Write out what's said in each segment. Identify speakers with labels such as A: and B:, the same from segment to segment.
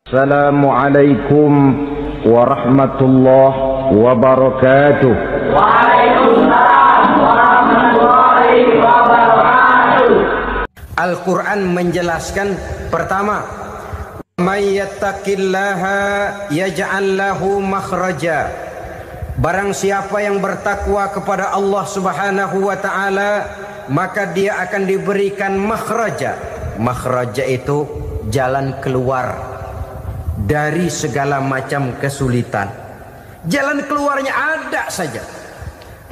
A: Assalamualaikum warahmatullahi wabarakatuh.
B: Waalaikumsalam warahmatullahi wabarakatuh.
C: Al-Quran menjelaskan pertama, may yattaqillaha yaj'al lahu makhraja. Barang siapa yang bertakwa kepada Allah Subhanahu wa taala, maka dia akan diberikan makhraja. Makhraja itu jalan keluar dari segala macam kesulitan. Jalan keluarnya ada saja.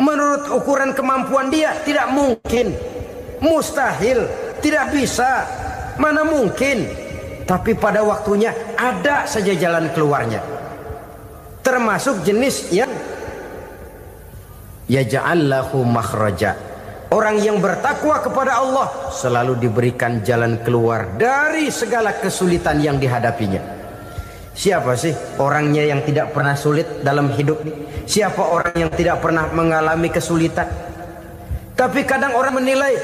C: Menurut ukuran kemampuan dia tidak mungkin, mustahil, tidak bisa, mana mungkin. Tapi pada waktunya ada saja jalan keluarnya. Termasuk jenis yang yaj'al lahu makhraja. Orang yang bertakwa kepada Allah selalu diberikan jalan keluar dari segala kesulitan yang dihadapinya. Siapa sih orangnya yang tidak pernah sulit dalam hidup ini? Siapa orang yang tidak pernah mengalami kesulitan? Tapi kadang orang menilai,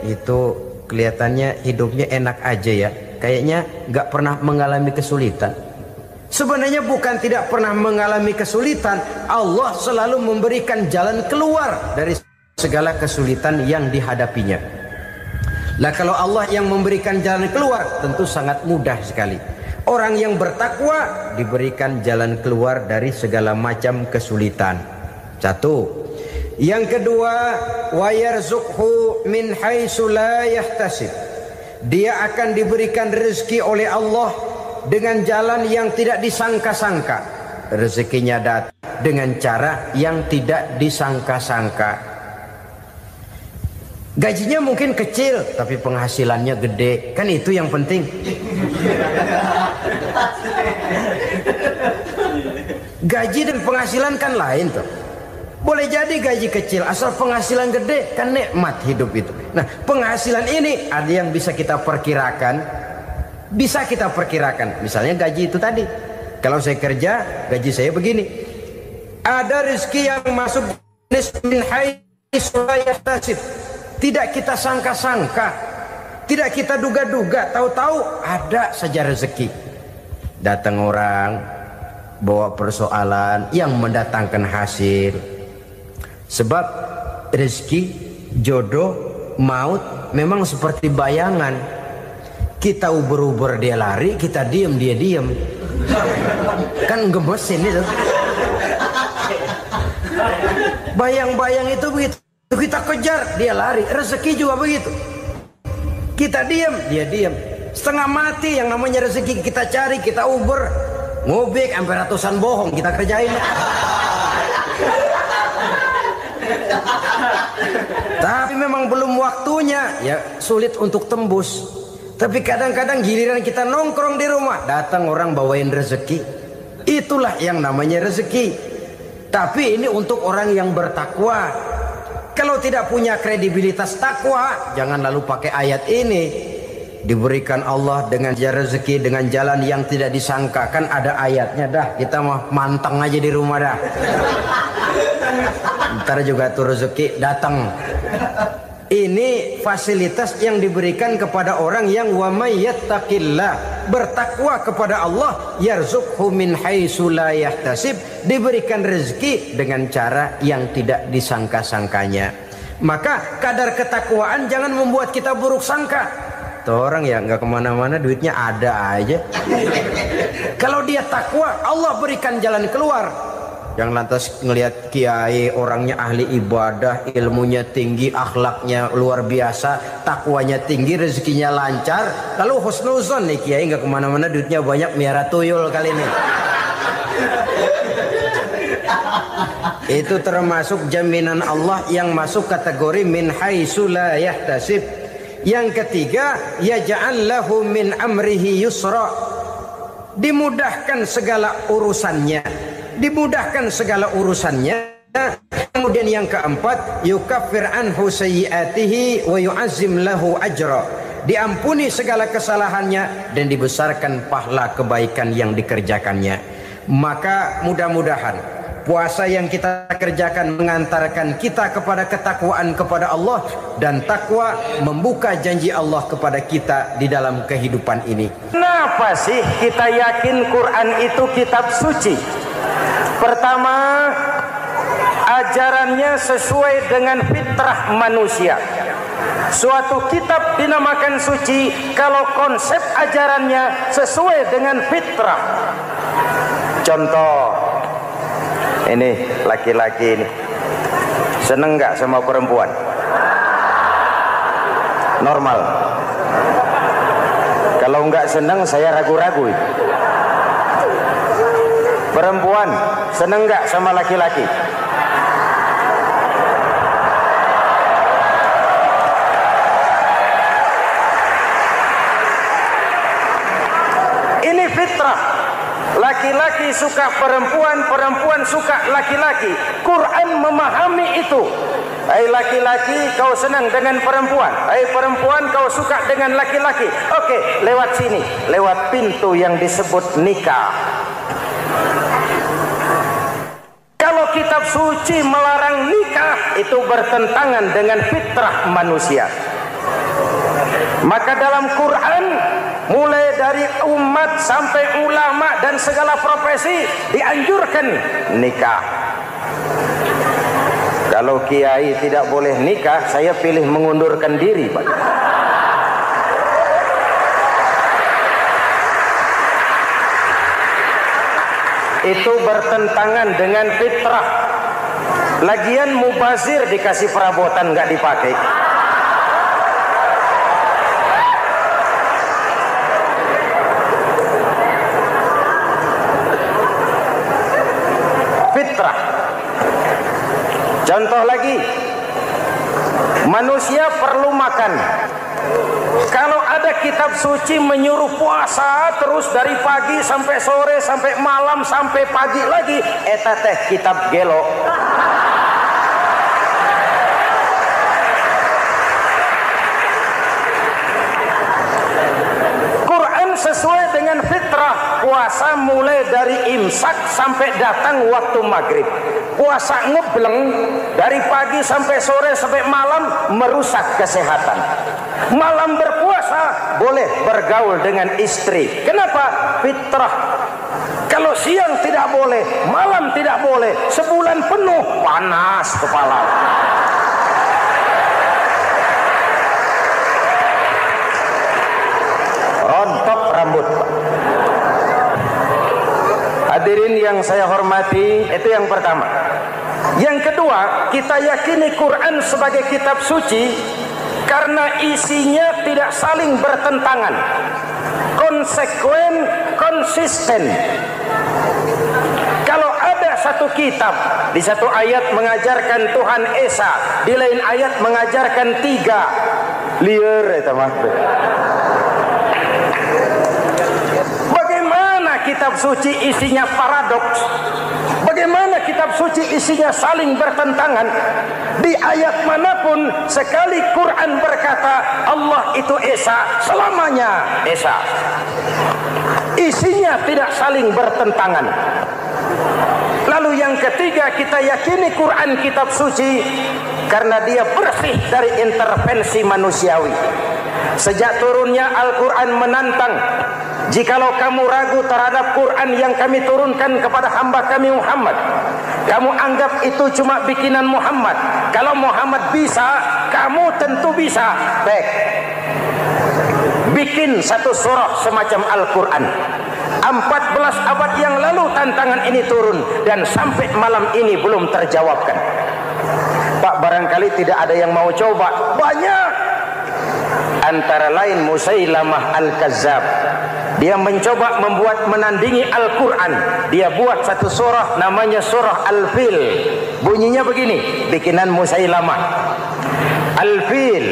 C: itu kelihatannya hidupnya enak aja ya, kayaknya gak pernah mengalami kesulitan. Sebenarnya bukan tidak pernah mengalami kesulitan, Allah selalu memberikan jalan keluar dari segala kesulitan yang dihadapinya. Lah kalau Allah yang memberikan jalan keluar, tentu sangat mudah sekali. Orang yang bertakwa diberikan jalan keluar dari segala macam kesulitan. Satu. Yang kedua, wa yarzuqhu min haitsu la yahtasib. Dia akan diberikan rezeki oleh Allah dengan jalan yang tidak disangka-sangka. Rezekinya datang dengan cara yang tidak disangka-sangka. Gajinya mungkin kecil, tapi penghasilannya gede. Kan itu yang penting. Gaji dan penghasilan kan lain tuh. Boleh jadi gaji kecil, asal penghasilan gede, kan nikmat hidup itu. Nah, penghasilan ini ada yang bisa kita perkirakan. Bisa kita perkirakan. Misalnya gaji itu tadi. Kalau saya kerja, gaji saya begini. Ada rezeki yang masuk min haitsu la yahtasib. Tidak kita sangka-sangka, tidak kita duga-duga, tahu-tahu ada saja rezeki. Datang orang bawa persoalan yang mendatangkan hasil. Sebab rezeki, jodoh, maut memang seperti bayangan. Kita uber-uber dia lari, kita diem dia diem. Kan gemesin itu. Bayang-bayang itu begitu. Kita kejar, dia lari. Rezeki juga begitu. Kita diam, dia diam. Setengah mati yang namanya rezeki kita cari, kita uber, ngobek sampai ratusan bohong kita kerjain. Tapi memang belum waktunya, ya sulit untuk tembus. Tapi kadang-kadang giliran kita nongkrong di rumah, datang orang bawain rezeki. Itulah yang namanya rezeki. Tapi ini untuk orang yang bertakwa. Kalau tidak punya kredibilitas takwa, jangan lalu pakai ayat ini. Diberikan Allah dengan rezeki dengan jalan yang tidak disangka. Kan ada ayatnya dah. Kita mah manteng aja di rumah dah. Ntar juga tuh rezeki datang. Ini fasilitas yang diberikan kepada orang yang wa may yattaqillah, bertakwa kepada Allah, yarzuqhu min haitsu la yahtasib, diberikan rezeki dengan cara yang tidak disangka-sangkanya. Maka kadar ketakwaan jangan membuat kita buruk sangka. Tuh orang ya nggak kemana-mana, duitnya ada aja. Kalau dia takwa, Allah berikan jalan keluar. Yang lantas ngelihat kiai orangnya ahli ibadah, ilmunya tinggi, akhlaknya luar biasa, takwanya tinggi, rezekinya lancar, lalu husnuzon nih kiai nggak kemana-mana, duitnya banyak, miara tuyul kali ini. Itu termasuk jaminan Allah yang masuk kategori min haitsu la yahtasib. Yang ketiga, yaj'al lahu min amrihi yusra. Dimudahkan segala urusannya. Dimudahkan segala urusannya. Kemudian yang keempat, yukaffir anhu sayyiatihi wa yu'azzim lahu ajra. Diampuni segala kesalahannya dan dibesarkan pahala kebaikan yang dikerjakannya. Maka mudah-mudahan puasa yang kita kerjakan mengantarkan kita kepada ketakwaan kepada Allah, dan takwa membuka janji Allah kepada kita di dalam kehidupan ini.
D: Kenapa sih kita yakin Quran itu kitab suci? Pertama, ajarannya sesuai dengan fitrah manusia. Suatu kitab dinamakan suci kalau konsep ajarannya sesuai dengan fitrah. Contoh, ini laki-laki ini seneng nggak sama perempuan? Normal. Kalau nggak seneng saya ragu-ragu. Perempuan seneng nggak sama laki-laki? Ini fitrah. Laki-laki suka perempuan, perempuan suka laki-laki. Quran memahami itu. Hai laki-laki, kau senang dengan perempuan. Hai perempuan, kau suka dengan laki-laki. Oke, lewat sini, lewat pintu yang disebut nikah. Kalau kitab suci melarang nikah, itu bertentangan dengan fitrah manusia. Maka dalam Quran, mulai dari umat sampai ulama dan segala profesi dianjurkan nikah. Kalau kiai tidak boleh nikah, saya pilih mengundurkan diri, Pak. Itu bertentangan dengan fitrah. Lagian mubazir dikasih perabotan nggak dipakai. Fitrah. Contoh lagi, manusia perlu makan. Kalau ada kitab suci menyuruh puasa terus dari pagi sampai sore sampai malam sampai pagi lagi, eta teh kitab gelo. Quran sesuai dengan fitrah. Puasa mulai dari imsak sampai datang waktu maghrib. Puasa ngebleng dari pagi sampai sore sampai malam merusak kesehatan. Malam berpuasa boleh bergaul dengan istri. Kenapa? Fitrah. Kalau siang tidak boleh, malam tidak boleh, sebulan penuh panas kepala. Rontok rambut. Hadirin yang saya hormati, itu yang pertama. Yang kedua, kita yakini Quran sebagai kitab suci karena isinya tidak saling bertentangan, konsekuen, konsisten. Kalau ada satu kitab, di satu ayat mengajarkan Tuhan Esa, di lain ayat mengajarkan tiga, liar itu mah. Kitab suci isinya paradoks. Bagaimana kitab suci isinya saling bertentangan? Di ayat manapun sekali Quran berkata Allah itu Esa, selamanya Esa. Isinya tidak saling bertentangan. Lalu yang ketiga, kita yakini Quran kitab suci karena dia bersih dari intervensi manusiawi. Sejak turunnya Al-Quran menantang, jikalau kamu ragu terhadap Quran yang kami turunkan kepada hamba kami Muhammad, kamu anggap itu cuma bikinan Muhammad. Kalau Muhammad bisa, kamu tentu bisa. Baik, bikin satu surah semacam Al-Quran. 14 abad yang lalu tantangan ini turun dan sampai malam ini belum terjawabkan. Pak, barangkali tidak ada yang mau coba. Banyak. Antara lain Musailamah Al-Kazzab. Dia mencoba membuat menandingi Al-Quran. Dia buat satu surah namanya surah Al-Fil. Bunyinya begini, bikinan Musailamah. Al-Fil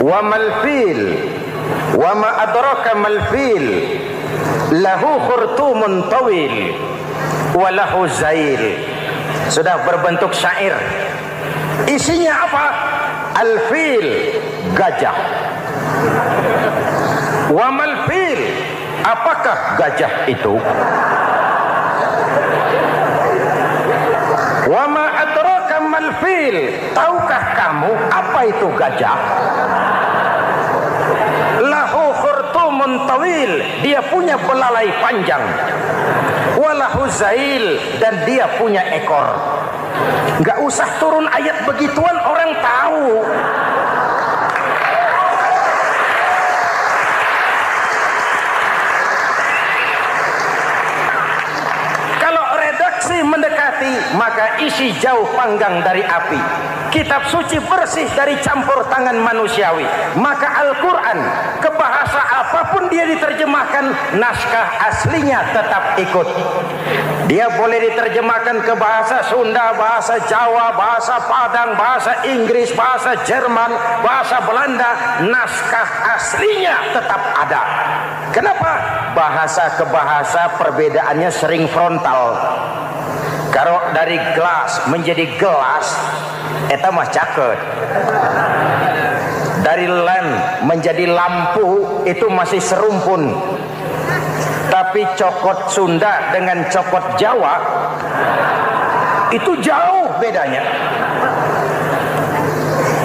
D: wa mal-fil wa ma adraka mal-fil lahu khurtumun tawil wa lahu zail. Sudah berbentuk syair. Isinya apa? Al-Fil, gajah. Wa mal-fil, apakah gajah itu? Wa ma adraka mal fil, tahukah kamu apa itu gajah? Lahu khurtumun tawil, dia punya belalai panjang. Walahu zail, dan dia punya ekor. Enggak usah turun ayat begituan, orang tahu. Mendekati, maka isi jauh panggang dari api. Kitab suci bersih dari campur tangan manusiawi. Maka Al-Quran, ke bahasa apapun dia diterjemahkan, naskah aslinya tetap ikut. Dia boleh diterjemahkan ke bahasa Sunda, bahasa Jawa, bahasa Padang, bahasa Inggris, bahasa Jerman, bahasa Belanda, naskah aslinya tetap ada. Kenapa? Bahasa ke bahasa perbedaannya sering frontal. Kalau dari gelas menjadi gelas, eta mah caket. Dari lamp menjadi lampu, itu masih serumpun. Tapi cokot Sunda dengan cokot Jawa, itu jauh bedanya.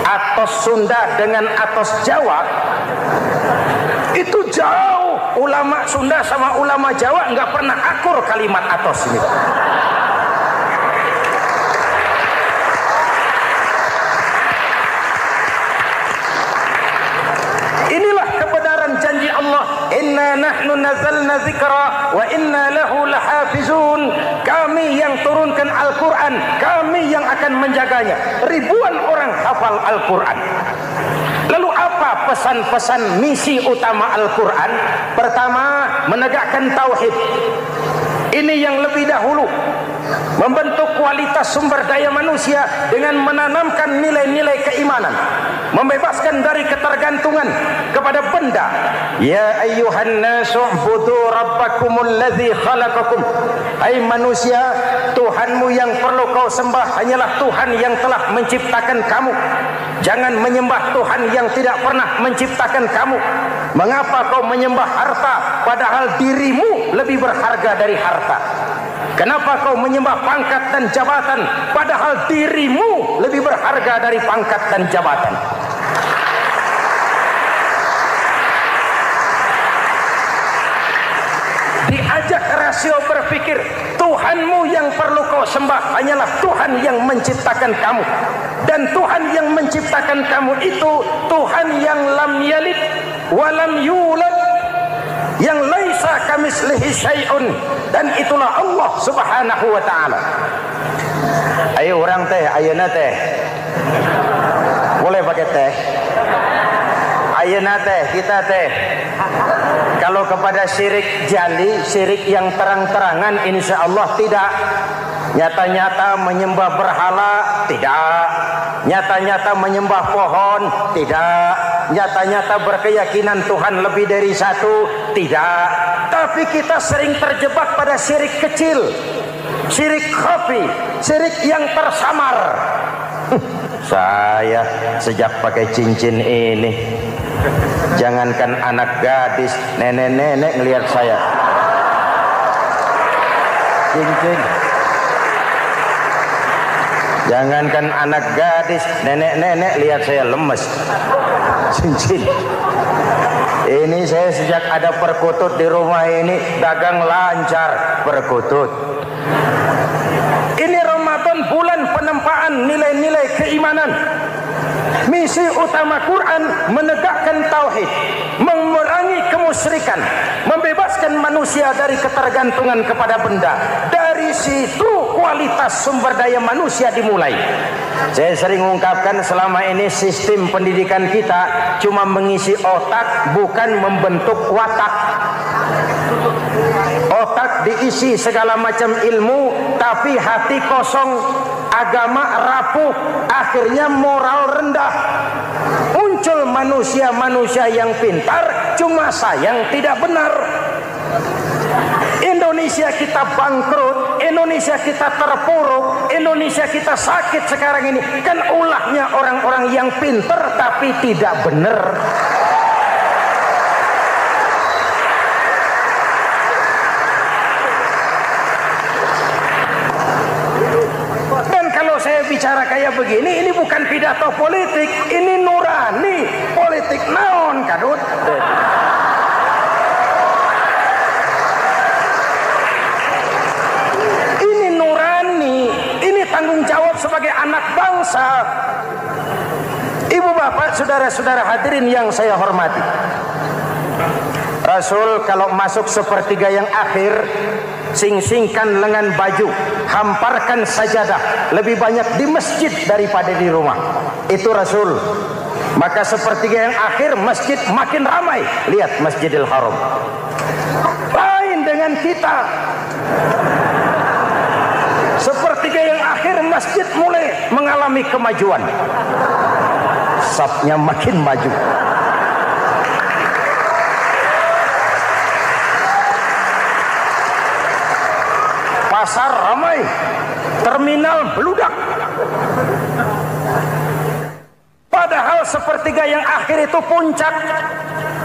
D: Atos Sunda dengan atos Jawa, itu jauh. Ulama Sunda sama ulama Jawa nggak pernah akur kalimat atos ini. Inna nahnu nazzalna dzikra wa inna lahu lahafizun. Kami yang turunkan Al-Quran, kami yang akan menjaganya. Ribuan orang hafal Al-Quran. Lalu apa pesan-pesan misi utama Al-Quran? Pertama, menegakkan tauhid. Ini yang lebih dahulu, membentuk kualitas sumber daya manusia dengan menanamkan nilai-nilai keimanan, membebaskan dari ketergantungan kepada benda. Ya ayyuhan nasu ubudu rabbakumul ladzi khalaqakum. Hai manusia, Tuhanmu yang perlu kau sembah hanyalah Tuhan yang telah menciptakan kamu. Jangan menyembah Tuhan yang tidak pernah menciptakan kamu. Mengapa kau menyembah harta padahal dirimu lebih berharga dari harta? Kenapa kau menyembah pangkat dan jabatan padahal dirimu lebih berharga dari pangkat dan jabatan? Diajak rasio berpikir, Tuhanmu yang perlu kau sembah hanyalah Tuhan yang menciptakan kamu. Dan Tuhan yang menciptakan kamu itu Tuhan yang lam yalid walam yulad, yang laisa kamislihi syai'un, dan itulah Allah Subhanahu wa taala. Ayo orang teh, ayeuna teh. Boleh pakai teh? Ayeuna teh, kita teh. Kalau kepada syirik jali, syirik yang terang-terangan, insya Allah tidak. Nyata-nyata menyembah berhala, tidak. Nyata-nyata menyembah pohon, tidak. Nyata-nyata berkeyakinan Tuhan lebih dari satu, tidak. Tapi kita sering terjebak pada syirik kecil, syirik khafi, syirik yang tersamar. Saya sejak pakai cincin ini, jangankan anak gadis, nenek-nenek ngelihat saya cincin. Jangankan anak gadis, nenek-nenek lihat saya lemes cincin. Ini saya sejak ada perkutut di rumah ini dagang lancar perkutut. Ini Ramadan, bulan penempaan nilai-nilai keimanan. Misi utama Quran menegakkan tauhid, mengurangi kemusyrikan, membebaskan manusia dari ketergantungan kepada benda. Dari situ kualitas sumber daya manusia dimulai. Saya sering ungkapkan selama ini sistem pendidikan kita cuma mengisi otak, bukan membentuk watak. Otak diisi segala macam ilmu, tapi hati kosong, agama rapuh, akhirnya moral rendah. Muncul manusia-manusia yang pintar, cuma sayang tidak benar. Indonesia kita bangkrut, Indonesia kita terpuruk, Indonesia kita sakit sekarang ini, kan ulahnya orang-orang yang pintar tapi tidak benar. bicara kayak begini, ini bukan pidato politik, ini nurani politik naon kadut. Ini nurani, ini tanggung jawab sebagai anak bangsa. Ibu bapak, saudara-saudara hadirin yang saya hormati, Rasul kalau masuk sepertiga yang akhir, sing-singkan lengan baju, hamparkan sajadah, lebih banyak di masjid daripada di rumah. Itu Rasul. Maka sepertiga yang akhir masjid makin ramai. Lihat Masjidil Haram. Lain dengan kita. Sepertiga yang akhir masjid mulai mengalami kemajuan. Safnya makin maju. Pasar ramai, terminal beludak. Padahal sepertiga yang akhir itu puncak.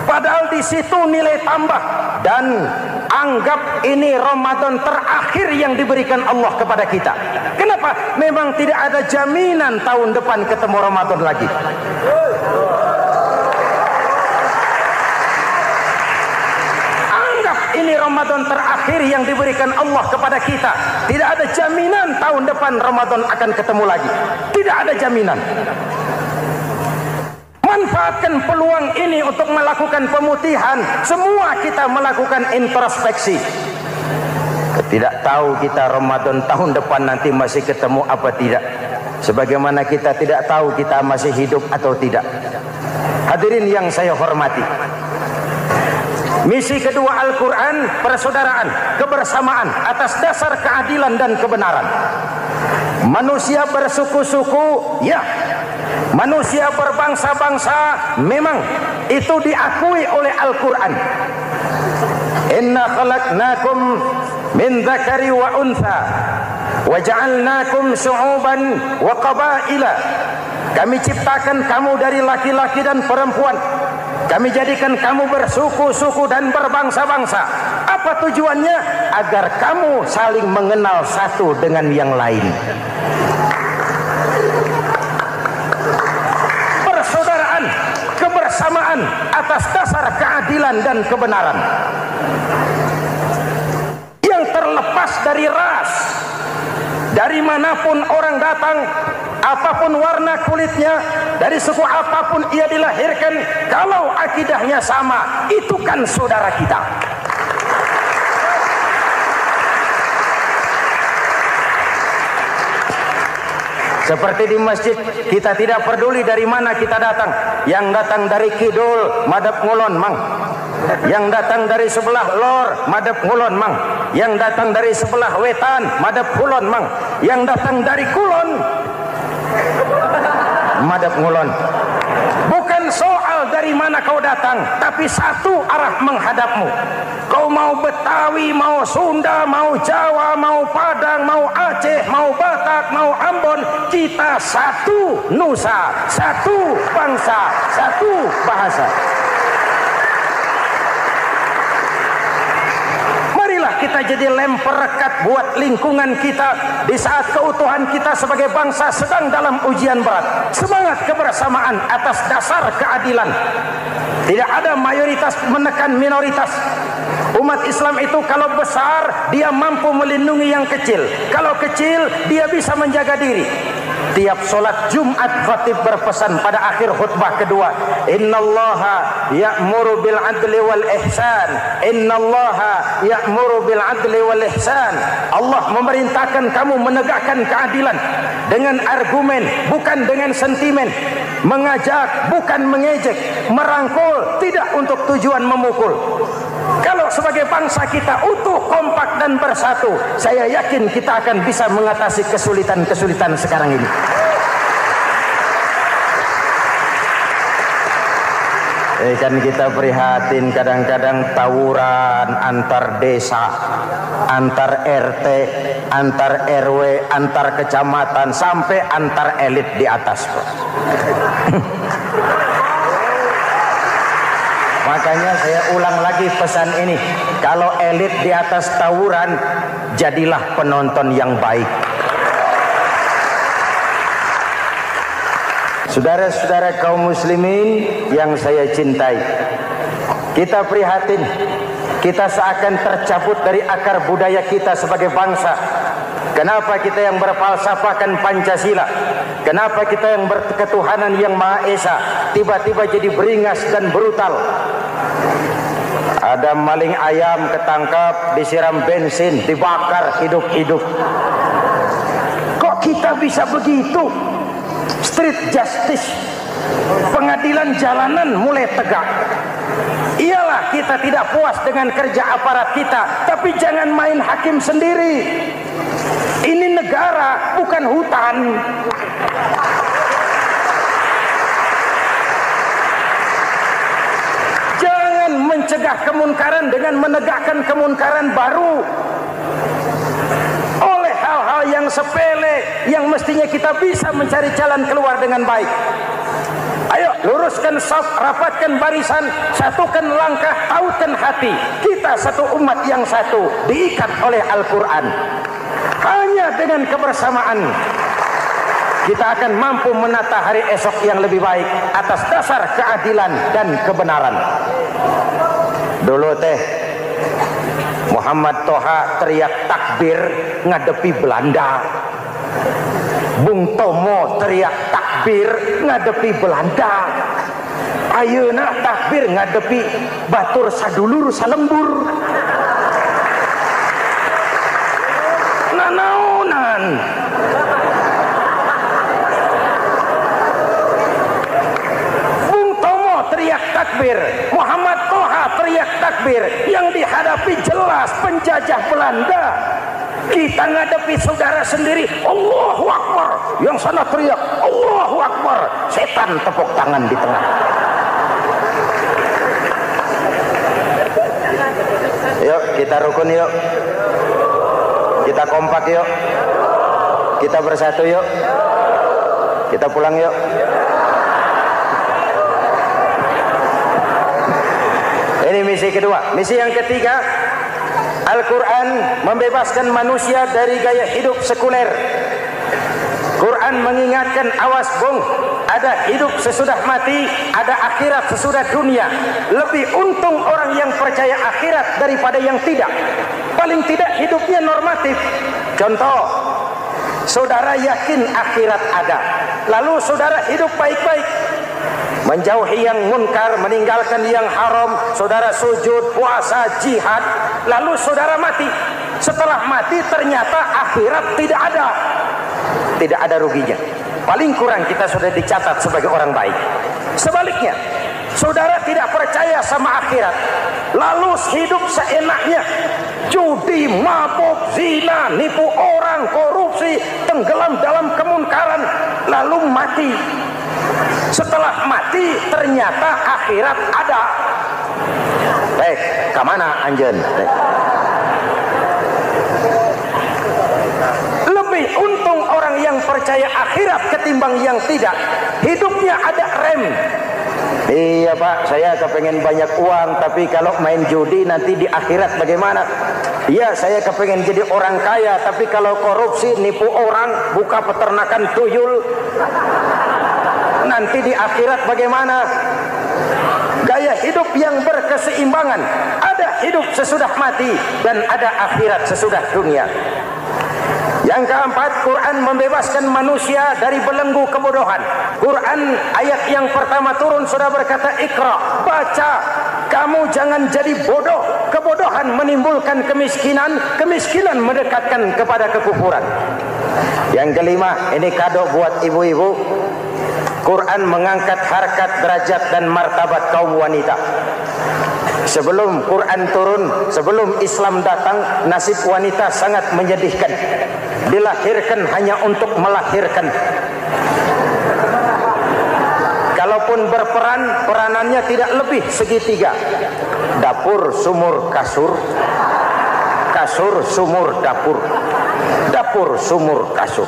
D: Padahal di situ nilai tambah. Dan anggap ini Ramadan terakhir yang diberikan Allah kepada kita. Kenapa? Memang tidak ada jaminan tahun depan ketemu Ramadan lagi. Ini Ramadan terakhir yang diberikan Allah kepada kita. Tidak ada jaminan tahun depan Ramadan akan ketemu lagi. Tidak ada jaminan. Manfaatkan peluang ini untuk melakukan pemutihan. Semua kita melakukan introspeksi. Tidak tahu kita Ramadan tahun depan nanti masih ketemu apa tidak. Sebagaimana kita tidak tahu kita masih hidup atau tidak. Hadirin yang saya hormati, misi kedua Al-Quran, persaudaraan, kebersamaan atas dasar keadilan dan kebenaran. Manusia bersuku-suku, ya. Manusia berbangsa-bangsa, memang itu diakui oleh Al-Quran. Inna khalaqnakum min dzakari wa untha wa ja'alnakum syu'uban wa qabaila. Kami ciptakan kamu dari laki-laki dan perempuan. Kami jadikan kamu bersuku-suku dan berbangsa-bangsa. Apa tujuannya? Agar kamu saling mengenal satu dengan yang lain. Persaudaraan, kebersamaan atas dasar keadilan dan kebenaran. Yang terlepas dari ras. Dari manapun orang datang, apapun warna kulitnya, dari suku apapun ia dilahirkan, kalau akidahnya sama, itu kan saudara kita. Seperti di masjid, kita tidak peduli dari mana kita datang. Yang datang dari kidul, madhab ngulon mang. Yang datang dari sebelah lor, madhab ngulon mang. Yang datang dari sebelah wetan, madhab kulon mang. Yang datang dari kulon, madhab ngulon. Bukan soal dari mana kau datang, tapi satu arah menghadapmu. Kau mau Betawi, mau Sunda, mau Jawa, mau Padang, mau Aceh, mau Batak, mau Ambon, kita satu nusa, satu bangsa, satu bahasa. Kita jadi lem perekat buat lingkungan kita di saat keutuhan kita sebagai bangsa sedang dalam ujian berat. Semangat kebersamaan atas dasar keadilan. Tidak ada mayoritas menekan minoritas. Umat Islam itu kalau besar dia mampu melindungi yang kecil. Kalau kecil dia bisa menjaga diri. Tiap solat Jumat khatib berpesan pada akhir khutbah kedua, innallaha ya'muru bil adli wal ihsan. Innallaha ya'muru bil adli wal ihsan. Allah memerintahkan kamu menegakkan keadilan dengan argumen, bukan dengan sentimen. Mengajak, bukan mengejek. Merangkul, tidak untuk tujuan memukul. Kalau sebagai bangsa kita utuh, kompak dan bersatu, saya yakin kita akan bisa mengatasi kesulitan-kesulitan sekarang ini. Kan kita prihatin kadang-kadang tawuran antar desa, antar RT, antar RW, antar kecamatan, sampai antar elit di atas. Makanya saya ulang lagi pesan ini. Kalau elit di atas tawuran, jadilah penonton yang baik. Saudara-saudara kaum muslimin yang saya cintai, kita prihatin, kita seakan tercabut dari akar budaya kita sebagai bangsa. Kenapa kita yang berfalsafahkan Pancasila, kenapa kita yang berketuhanan yang Maha Esa tiba-tiba jadi beringas dan brutal? Ada maling ayam ketangkap, disiram bensin, dibakar hidup-hidup. Kok kita bisa begitu? Street justice, pengadilan jalanan mulai tegak. Iyalah kita tidak puas dengan kerja aparat kita, tapi jangan main hakim sendiri. Ini negara, bukan hutan. Jangan mencegah kemunkaran dengan menegakkan kemunkaran baru. Oleh hal-hal yang sepele yang mestinya kita bisa mencari jalan keluar dengan baik. Ayo luruskan saf, rapatkan barisan, satukan langkah, tautkan hati. Kita satu umat yang satu, diikat oleh Al-Quran. Hanya dengan kebersamaan kita akan mampu menata hari esok yang lebih baik atas dasar keadilan dan kebenaran. Dulu teh Muhammad Toha teriak takbir ngadepi Belanda. Bung Tomo teriak takbir ngadepi Belanda. Ayeuna takbir ngadepi batur sadulur salembur. Nanaunan. Bung Tomo teriak takbir, Muhammad Toha teriak takbir. Yang dihadapi jelas penjajah Belanda. Kita ngadepi saudara sendiri, Allahu Akbar. Yang sana teriak, Allahu Akbar. Setan tepuk tangan di tengah. Yuk kita rukun yuk. Kita kompak yuk. Kita bersatu yuk. Kita pulang yuk. Ini misi kedua. Misi yang ketiga, Al-Quran membebaskan manusia dari gaya hidup sekuler. Quran mengingatkan, awas bung, ada hidup sesudah mati, ada akhirat sesudah dunia. Lebih untung orang yang percaya akhirat daripada yang tidak. Paling tidak hidupnya normatif. Contoh, saudara yakin akhirat ada, lalu saudara hidup baik-baik, menjauhi yang munkar, meninggalkan yang haram, saudara sujud, puasa, jihad, lalu saudara mati. Setelah mati ternyata akhirat tidak ada. Tidak ada ruginya. Paling kurang kita sudah dicatat sebagai orang baik. Sebaliknya, saudara tidak percaya sama akhirat, lalu hidup seenaknya, judi, mabuk, zina, nipu orang, korupsi, tenggelam dalam kemunkaran, lalu mati. Setelah mati ternyata akhirat ada. Kemana anjen? Lebih untung orang yang percaya akhirat ketimbang yang tidak. Hidupnya ada rem. Iya pak, saya kepengen banyak uang, tapi kalau main judi nanti di akhirat bagaimana? Iya, saya kepengen jadi orang kaya, tapi kalau korupsi, nipu orang, buka peternakan tuyul, nanti di akhirat bagaimana? Gaya hidup yang berkeseimbangan. Ada hidup sesudah mati dan ada akhirat sesudah dunia. Yang keempat, Quran membebaskan manusia dari belenggu kebodohan. Quran ayat yang pertama turun sudah berkata, Iqra, baca, kamu jangan jadi bodoh. Kebodohan menimbulkan kemiskinan, kemiskinan mendekatkan kepada kekufuran. Yang kelima, ini kado buat ibu-ibu. Quran mengangkat harkat, derajat dan martabat kaum wanita. Sebelum Quran turun, sebelum Islam datang, nasib wanita sangat menyedihkan. Dilahirkan hanya untuk melahirkan. Kalaupun berperan, peranannya tidak lebih segitiga. Dapur, sumur, kasur. Kasur, sumur, dapur. Dapur, sumur, kasur.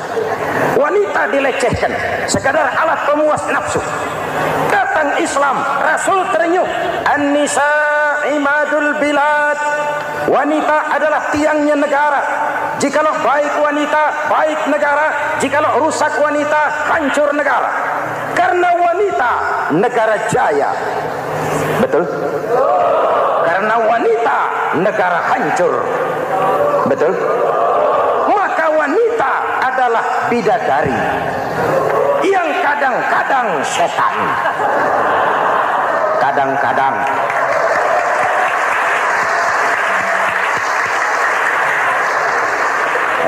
D: Wanita dilecehkan, sekadar alat pemuas nafsu. Datang Islam, Rasul terenyuh. An-nisa imadul bilad. Wanita adalah tiangnya negara. Jikalau baik wanita, baik negara. Jikalau rusak wanita, hancur negara. Karena wanita negara jaya. Betul? Karena wanita negara hancur. Betul? Maka wanita adalah bidadari yang kadang-kadang setan. Kadang-kadang.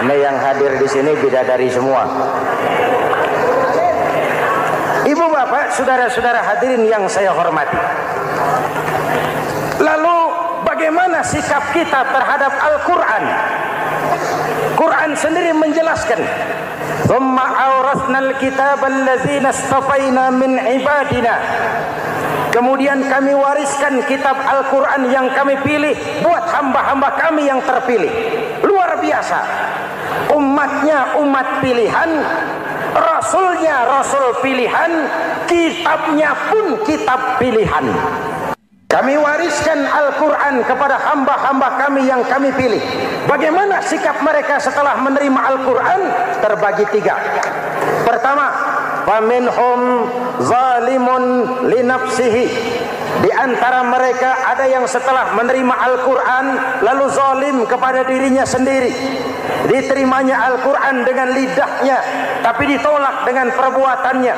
D: Ini yang hadir di sini bidadari semua. Ibu bapak, saudara-saudara hadirin yang saya hormati. Lalu bagaimana sikap kita terhadap Al-Quran? Quran sendiri menjelaskan, "Tsumma awrasnal kitaba allazina istafaina min ibadina." Kemudian kami wariskan kitab Al-Quran yang kami pilih buat hamba-hamba kami yang terpilih. Luar biasa. Umatnya umat pilihan, rasulnya rasul pilihan, kitabnya pun kitab pilihan. Kami wariskan Al-Quran kepada hamba-hamba kami yang kami pilih. Bagaimana sikap mereka setelah menerima Al-Quran? Terbagi tiga. Pertama, faminhum zalimun linafsihi. Di antara mereka ada yang setelah menerima Al-Quran lalu zalim kepada dirinya sendiri. Diterimanya Al-Quran dengan lidahnya, tapi ditolak dengan perbuatannya.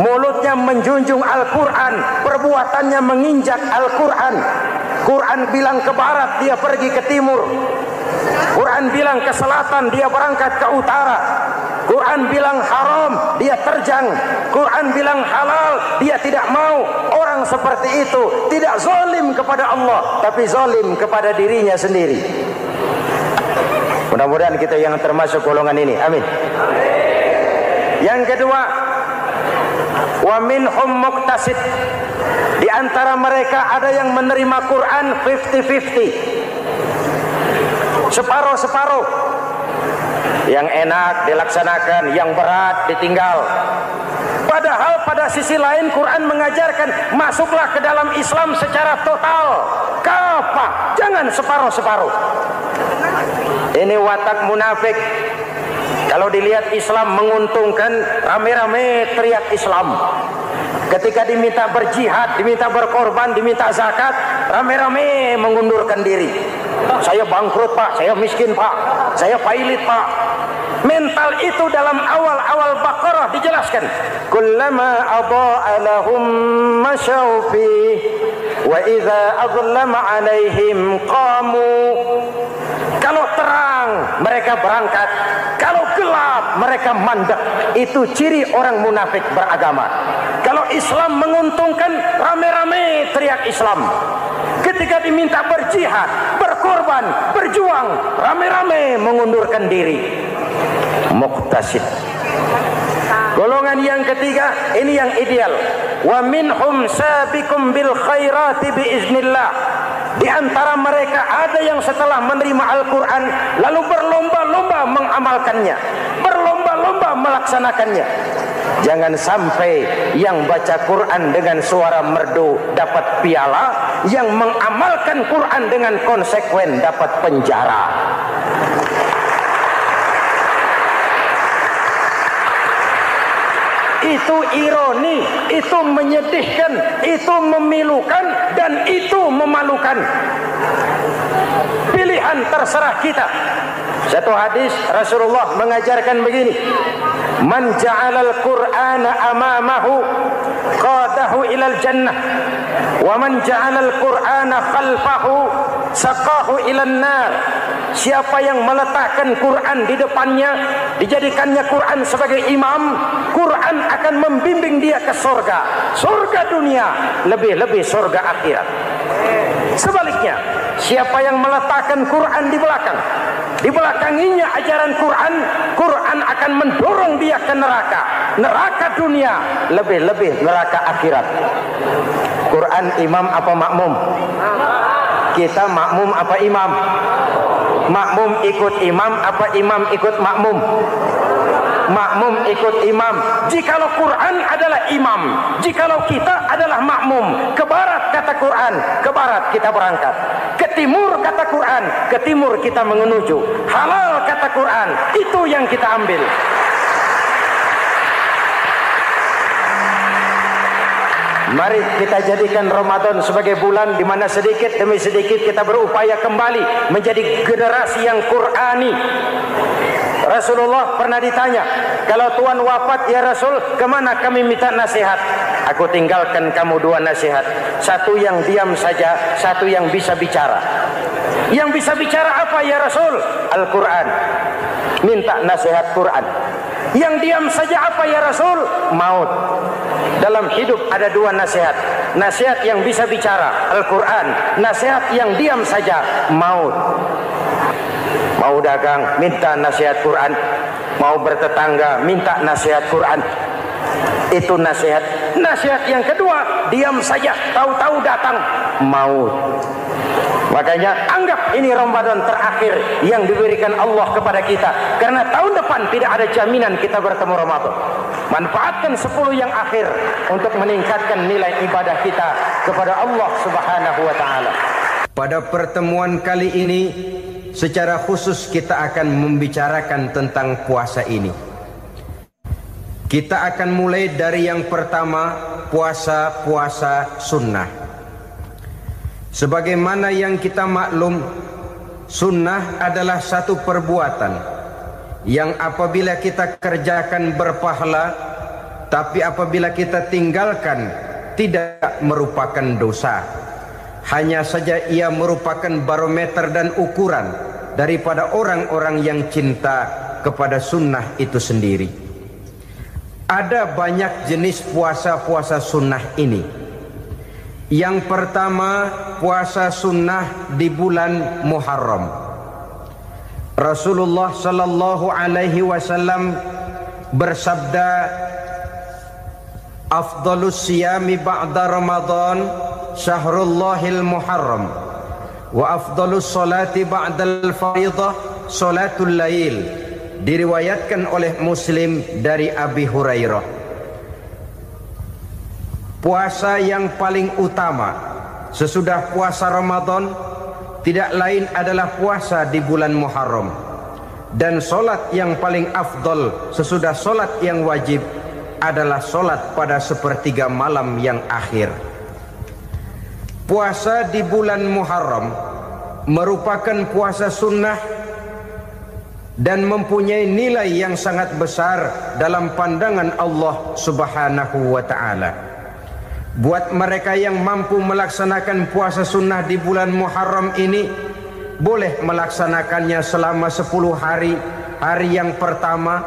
D: Mulutnya menjunjung Al-Quran, perbuatannya menginjak Al-Quran. Quran bilang ke barat, dia pergi ke timur. Quran bilang ke selatan, dia berangkat ke utara. Quran bilang haram, dia terjang. Quran bilang halal, dia tidak mau. Orang seperti itu tidak zalim kepada Allah, tapi zalim kepada dirinya sendiri. Mudah-mudahan kita yang termasuk golongan ini. Amin. Yang kedua, wa minhum muqtasid. Di antara mereka ada yang menerima Quran 50-50. Separuh-separuh. Yang enak dilaksanakan, yang berat ditinggal. Padahal pada sisi lain Quran mengajarkan masuklah ke dalam Islam secara total. Kafah, jangan separuh-separuh. Ini watak munafik. Kalau dilihat Islam menguntungkan, rame-rame teriak Islam. Ketika diminta berjihad, diminta berkorban, diminta zakat, rame-rame mengundurkan diri. Saya bangkrut pak, saya miskin pak, saya pailit pak. Mental itu dalam awal-awal Baqarah dijelaskan. Kullama adha'a lahum masyaw fi wa idza adlama alaihim qamu. Kalau terang mereka berangkat, kalau gelap mereka mandek. Itu ciri orang munafik beragama. Kalau Islam menguntungkan, rame-rame teriak Islam. Ketika diminta berjihad, berkorban, berjuang, rame-rame mengundurkan diri. Muqtasid. Golongan yang ketiga, ini yang ideal. Wa minhum sabiqum bil khairati biiznillah. Di antara mereka ada yang setelah menerima Al-Quran lalu berlomba-lomba mengamalkannya, berlomba-lomba melaksanakannya. Jangan sampai yang baca Quran dengan suara merdu dapat piala, yang mengamalkan Quran dengan konsekuen dapat penjara. Itu ironi, itu menyedihkan, itu memilukan, dan itu memalukan. Pilihan terserah kita. Satu hadis Rasulullah mengajarkan begini: man ja'alal Qur'ana amamahu qadahu ilal jannah, wa man ja'alal Qur'ana khalfahu saqahu ilan nar. Siapa yang meletakkan Quran di depannya, dijadikannya Quran sebagai imam, Quran akan membimbing dia ke surga, surga dunia, lebih-lebih surga akhirat. Sebaliknya, siapa yang meletakkan Quran di belakang, dibelakanginya ajaran Quran, Quran akan mendorong dia ke neraka, neraka dunia, lebih-lebih neraka akhirat. Quran imam apa makmum? Kita makmum apa imam? Makmum ikut imam apa imam ikut makmum? Makmum ikut imam. Jikalau Quran adalah imam, jikalau kita adalah makmum. Ke barat kata Quran, ke barat kita berangkat. Ke timur kata Quran, ke timur kita menuju. Halal kata Quran, itu yang kita ambil. Mari kita jadikan Ramadan sebagai bulan di mana sedikit demi sedikit kita berupaya kembali menjadi generasi yang Qur'ani. Rasulullah pernah ditanya, kalau Tuhan wafat ya Rasul, kemana kami minta nasihat? Aku tinggalkan kamu dua nasihat. Satu yang diam saja, satu yang bisa bicara. Yang bisa bicara apa ya Rasul? Al-Quran. Minta nasihat Quran. Yang diam saja apa ya Rasul? Maut. Dalam hidup ada dua nasihat. Nasihat yang bisa bicara, Al-Quran. Nasihat yang diam saja, maut. Mau dagang, minta nasihat Quran. Mau bertetangga, minta nasihat Quran. Itu nasihat. Nasihat yang kedua, diam saja, tahu-tahu datang maut. Makanya anggap ini Ramadan terakhir yang diberikan Allah kepada kita. Karena tahun depan tidak ada jaminan kita bertemu Ramadan. Manfaatkan 10 yang akhir untuk meningkatkan nilai ibadah kita kepada Allah Subhanahu wa taala.
C: Pada pertemuan kali ini secara khusus kita akan membicarakan tentang puasa ini. Kita akan mulai dari yang pertama, puasa sunnah. Sebagaimana yang kita maklum, sunnah adalah satu perbuatan yang apabila kita kerjakan berpahala, tapi apabila kita tinggalkan tidak merupakan dosa. Hanya saja ia merupakan barometer dan ukuran daripada orang-orang yang cinta kepada sunnah itu sendiri. Ada banyak jenis puasa sunnah ini. Yang pertama, puasa sunnah di bulan Muharram. Rasulullah sallallahu alaihi wasallam bersabda, "Afdhalus siyami ba'da Ramadan syahrullahil Muharram, wa afdhalus salati ba'dal fardhah salatul lail." Diriwayatkan oleh Muslim dari Abi Hurairah. Puasa yang paling utama sesudah puasa Ramadan tidak lain adalah puasa di bulan Muharram. Dan solat yang paling afdol sesudah solat yang wajib adalah solat pada sepertiga malam yang akhir. Puasa di bulan Muharram merupakan puasa sunnah dan mempunyai nilai yang sangat besar dalam pandangan Allah Subhanahu wa ta'ala. Buat mereka yang mampu melaksanakan puasa sunnah di bulan Muharram ini, boleh melaksanakannya selama 10 hari. Hari yang pertama,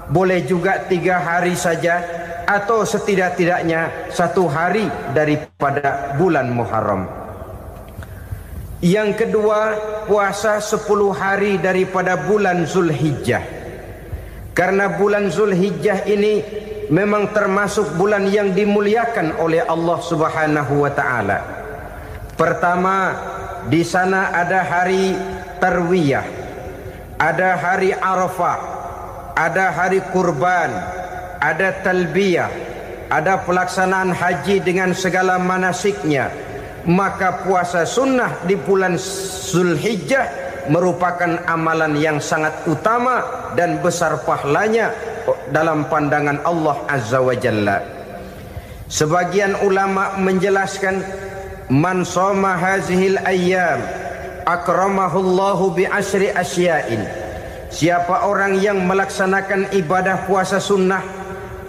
C: boleh juga 3 hari saja, atau setidak-tidaknya 1 hari daripada bulan Muharram. Yang kedua, puasa 10 hari daripada bulan Zulhijjah. Karena bulan Zulhijjah ini memang termasuk bulan yang dimuliakan oleh Allah Subhanahu wa taala. Pertama, di sana ada hari Tarwiyah, ada hari Arafah, ada hari kurban, ada talbiyah, ada pelaksanaan haji dengan segala manasiknya. Maka puasa sunnah di bulan Zulhijjah merupakan amalan yang sangat utama dan besar pahalanya dalam pandangan Allah Azza wa Jalla. Sebagian ulama menjelaskan, man shoma hazihil ayyam akramahullahu bi asyri asya'in. Siapa orang yang melaksanakan ibadah puasa sunnah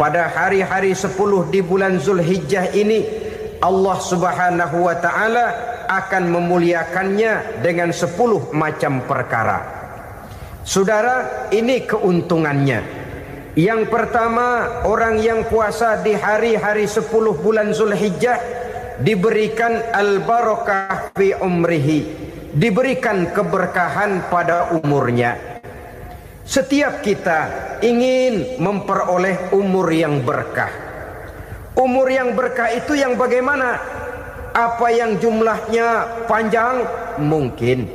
C: pada hari-hari 10 di bulan Zulhijjah ini, Allah Subhanahu wa ta'ala akan memuliakannya dengan 10 macam perkara. Saudara, ini keuntungannya. Yang pertama, orang yang puasa di hari-hari 10 bulan Zulhijjah diberikan al-barakah fi umrihi, diberikan keberkahan pada umurnya. Setiap kita ingin memperoleh umur yang berkah. Umur yang berkah itu yang bagaimana? Apa yang jumlahnya panjang? Mungkin.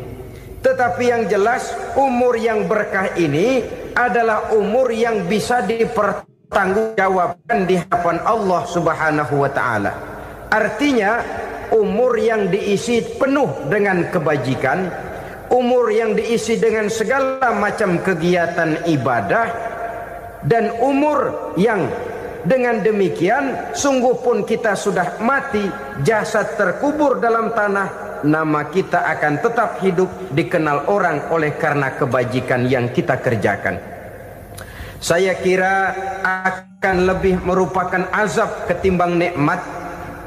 C: Tetapi yang jelas umur yang berkah ini adalah umur yang bisa dipertanggungjawabkan di hadapan Allah Subhanahu wa ta'ala. Artinya umur yang diisi penuh dengan kebajikan, umur yang diisi dengan segala macam kegiatan ibadah, dan umur yang Dengan demikian sungguh pun kita sudah mati, jasad terkubur dalam tanah, nama kita akan tetap hidup, dikenal orang oleh karena kebajikan yang kita kerjakan. Saya kira akan lebih merupakan azab ketimbang nikmat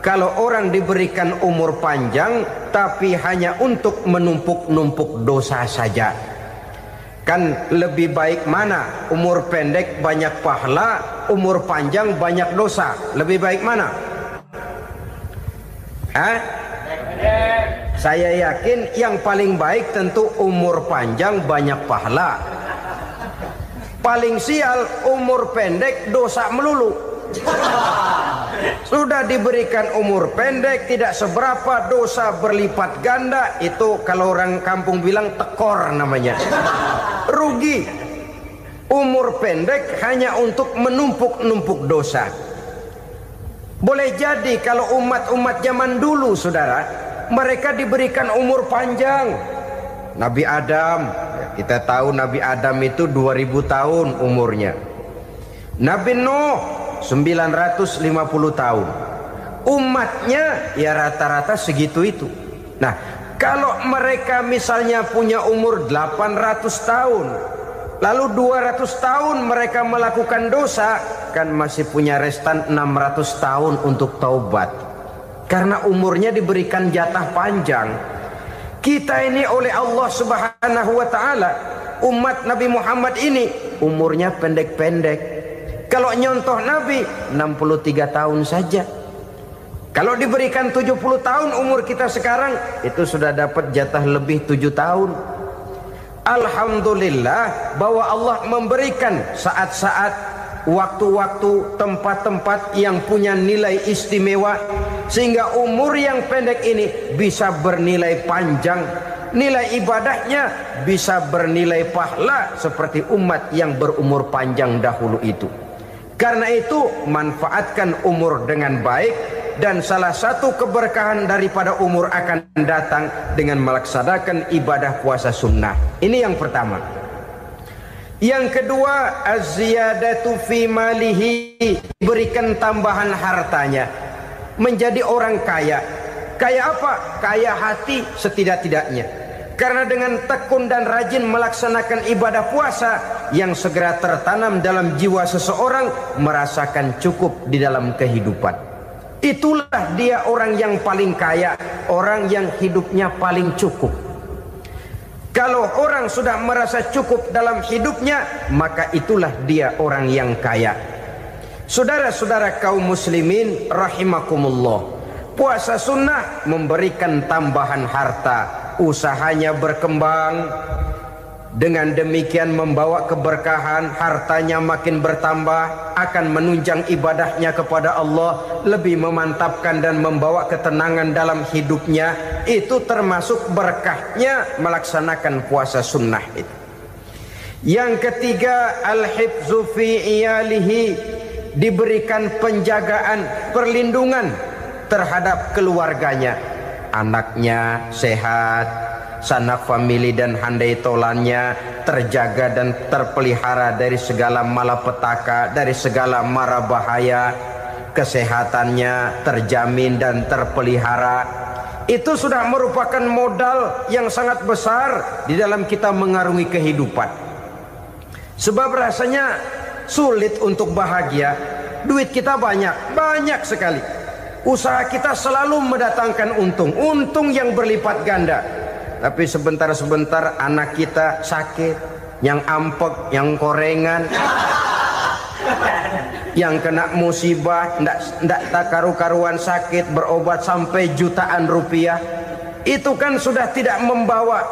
C: kalau orang diberikan umur panjang tapi hanya untuk menumpuk-numpuk dosa saja. Kan lebih baik mana? Umur pendek banyak pahala, umur panjang banyak dosa. Lebih baik mana? Saya yakin yang paling baik tentu umur panjang banyak pahala. Paling sial umur pendek dosa melulu. Sudah diberikan umur pendek tidak seberapa, dosa berlipat ganda. Itu kalau orang kampung bilang tekor namanya. Rugi. Umur pendek hanya untuk menumpuk-numpuk dosa. Boleh jadi kalau umat-umat zaman dulu, saudara, mereka diberikan umur panjang. Nabi Adam, kita tahu Nabi Adam itu 2000 tahun umurnya. Nabi Nuh 950 tahun. Umatnya ya rata-rata segitu itu. Nah, kalau mereka misalnya punya umur 800 tahun, lalu 200 tahun mereka melakukan dosa, kan masih punya restan 600 tahun untuk taubat. Karena umurnya diberikan jatah panjang. Kita ini oleh Allah Subhanahu wa taala, umat Nabi Muhammad ini umurnya pendek-pendek. Kalau nyontoh Nabi 63 tahun saja. Kalau diberikan 70 tahun umur kita sekarang, itu sudah dapat jatah lebih 7 tahun. Alhamdulillah bahwa Allah memberikan saat-saat, waktu-waktu, tempat-tempat yang punya nilai istimewa, sehingga umur yang pendek ini bisa bernilai panjang, nilai ibadahnya bisa bernilai pahala seperti umat yang berumur panjang dahulu itu. Karena itu manfaatkan umur dengan baik, dan salah satu keberkahan daripada umur akan datang dengan melaksanakan ibadah puasa sunnah. Ini yang pertama. Yang kedua, az-ziyadatu fi malihi, berikan tambahan hartanya, menjadi orang kaya. Kaya apa? Kaya hati setidak-tidaknya. Karena dengan tekun dan rajin melaksanakan ibadah puasa, yang segera tertanam dalam jiwa seseorang merasakan cukup di dalam kehidupan. Itulah dia orang yang paling kaya, orang yang hidupnya paling cukup. Kalau orang sudah merasa cukup dalam hidupnya, maka itulah dia orang yang kaya. Saudara-saudara kaum muslimin rahimakumullah, puasa sunnah memberikan tambahan harta, usahanya berkembang, dengan demikian membawa keberkahan, hartanya makin bertambah, akan menunjang ibadahnya kepada Allah, lebih memantapkan dan membawa ketenangan dalam hidupnya. Itu termasuk berkahnya melaksanakan puasa sunnah itu. Yang ketiga, al-hifzu fi iyalihi, diberikan penjagaan, perlindungan terhadap keluarganya, anaknya sehat, sanak famili dan handai tolannya terjaga dan terpelihara dari segala malapetaka, dari segala mara bahaya, kesehatannya terjamin dan terpelihara. Itu sudah merupakan modal yang sangat besar di dalam kita mengarungi kehidupan. Sebab rasanya sulit untuk bahagia, duit kita banyak sekali, usaha kita selalu mendatangkan untung yang berlipat ganda. Tapi sebentar-sebentar anak kita sakit, yang ampek, yang korengan, yang kena musibah, ndak tak karu-karuan sakit, berobat sampai jutaan rupiah. Itu kan sudah tidak membawa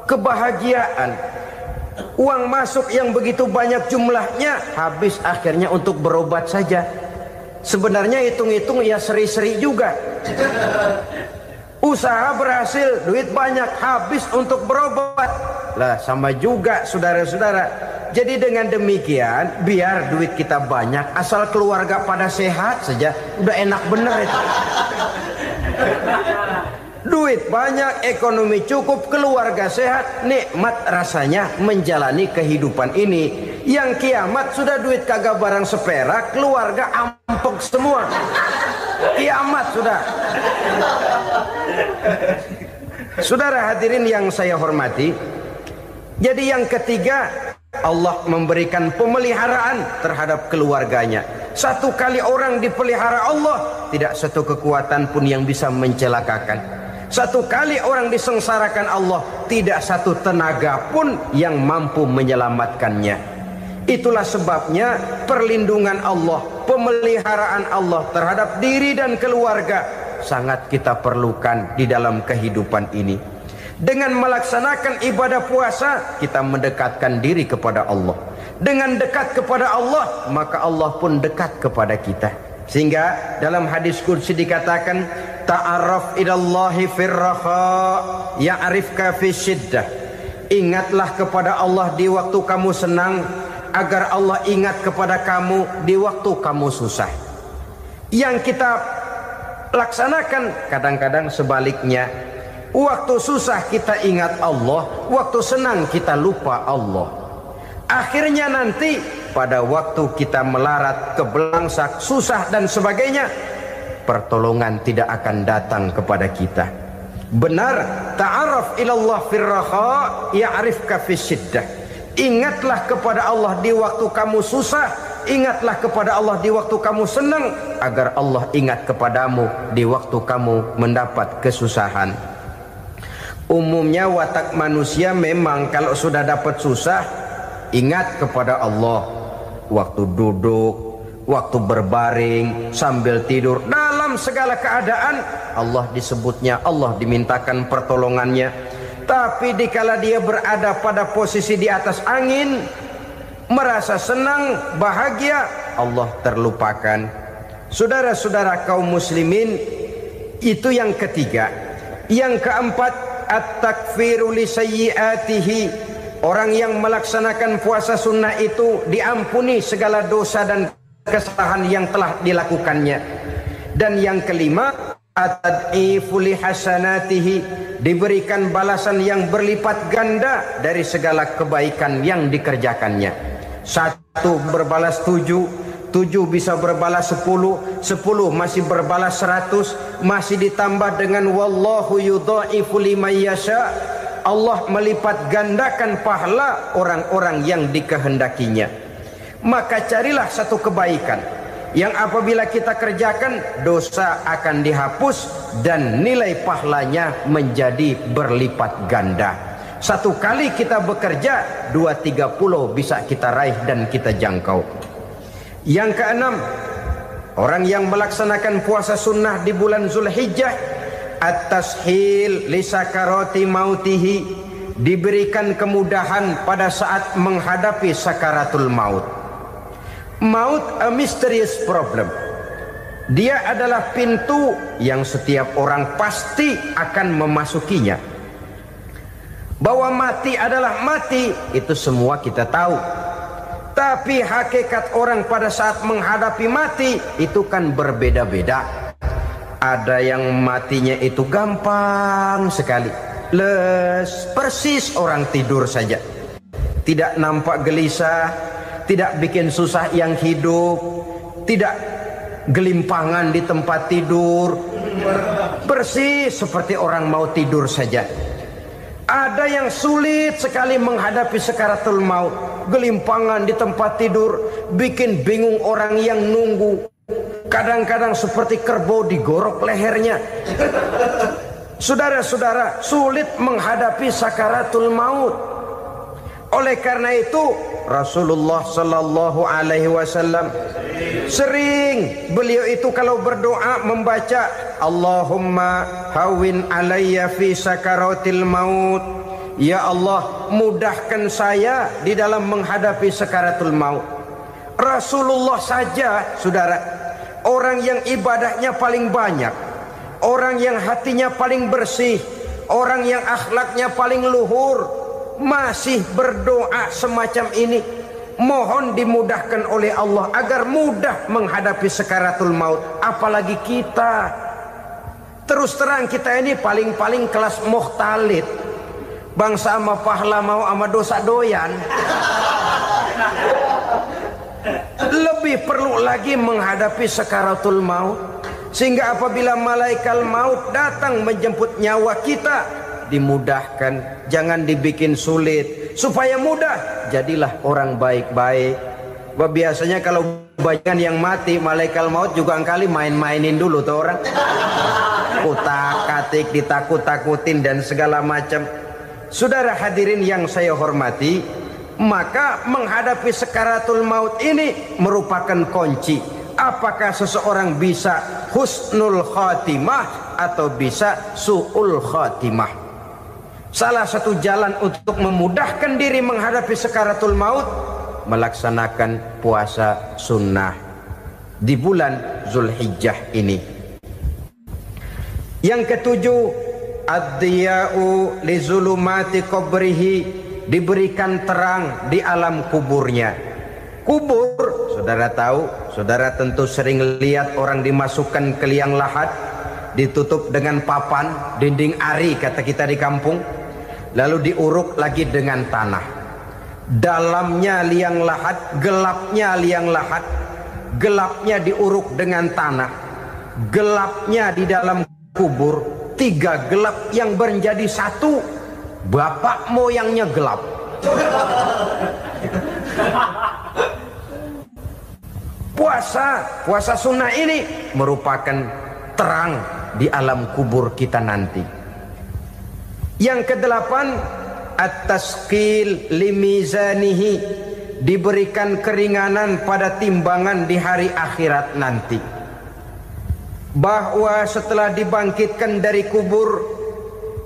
C: kebahagiaan. Uang masuk yang begitu banyak jumlahnya, habis akhirnya untuk berobat saja. Sebenarnya hitung-hitung ya seri-seri juga. Usaha berhasil, duit banyak, habis untuk berobat. Lah sama juga saudara-saudara. Jadi dengan demikian, biar duit kita banyak, asal keluarga pada sehat saja, udah enak bener itu. Duit banyak, ekonomi cukup, keluarga sehat, nikmat rasanya menjalani kehidupan ini. Yang kiamat sudah duit kagak barang seperak, keluarga ampek semua. Kiamat sudah. Saudara hadirin yang saya hormati, jadi yang ketiga, Allah memberikan pemeliharaan terhadap keluarganya. Satu kali orang dipelihara Allah, tidak satu kekuatan pun yang bisa mencelakakan. Satu kali orang disengsarakan Allah, tidak satu tenaga pun yang mampu menyelamatkannya. Itulah sebabnya perlindungan Allah, pemeliharaan Allah terhadap diri dan keluarga sangat kita perlukan di dalam kehidupan ini. Dengan melaksanakan ibadah puasa, kita mendekatkan diri kepada Allah. Dengan dekat kepada Allah, maka Allah pun dekat kepada kita. Sehingga dalam hadis qudsi dikatakan, ta'arraf ilallahi firraha ya'rifka fi syiddah. Ingatlah kepada Allah di waktu kamu senang, agar Allah ingat kepada kamu di waktu kamu susah. Yang kita laksanakan kadang-kadang sebaliknya. Waktu susah kita ingat Allah, waktu senang kita lupa Allah. Akhirnya nanti pada waktu kita melarat, kebelangsak, susah dan sebagainya, pertolongan tidak akan datang kepada kita. Benar, ta'arraf ilallah firraha ya'rifka fi syiddah. Ingatlah kepada Allah di waktu kamu susah, ingatlah kepada Allah di waktu kamu senang, agar Allah ingat kepadamu di waktu kamu mendapat kesusahan. Umumnya watak manusia memang kalau sudah dapat susah, ingat kepada Allah. Waktu duduk, waktu berbaring, sambil tidur, dalam segala keadaan Allah disebutnya, Allah dimintakan pertolongannya. Tapi dikala dia berada pada posisi di atas angin, merasa senang, bahagia, Allah terlupakan. Saudara-saudara kaum muslimin, itu yang ketiga. Yang keempat, at-takfiru li sayyiatihi. Orang yang melaksanakan puasa sunnah itu diampuni segala dosa dan kesalahan yang telah dilakukannya. Dan yang kelima, at-tad'ifu li hasanatihi, diberikan balasan yang berlipat ganda dari segala kebaikan yang dikerjakannya. 1 berbalas 7, 7 bisa berbalas 10, 10 masih berbalas 100, masih ditambah dengan wallahu yudha'ifu liman yasha. Allah melipat gandakan pahala orang-orang yang dikehendakinya. Maka carilah satu kebaikan yang apabila kita kerjakan, dosa akan dihapus dan nilai pahalanya menjadi berlipat ganda. Satu kali kita bekerja, 2-3 pulau bisa kita raih dan kita jangkau. Yang keenam, orang yang melaksanakan puasa sunnah di bulan Zulhijjah, at-tashil li sakarati mautihi, diberikan kemudahan pada saat menghadapi sakaratul maut. Maut a mysterious problem. Dia adalah pintu yang setiap orang pasti akan memasukinya. Bahwa mati adalah mati, itu semua kita tahu. Tapi hakikat orang pada saat menghadapi mati itu kan berbeda-beda. Ada yang matinya itu gampang sekali, persis orang tidur saja, tidak nampak gelisah, tidak bikin susah yang hidup, tidak gelimpangan di tempat tidur, persis seperti orang mau tidur saja. Ada yang sulit sekali menghadapi sakaratul maut, gelimpangan di tempat tidur, bikin bingung orang yang nunggu. Kadang-kadang seperti kerbau digorok lehernya. Saudara-saudara, sulit menghadapi sakaratul maut. Oleh karena itu Rasulullah sallallahu alaihi wasallam sering beliau itu kalau berdoa membaca Allahumma hawin alayya fi sakaratil maut. Ya Allah, mudahkan saya di dalam menghadapi sakaratul maut. Rasulullah saja, saudara, orang yang ibadahnya paling banyak, orang yang hatinya paling bersih, orang yang akhlaknya paling luhur, masih berdoa semacam ini. Mohon dimudahkan oleh Allah agar mudah menghadapi sakaratul maut. Apalagi kita, terus terang kita ini paling-paling kelas muhtalid, bangsa sama pahala mau sama dosa doyan. Lebih perlu lagi menghadapi sakaratul maut, sehingga apabila malaikat maut datang menjemput nyawa kita, dimudahkan, jangan dibikin sulit, supaya mudah. Jadilah orang baik-baik. Biasanya kalau banyak yang mati, malaikat maut juga kali main-mainin dulu tuh orang, kutak-katik, ditakut-takutin dan segala macam. Saudara hadirin yang saya hormati, maka menghadapi sakaratul maut ini merupakan kunci. Apakah seseorang bisa husnul khatimah atau bisa su'ul khatimah? Salah satu jalan untuk memudahkan diri menghadapi sakaratul maut, melaksanakan puasa sunnah di bulan Zulhijjah ini. Yang ketujuh, ad-diya'u li zulumati qabrihi, diberikan terang di alam kuburnya. Kubur, saudara tahu, saudara tentu sering lihat orang dimasukkan ke liang lahat, ditutup dengan papan, dinding ari kata kita di kampung, lalu diuruk lagi dengan tanah. Dalamnya liang lahat, gelapnya liang lahat, gelapnya diuruk dengan tanah, gelapnya di dalam kubur, tiga gelap yang menjadi satu. Bapak moyangnya gelap. Puasa sunnah ini merupakan terang di alam kubur kita nanti. Yang kedelapan, at-tasqil limizanihi, diberikan keringanan pada timbangan di hari akhirat nanti. Bahwa setelah dibangkitkan dari kubur,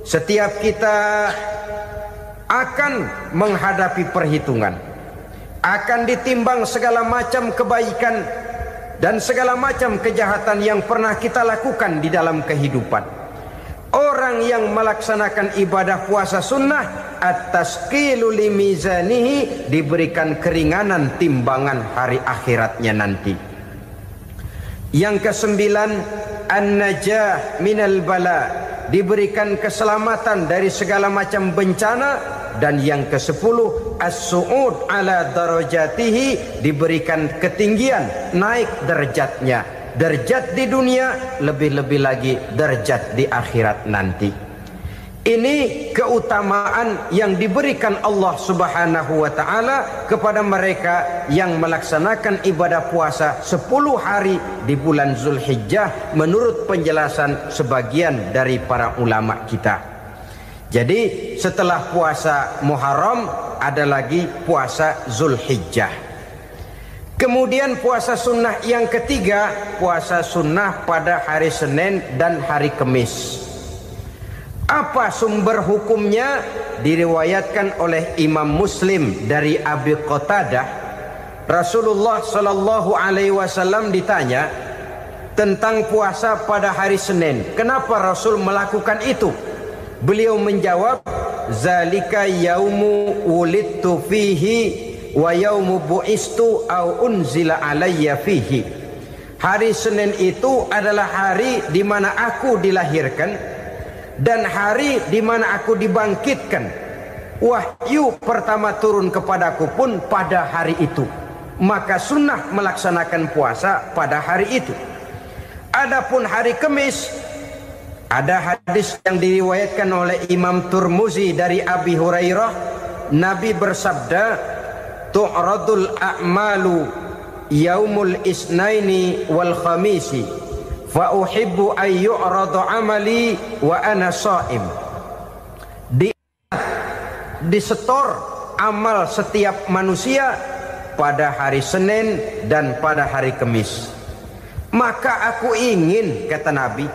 C: setiap kita akan menghadapi perhitungan, akan ditimbang segala macam kebaikan dan segala macam kejahatan yang pernah kita lakukan di dalam kehidupan. Orang yang melaksanakan ibadah puasa sunnah, at-tasqilu limizanihi, diberikan keringanan timbangan hari akhiratnya nanti. Yang kesembilan, an-najah minal bala, diberikan keselamatan dari segala macam bencana. Dan yang ke-10, as-su'ud ala darajatihi, diberikan ketinggian, naik derajatnya, derajat di dunia, lebih-lebih lagi derajat di akhirat nanti. Ini keutamaan yang diberikan Allah Subhanahu wa ta'ala kepada mereka yang melaksanakan ibadah puasa 10 hari di bulan Zulhijjah menurut penjelasan sebagian dari para ulama kita. Jadi setelah puasa Muharram ada lagi puasa Zulhijjah. Kemudian puasa sunnah yang ketiga, puasa sunnah pada hari Senin dan hari Kamis. Apa sumber hukumnya? Diriwayatkan oleh Imam Muslim dari Abi Qatadah, Rasulullah sallallahu alaihi wasallam ditanya tentang puasa pada hari Senin. Kenapa Rasul melakukan itu? Beliau menjawab, zalika yaumu wulidtu fihi wa yaumu bu'istu au unzila alayya fihi. Hari Senin itu adalah hari di mana aku dilahirkan dan hari di mana aku dibangkitkan. Wahyu pertama turun kepadaku pun pada hari itu. Maka sunnah melaksanakan puasa pada hari itu. Adapun hari Kamis, ada hadis yang diriwayatkan oleh Imam Turmuzi dari Abi Hurairah, Nabi bersabda, tu'radul a'malu yaumul isnaini wal khamisi fa uhibbu ay yu'radu amali wa ana sha'im. Disetor amal setiap manusia pada hari Senin dan pada hari Kamis. Maka aku ingin, kata Nabi,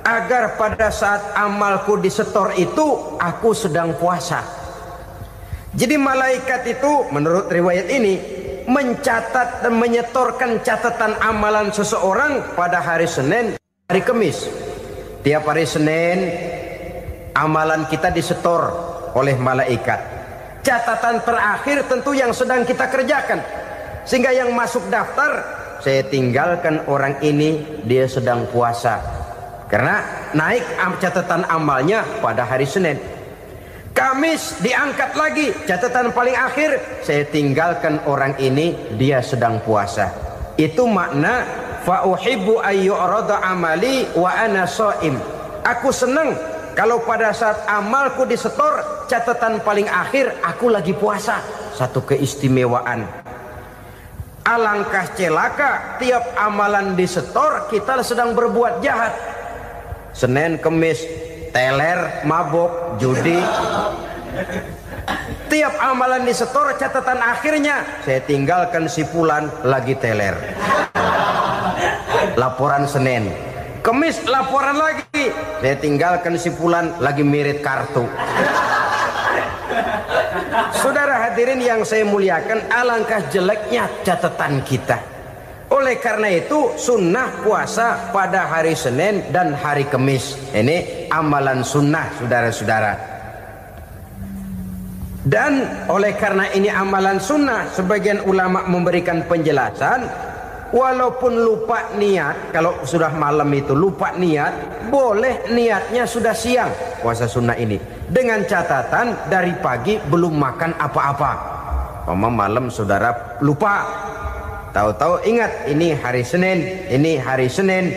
C: agar pada saat amalku disetor itu aku sedang puasa. Jadi malaikat itu menurut riwayat ini mencatat dan menyetorkan catatan amalan seseorang pada hari Senin, hari Kamis. Tiap hari Senin amalan kita disetor oleh malaikat. Catatan terakhir tentu yang sedang kita kerjakan, sehingga yang masuk daftar, saya tinggalkan orang ini, dia sedang puasa, karena naik catatan amalnya pada hari Senin. Kamis diangkat lagi, catatan paling akhir, saya tinggalkan orang ini, dia sedang puasa. Itu makna fa uhibbu ayyurada amali wa ana shaim. Aku senang kalau pada saat amalku disetor, catatan paling akhir aku lagi puasa. Satu keistimewaan. Alangkah celaka tiap amalan disetor kita sedang berbuat jahat. Senin, Kemis, teler, mabok, judi. Tiap amalan disetor, catatan akhirnya saya tinggalkan si fulan lagi teler. Laporan Senin. Kemis laporan lagi, saya tinggalkan si fulan lagi mirit kartu. Saudara hadirin yang saya muliakan, alangkah jeleknya catatan kita. Oleh karena itu sunnah puasa pada hari Senin dan hari Kemis. Ini amalan sunnah, saudara-saudara. Dan oleh karena ini amalan sunnah, sebagian ulama memberikan penjelasan, walaupun lupa niat, kalau sudah malam itu lupa niat, boleh niatnya sudah siang puasa sunnah ini, dengan catatan dari pagi belum makan apa-apa. Malam saudara lupa, tahu-tahu ingat ini hari Senin,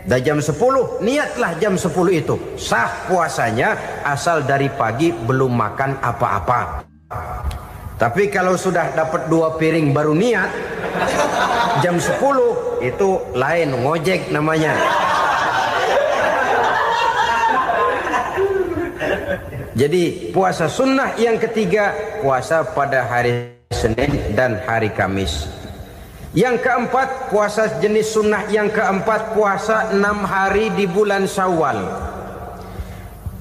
C: dah jam 10, niatlah jam 10 itu sah puasanya, asal dari pagi belum makan apa-apa. Tapi kalau sudah dapat 2 piring baru niat jam 10, itu lain, ngojek namanya. Jadi puasa sunnah yang ketiga, puasa pada hari Senin dan hari Kamis. Yang keempat, puasa jenis sunnah yang keempat, puasa 6 hari di bulan Syawal.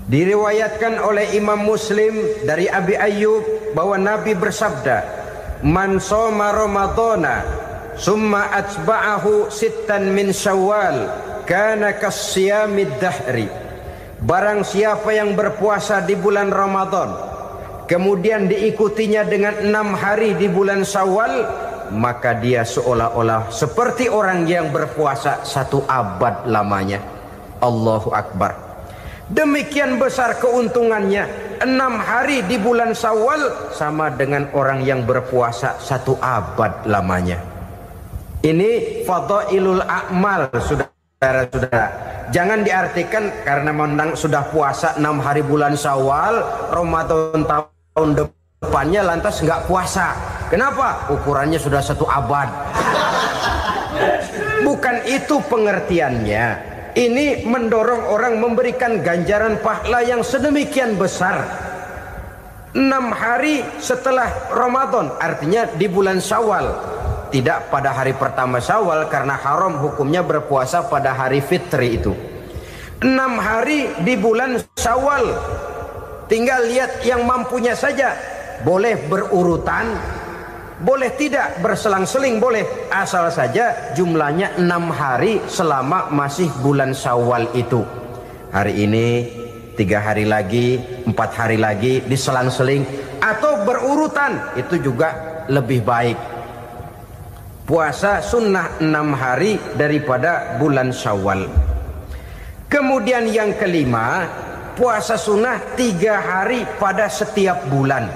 C: Diriwayatkan oleh Imam Muslim dari Abi Ayyub bahwa Nabi bersabda, "Man shoma Ramadhana summa atba'ahu sittan min Syawal kana kasyamid dahri." Barang siapa yang berpuasa di bulan Ramadan, kemudian diikutinya dengan 6 hari di bulan Syawal, maka dia seolah-olah seperti orang yang berpuasa 1 abad lamanya. Allahu Akbar. Demikian besar keuntungannya. 6 hari di bulan Syawal sama dengan orang yang berpuasa 1 abad lamanya. Ini fadailul a'mal, saudara-saudara. Jangan diartikan karena menang sudah puasa 6 hari bulan Syawal, Ramadan tahun depannya lantas nggak puasa. Kenapa? Ukurannya sudah 1 abad. Bukan itu pengertiannya. Ini mendorong orang memberikan ganjaran pahala yang sedemikian besar. 6 hari setelah Ramadan, artinya di bulan Syawal. Tidak pada hari pertama Syawal, karena haram hukumnya berpuasa pada hari fitri itu. 6 hari di bulan Syawal. Tinggal lihat yang mampunya saja. Boleh berurutan, boleh tidak berselang-seling, boleh, asal saja jumlahnya 6 hari selama masih bulan Syawal itu. Hari ini 3 hari lagi, 4 hari lagi, diselang-seling atau berurutan, itu juga lebih baik. Puasa sunnah 6 hari daripada bulan Syawal. Kemudian yang kelima, puasa sunnah 3 hari pada setiap bulan.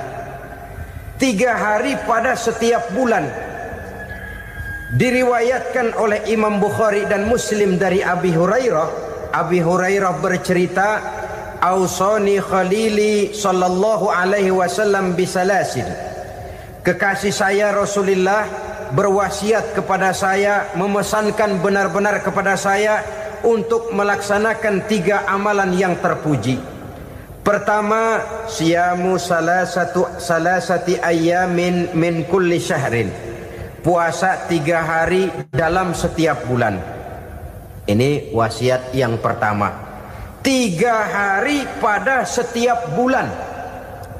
C: 3 hari pada setiap bulan. Diriwayatkan oleh Imam Bukhari dan Muslim dari Abi Hurairah. Abi Hurairah bercerita, "Ausani khalili sallallahu alaihi wasallam bisalasin." Kekasih saya Rasulullah berwasiat kepada saya, memesankan benar-benar kepada saya untuk melaksanakan 3 amalan yang terpuji. Pertama, siyamu salasati ayyamin min kulli syahrin. Puasa 3 hari dalam setiap bulan. Ini wasiat yang pertama. 3 hari pada setiap bulan.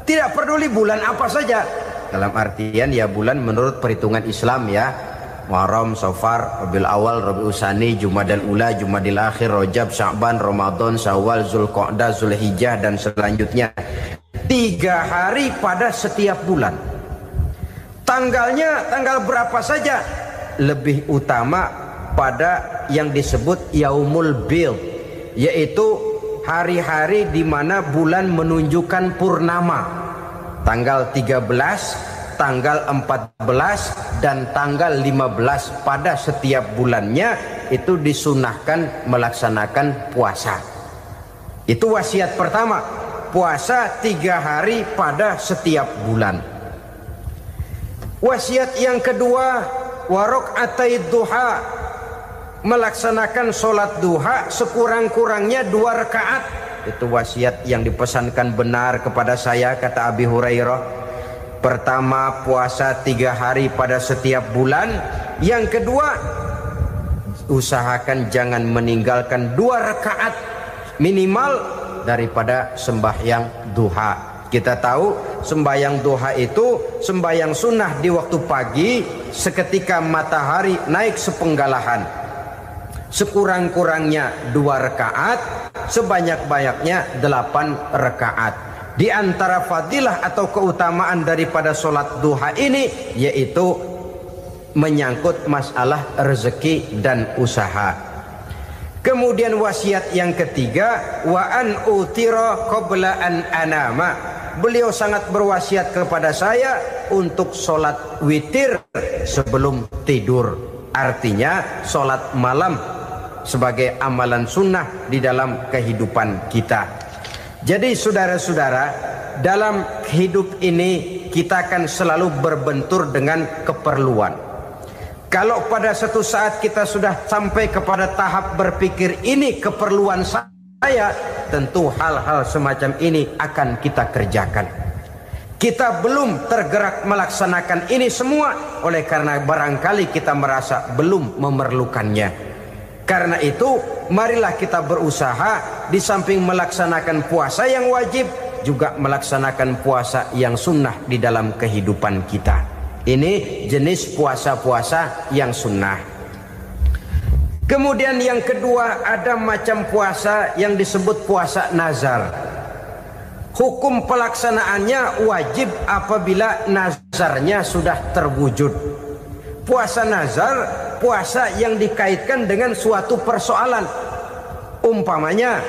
C: Tidak peduli bulan apa saja. Dalam artian ya bulan menurut perhitungan Islam ya. Muharram, Safar, Rabiul Awal, Rabiul Tsani, Jumadal Ula, Jumadil Akhir, Rajab, Sya'ban, Ramadan, Syawal, Zulqa'dah, Zulhijjah dan selanjutnya. 3 hari pada setiap bulan. Tanggalnya tanggal berapa saja. Lebih utama pada yang disebut Yaumul Bid, yaitu hari-hari di mana bulan menunjukkan purnama. Tanggal 13, tanggal 14, dan tanggal 15 pada setiap bulannya itu disunahkan melaksanakan puasa. Itu wasiat pertama, puasa 3 hari pada setiap bulan. Wasiat yang kedua, warok'atai duha, melaksanakan sholat duha sekurang-kurangnya 2 rakaat. Itu wasiat yang dipesankan benar kepada saya, kata Abi Hurairah. Pertama, puasa 3 hari pada setiap bulan. Yang kedua, usahakan jangan meninggalkan 2 rakaat minimal daripada sembahyang duha. Kita tahu sembahyang duha itu sembahyang sunnah di waktu pagi seketika matahari naik sepenggalahan. Sekurang-kurangnya 2 rakaat, sebanyak-banyaknya 8 rakaat. Di antara fadilah atau keutamaan daripada sholat duha ini yaitu menyangkut masalah rezeki dan usaha. Kemudian wasiat yang ketiga, wa an utira qabla an anama. Beliau sangat berwasiat kepada saya untuk sholat witir sebelum tidur. Artinya sholat malam sebagai amalan sunnah di dalam kehidupan kita. Jadi saudara-saudara, dalam hidup ini kita akan selalu berbentur dengan keperluan. Kalau pada satu saat kita sudah sampai kepada tahap berpikir ini keperluan saya, tentu hal-hal semacam ini akan kita kerjakan. Kita belum tergerak melaksanakan ini semua oleh karena barangkali kita merasa belum memerlukannya. Karena itu marilah kita berusaha di samping melaksanakan puasa yang wajib juga melaksanakan puasa yang sunnah di dalam kehidupan kita. Ini jenis puasa-puasa yang sunnah. Kemudian yang kedua, ada macam puasa yang disebut puasa nazar. Hukum pelaksanaannya wajib apabila nazarnya sudah terwujud. Puasa nazar, puasa yang dikaitkan dengan suatu persoalan. Umpamanya,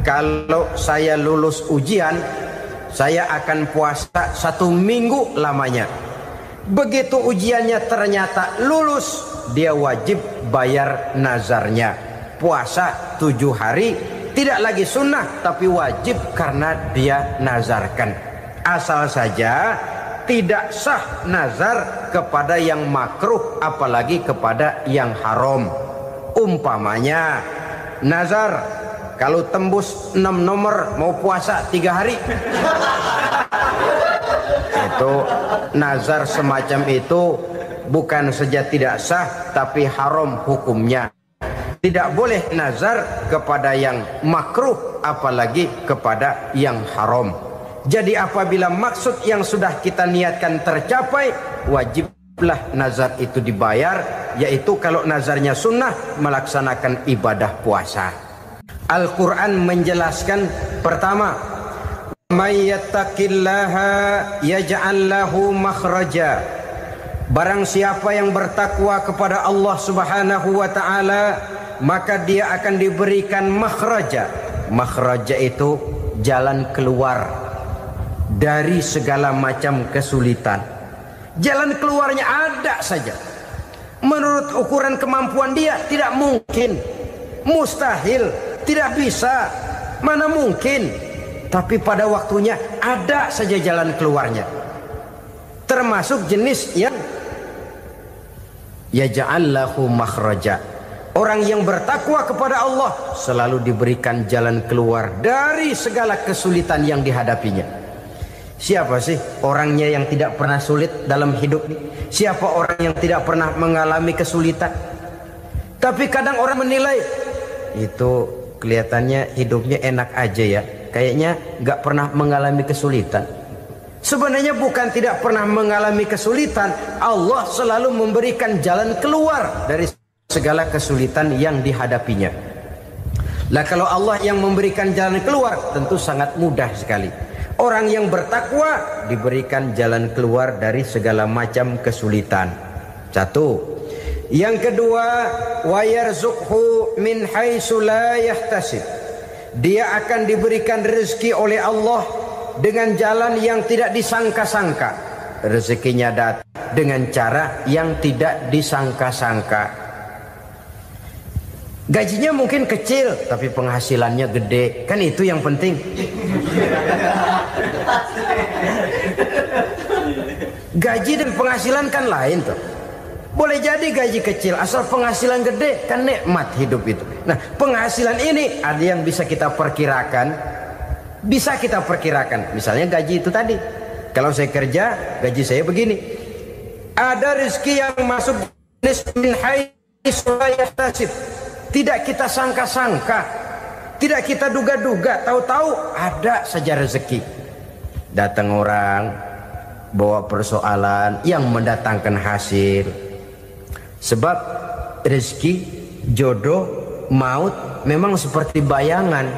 C: kalau saya lulus ujian, saya akan puasa 1 minggu lamanya. Begitu ujiannya ternyata lulus, dia wajib bayar nazarnya. Puasa 7 hari, tidak lagi sunnah tapi wajib karena dia nazarkan. Asal saja tidak sah nazar kepada yang makruh apalagi kepada yang haram. Umpamanya nazar kalau tembus 6 nomor mau puasa 3 hari. Itu nazar semacam itu bukan saja tidak sah tapi haram hukumnya. Tidak boleh nazar kepada yang makruh apalagi kepada yang haram. Jadi apabila maksud yang sudah kita niatkan tercapai, wajiblah nazar itu dibayar, yaitu kalau nazarnya sunnah melaksanakan ibadah puasa. Al-Quran menjelaskan pertama, may yattaqillaha yaj'al lahu makhraja. Barang siapa yang bertakwa kepada Allah Subhanahu wa taala, maka dia akan diberikan makhraja. Makhraja itu jalan keluar dari segala macam kesulitan. Jalan keluarnya ada saja. Menurut ukuran kemampuan dia tidak mungkin, mustahil, tidak bisa, mana mungkin. Tapi pada waktunya ada saja jalan keluarnya. Termasuk jenis yang yaj'al lahu makhraja. Orang yang bertakwa kepada Allah selalu diberikan jalan keluar dari segala kesulitan yang dihadapinya. Siapa sih orangnya yang tidak pernah sulit dalam hidup ini? Siapa orang yang tidak pernah mengalami kesulitan? Tapi kadang orang menilai itu kelihatannya hidupnya enak aja ya, kayaknya nggak pernah mengalami kesulitan. Sebenarnya bukan tidak pernah mengalami kesulitan, Allah selalu memberikan jalan keluar dari segala kesulitan yang dihadapinya. Lah kalau Allah yang memberikan jalan keluar, tentu sangat mudah sekali. Orang yang bertakwa diberikan jalan keluar dari segala macam kesulitan. Satu. Yang kedua, wa yarzuqhu min haitsu la yahtasib. dia akan diberikan rezeki oleh Allah dengan jalan yang tidak disangka-sangka. Rezekinya datang dengan cara yang tidak disangka-sangka. Gajinya mungkin kecil tapi penghasilannya gede, kan itu yang penting. Gaji dan penghasilan kan lain tuh. Boleh jadi gaji kecil asal penghasilan gede, kan nikmat hidup itu. Nah, penghasilan ini ada yang bisa kita perkirakan. Bisa kita perkirakan. Misalnya gaji itu tadi. Kalau saya kerja, gaji saya begini. Ada rezeki yang masuk min haitsu la yahtasib. Tidak kita sangka-sangka, tidak kita duga-duga, tahu-tahu ada saja rezeki. Datang orang bawa persoalan yang mendatangkan hasil. Sebab rezeki, jodoh, maut memang seperti bayangan.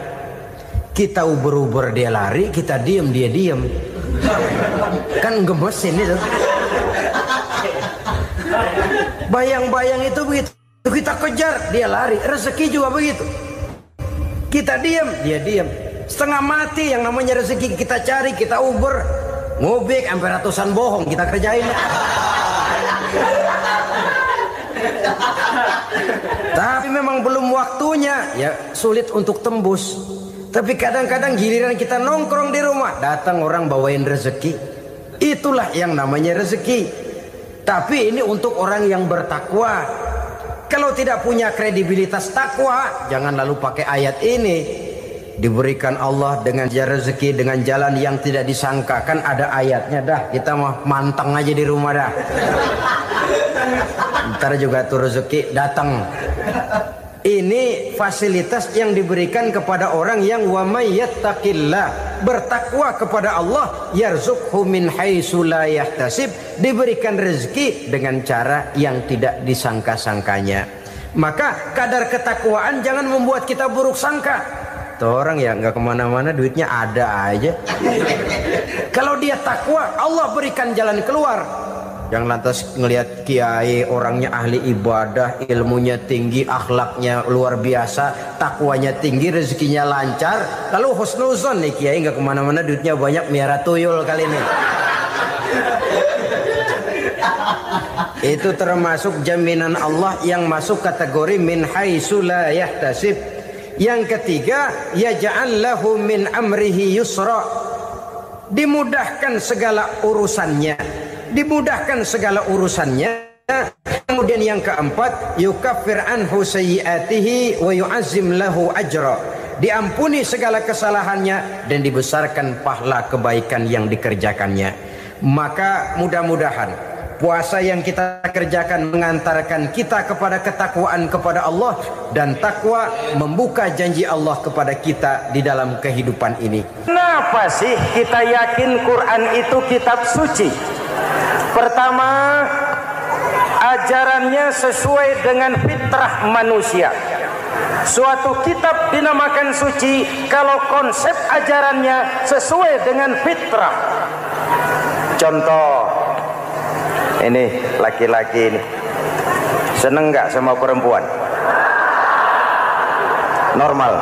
C: Kita uber-uber dia lari, kita diem dia diem. Kan gemesin itu. Bayang-bayang itu begitu. Kita kejar, dia lari. Rezeki juga begitu. Kita diam, dia diam. Setengah mati yang namanya rezeki kita cari, kita uber, ngobek sampai ratusan bohong kita kerjain. Tapi memang belum waktunya, ya sulit untuk tembus. Tapi kadang-kadang giliran kita nongkrong di rumah, datang orang bawain rezeki. Itulah yang namanya rezeki. Tapi ini untuk orang yang bertakwa. Kalau tidak punya kredibilitas takwa, jangan lalu pakai ayat ini. Diberikan Allah dengan rezeki dengan jalan yang tidak disangka. Kan ada ayatnya dah. Kita mah manteng aja di rumah dah. Ntar juga tuh rezeki datang. Ini fasilitas yang diberikan kepada orang yang wa may yattaqillah, bertakwa kepada Allah, yarzuqhu min haitsu la yahtasib, diberikan rezeki dengan cara yang tidak disangka-sangkanya. Maka kadar ketakwaan jangan membuat kita buruk sangka. Tuh orang ya nggak kemana-mana, duitnya ada aja. Kalau dia takwa, Allah berikan jalan keluar. Yang lantas ngelihat kiai orangnya ahli ibadah, ilmunya tinggi, akhlaknya luar biasa, takwanya tinggi, rezekinya lancar, lalu husnuzon nih kiai nggak kemana-mana, duitnya banyak, miara tuyul kali ini. Itu termasuk jaminan Allah yang masuk kategori min haitsu la yahtasib. Yang ketiga, yaj'al lahu min amrihi yusra, dimudahkan segala urusannya. Dimudahkan segala urusannya. Kemudian yang keempat, yukaffir anhu sayyiatihi wa yu'azzim lahu ajra, diampuni segala kesalahannya dan dibesarkan pahala kebaikan yang dikerjakannya. Maka mudah-mudahan puasa yang kita kerjakan mengantarkan kita kepada ketakwaan kepada Allah, dan takwa membuka janji Allah kepada kita di dalam kehidupan ini.
D: Kenapa sih kita yakin Quran itu kitab suci? Pertama, ajarannya sesuai dengan fitrah manusia. Suatu kitab dinamakan suci kalau konsep ajarannya sesuai dengan fitrah. Contoh, ini laki-laki ini seneng nggak sama perempuan? Normal.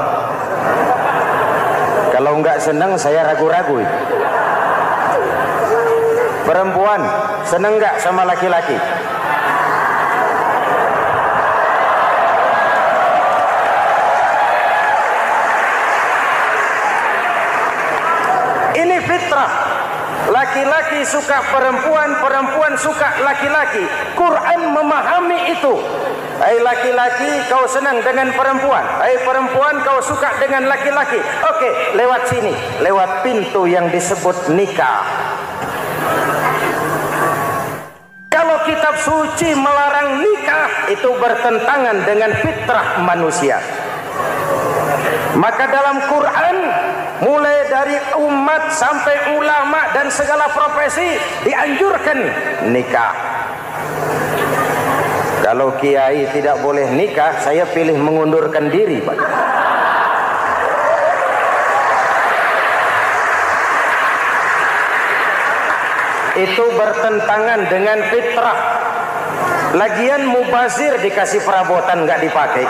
D: Kalau nggak seneng, saya ragu-ragu. Perempuan seneng nggak sama laki-laki? Ini fitrah. Laki-laki suka perempuan, perempuan suka laki-laki. Quran memahami itu. Hai laki-laki, kau senang dengan perempuan. Hai perempuan, kau suka dengan laki-laki. Oke, lewat sini, lewat pintu yang disebut nikah. Kalau kitab suci melarang nikah, itu bertentangan dengan fitrah manusia. Maka dalam Quran, mulai dari umat sampai ulama dan segala profesi dianjurkan nikah. Kalau kiai tidak boleh nikah, saya pilih mengundurkan diri, Pak. Itu bertentangan dengan fitrah. Lagian mubazir dikasih perabotan nggak dipakai.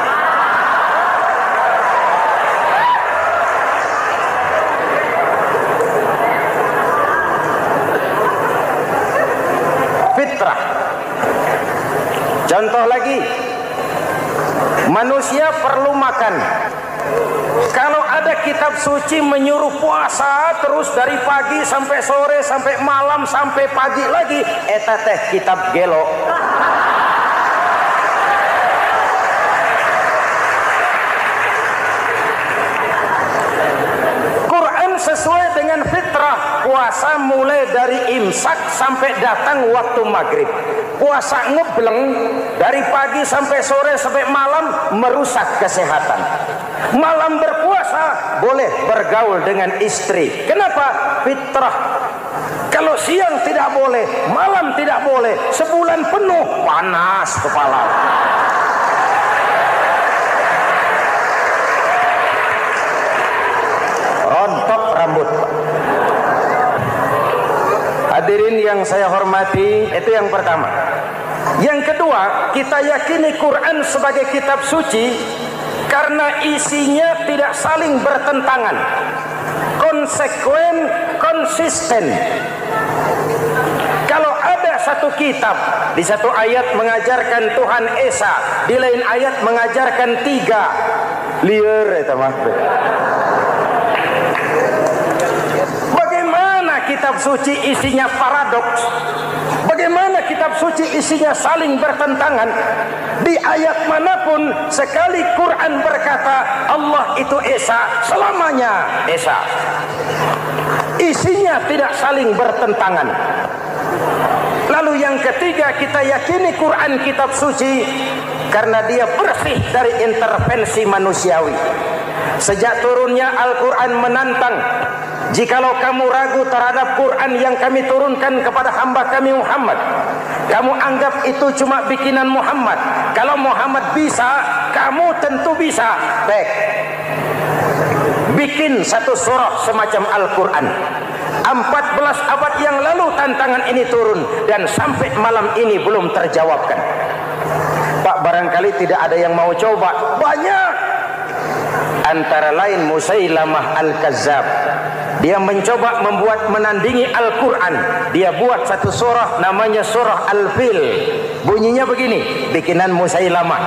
D: fitrah. Contoh lagi, manusia perlu makan. Kalau ada kitab suci menyuruh puasa terus dari pagi sampai sore, sampai malam, sampai pagi lagi, eta teh kitab gelo. Quran sesuai dengan fitrah, puasa mulai dari imsak sampai datang waktu maghrib. Puasa ngebleng dari pagi sampai sore sampai malam merusak kesehatan. Malam berpuasa boleh bergaul dengan istri. Kenapa? Fitrah. Kalau siang tidak boleh, malam tidak boleh, sebulan penuh panas kepala. Rontok rambut. Hadirin yang saya hormati, itu yang pertama. Yang kedua, kita yakini Quran sebagai kitab suci karena isinya tidak saling bertentangan, konsekuen, konsisten. Kalau ada satu kitab, di satu ayat mengajarkan Tuhan Esa, di lain ayat mengajarkan 3, liar itu mah. Kitab suci isinya paradoks. Bagaimana kitab suci isinya saling bertentangan? Di ayat manapun sekali Quran berkata Allah itu Esa, selamanya Esa. Isinya tidak saling bertentangan. Lalu yang ketiga, kita yakini Quran kitab suci karena dia bersih dari intervensi manusiawi. Sejak turunnya Al-Quran menantang, jikalau kamu ragu terhadap Quran yang kami turunkan kepada hamba kami Muhammad, kamu anggap itu cuma bikinan Muhammad. Kalau Muhammad bisa, kamu tentu bisa. Baik, bikin satu surah semacam Al-Quran. 14 abad yang lalu tantangan ini turun dan sampai malam ini belum terjawabkan. Pak, barangkali tidak ada yang mau coba. Banyak. Antara lain Musailamah Al-Kazzab. Dia mencoba membuat menandingi Al-Quran. Dia buat satu surah namanya surah Al-Fil. Bunyinya begini, bikinan Musailamah.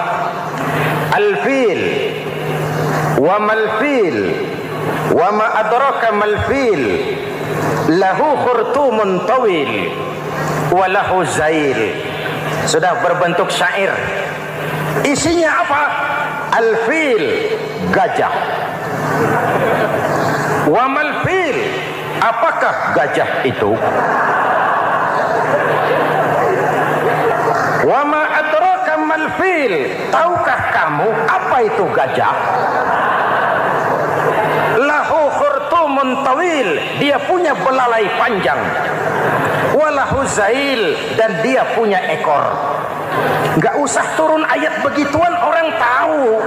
D: Al-Fil wa mal-fil wa ma adraka mal-fil lahu khurtumun tawil wa lahu zail. Sudah berbentuk syair. Isinya apa? Al-Fil, gajah. Wa mal-fil, apakah gajah itu? Wa ma adraka mal-fil, tahukah kamu apa itu gajah? Lahu khurtumun tawil, dia punya belalai panjang. Wa lahu zail, dan dia punya ekor. Gak usah turun ayat begituan, orang tahu.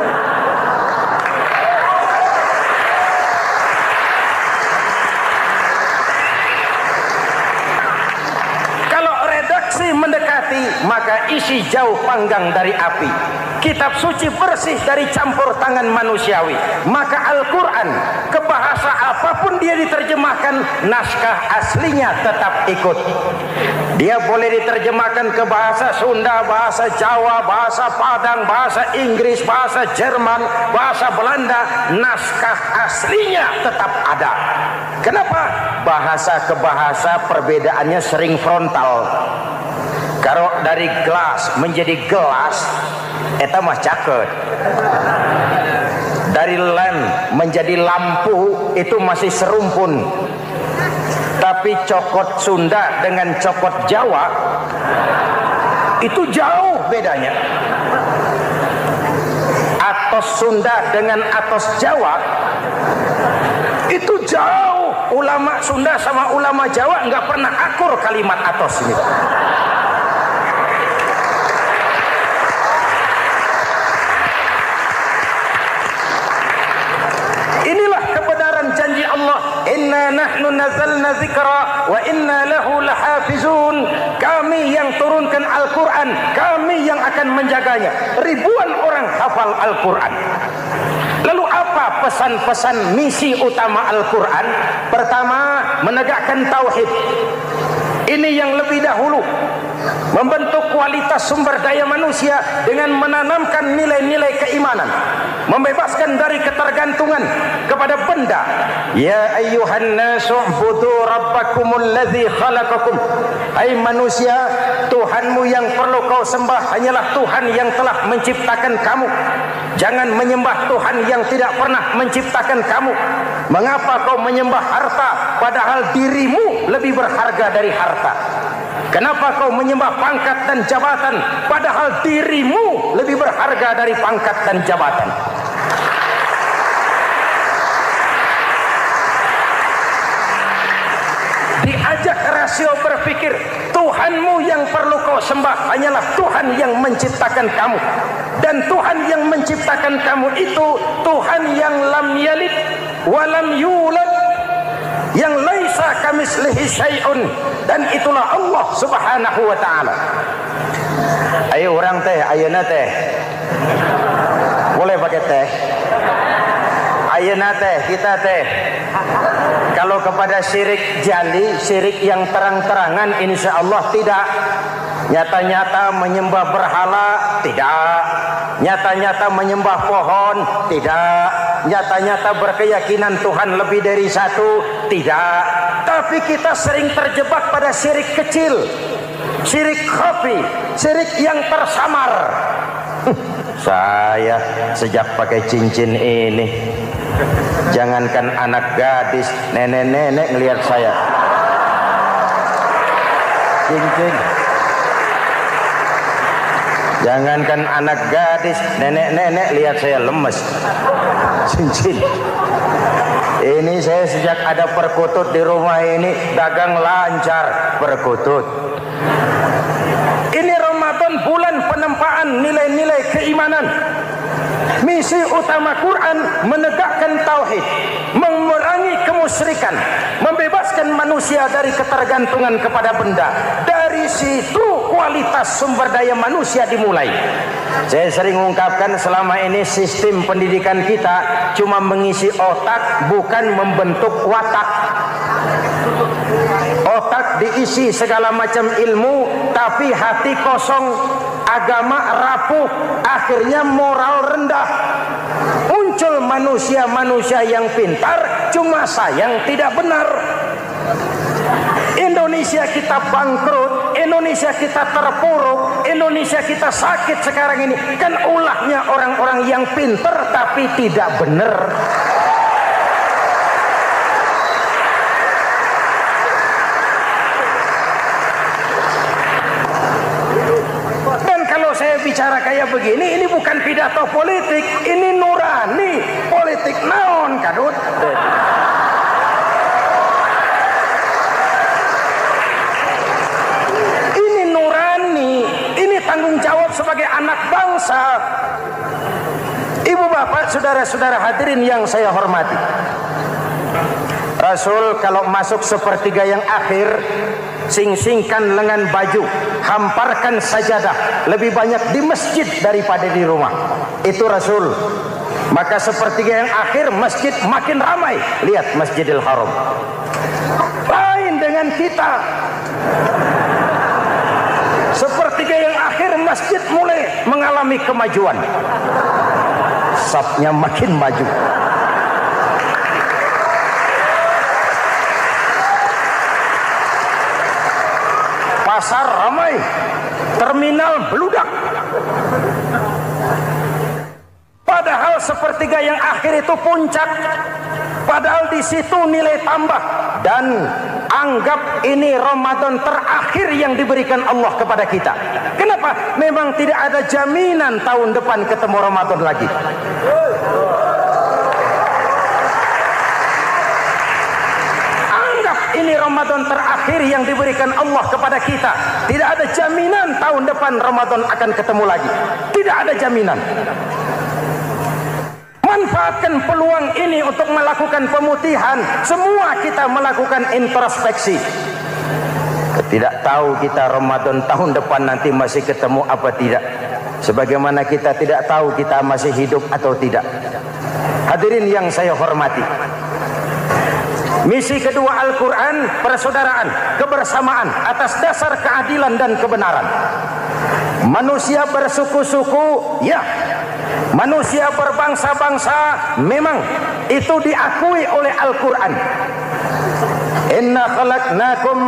D: Kalau redaksi mendekati, maka isi jauh panggang dari api. Kitab suci bersih dari campur tangan manusiawi. Maka Al-Quran, ke bahasa apapun dia diterjemahkan, naskah aslinya tetap ikut. Dia boleh diterjemahkan ke bahasa Sunda, bahasa Jawa, bahasa Padang, bahasa Inggris, bahasa Jerman, bahasa Belanda, naskah aslinya tetap ada. Kenapa? Bahasa ke bahasa perbedaannya sering frontal. Kalau dari gelas menjadi gelas, eta mah caket. Dari lamp menjadi lampu, itu masih serumpun. Tapi cokot Sunda dengan cokot Jawa itu jauh bedanya. Atos Sunda dengan atos Jawa itu jauh. Ulama Sunda sama ulama Jawa nggak pernah akur kalimat atos ini. Inilah kebenaran janji Allah, inna nahnu nazzalna dzikra wa inna lahu lahafizun. Kami yang turunkan Al-Quran, kami yang akan menjaganya. Ribuan orang hafal Al-Quran. Lalu apa pesan-pesan misi utama Al-Quran? Pertama, menegakkan tauhid. Ini yang lebih dahulu. membentuk kualitas sumber daya manusia dengan menanamkan nilai-nilai keimanan, membebaskan dari ketergantungan kepada benda. Ya ayyuhan nasu ubudu rabbakumul ladzi khalaqakum. Hai manusia, Tuhanmu yang perlu kau sembah hanyalah Tuhan yang telah menciptakan kamu. Jangan menyembah Tuhan yang tidak pernah menciptakan kamu. Mengapa kau menyembah harta padahal dirimu lebih berharga dari harta? Kenapa kau menyembah pangkat dan jabatan padahal dirimu lebih berharga dari pangkat dan jabatan? Diajak rasio berpikir, Tuhanmu yang perlu kau sembah hanyalah Tuhan yang menciptakan kamu. Dan Tuhan yang menciptakan kamu itu Tuhan yang lam yalid walam yulad, yang laisa kamislihi syai'un, dan itulah Allah Subhanahu wa taala. Ayo orang teh, ayeuna teh. Boleh pakai teh? Ayeuna teh, kita teh. Kalau kepada syirik jali, syirik yang terang-terangan, insya Allah tidak. Nyata-nyata menyembah berhala, tidak. Nyata-nyata menyembah pohon, tidak. Nyata-nyata berkeyakinan Tuhan lebih dari satu, tidak. Tapi kita sering terjebak pada syirik kecil, syirik khafi, syirik yang tersamar. Saya sejak pakai cincin ini, jangankan anak gadis, nenek-nenek ngelihat saya cincin. Jangankan anak gadis, nenek-nenek lihat saya lemes cincin. Ini saya sejak ada perkutut di rumah ini dagang lancar perkutut. Ini Ramadan, bulan penempaan nilai-nilai keimanan. Misi utama Quran menegakkan tauhid, memerangi kemusyrikan, membebaskan manusia dari ketergantungan kepada benda. Dari situ kualitas sumber daya manusia dimulai. Saya sering ungkapkan selama ini sistem pendidikan kita cuma mengisi otak, bukan membentuk watak. Otak diisi segala macam ilmu, tapi hati kosong, agama rapuh, akhirnya moral rendah. Muncul manusia-manusia yang pintar, cuma sayang tidak benar. Indonesia kita bangkrut, Indonesia kita terpuruk, Indonesia kita sakit sekarang ini, kan ulahnya orang-orang yang pintar tapi tidak benar. Bicara kayak begini, ini bukan pidato politik, ini nurani. Politik naon kadut. Ini nurani, ini tanggung jawab sebagai anak bangsa. Ibu bapak, saudara-saudara hadirin yang saya hormati, Rasul kalau masuk sepertiga yang akhir, sing-singkan lengan baju, hamparkan sajadah, lebih banyak di masjid daripada di rumah. Itu Rasul. Maka sepertiga yang akhir masjid makin ramai. Lihat Masjidil Haram. Lain dengan kita. Sepertiga yang akhir masjid mulai mengalami kemajuan. Safnya makin maju. Pasar ramai, terminal beludak. Padahal sepertiga yang akhir itu puncak. Padahal di situ nilai tambah. Dan anggap ini Ramadan terakhir yang diberikan Allah kepada kita. Kenapa? Memang tidak ada jaminan tahun depan ketemu Ramadan lagi. Ini Ramadan terakhir yang diberikan Allah kepada kita. Tidak ada jaminan tahun depan Ramadan akan ketemu lagi. Tidak ada jaminan. Manfaatkan peluang ini untuk melakukan pemutihan. Semua kita melakukan introspeksi. Tidak tahu kita Ramadan tahun depan nanti masih ketemu apa tidak. Sebagaimana kita tidak tahu kita masih hidup atau tidak. Hadirin yang saya hormati, Misi kedua Al-Quran, persaudaraan, kebersamaan atas dasar keadilan dan kebenaran. Manusia bersuku-suku, ya. Manusia berbangsa-bangsa, memang itu diakui oleh Al-Quran. Inna khalaqnakum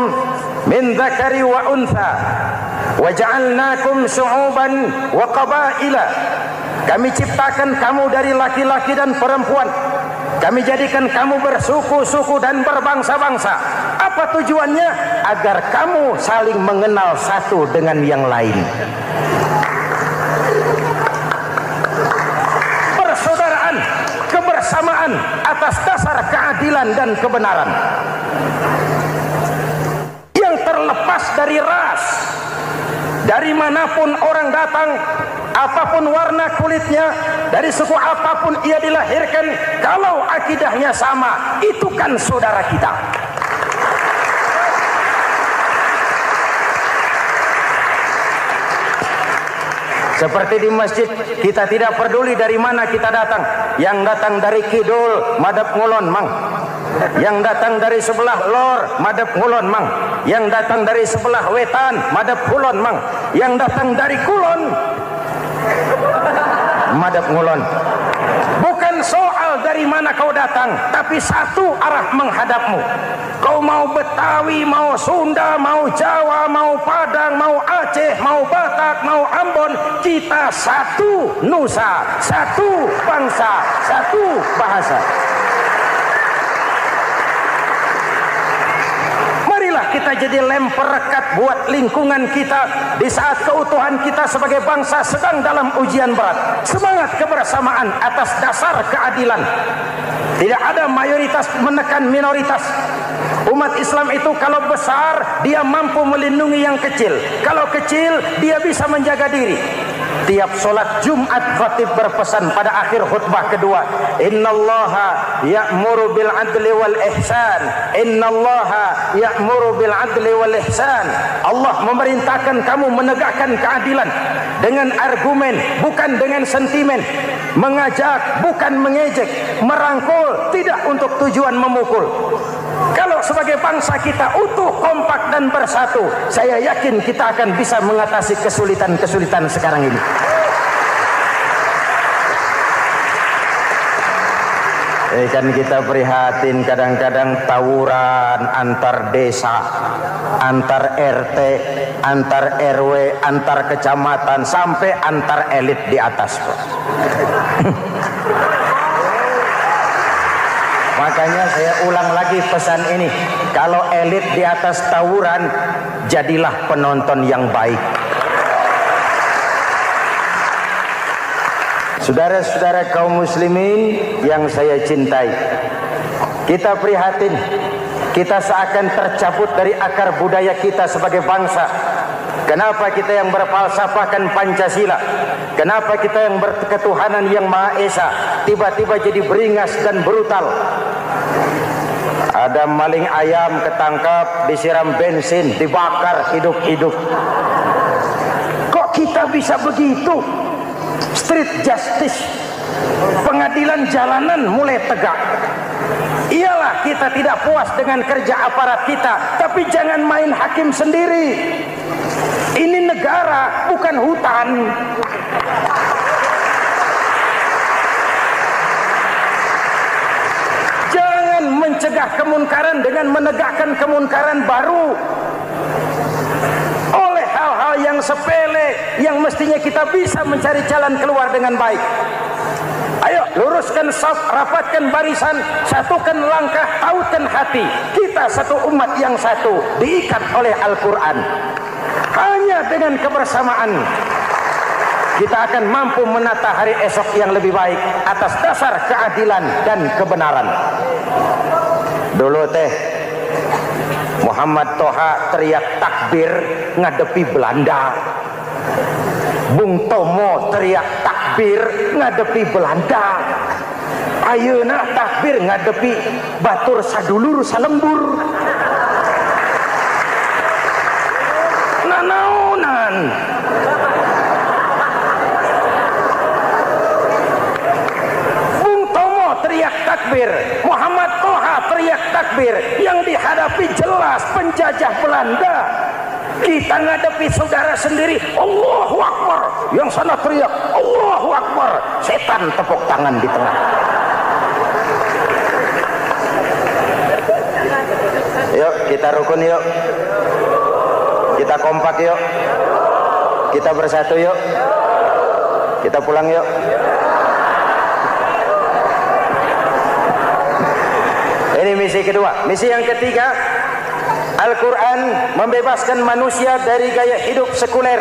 D: min dzakari wa untha wa ja'alnakum syu'uban wa qabaila. Kami ciptakan kamu dari laki-laki dan perempuan. Kami jadikan kamu bersuku-suku dan berbangsa-bangsa. Apa tujuannya? Agar kamu saling mengenal satu dengan yang lain. Persaudaraan, kebersamaan atas dasar keadilan dan kebenaran. Yang terlepas dari ras. Dari manapun orang datang, apapun warna kulitnya, dari suku apapun ia dilahirkan, kalau akidahnya sama, itu kan saudara kita. Seperti di masjid, kita tidak peduli dari mana kita datang. Yang datang dari kidul, madhab ngulon mang. Yang datang dari sebelah lor, madhab ngulon mang. Yang datang dari sebelah wetan, madhab kulon mang. Yang datang dari kulon, madhab ngulon. Bukan soal dari mana kau datang, tapi satu arah menghadapmu. Kau mau Betawi, mau Sunda, mau Jawa, mau Padang, mau Aceh, mau Batak, mau Ambon, kita satu nusa, satu bangsa, satu bahasa. Kita jadi lem perekat buat lingkungan kita di saat keutuhan kita sebagai bangsa sedang dalam ujian berat. Semangat kebersamaan atas dasar keadilan. Tidak ada mayoritas menekan minoritas. Umat Islam itu kalau besar, dia mampu melindungi yang kecil. Kalau kecil, dia bisa menjaga diri. Tiap solat Jumat khatib berpesan pada akhir khutbah kedua, innallaha ya'muru bil adli wal ihsan. Innallaha ya'muru bil adli wal ihsan. Allah memerintahkan kamu menegakkan keadilan dengan argumen, bukan dengan sentimen. Mengajak, bukan mengejek. Merangkul, tidak untuk tujuan memukul. Kalau sebagai bangsa kita utuh, kompak dan bersatu, saya yakin kita akan bisa mengatasi kesulitan-kesulitan sekarang ini. Kan kita prihatin kadang-kadang tawuran antar desa, antar RT, antar RW, antar kecamatan, sampai antar elit di atas. Makanya saya ulang lagi pesan ini. Kalau elit di atas tawuran, jadilah penonton yang baik. Saudara-saudara kaum muslimin yang saya cintai, kita prihatin, kita seakan tercabut dari akar budaya kita sebagai bangsa. Kenapa kita yang berfalsafahkan Pancasila, kenapa kita yang berketuhanan yang Maha Esa tiba-tiba jadi beringas dan brutal? Ada maling ayam ketangkap, disiram bensin, dibakar hidup-hidup. Kok kita bisa begitu? Street justice, pengadilan jalanan mulai tegak. Iyalah kita tidak puas dengan kerja aparat kita, tapi jangan main hakim sendiri. Ini negara, bukan hutan. Jangan mencegah kemunkaran dengan menegakkan kemunkaran baru. Oleh hal-hal yang sepele, yang mestinya kita bisa mencari jalan keluar dengan baik. Ayo luruskan saf, rapatkan barisan, satukan langkah, tautkan hati. Kita satu umat yang satu, diikat oleh Al-Quran. Hanya dengan kebersamaan kita akan mampu menata hari esok yang lebih baik atas dasar keadilan dan kebenaran. Dulu teh Muhammad Toha teriak takbir ngadepi Belanda. Bung Tomo teriak takbir ngadepi Belanda. Ayeuna takbir ngadepi batur sadulur salembur. Nanaunan. Bung Tomo teriak takbir, Muhammad Toha teriak takbir. Kita ngadepi saudara sendiri, Allahu Akbar, yang sana teriak Allahu Akbar, setan tepuk tangan di tengah. Yuk kita rukun yuk, kita kompak yuk, kita bersatu yuk, kita pulang yuk. Ini misi kedua. Misi yang ketiga, Al-Quran membebaskan manusia dari gaya hidup sekuler.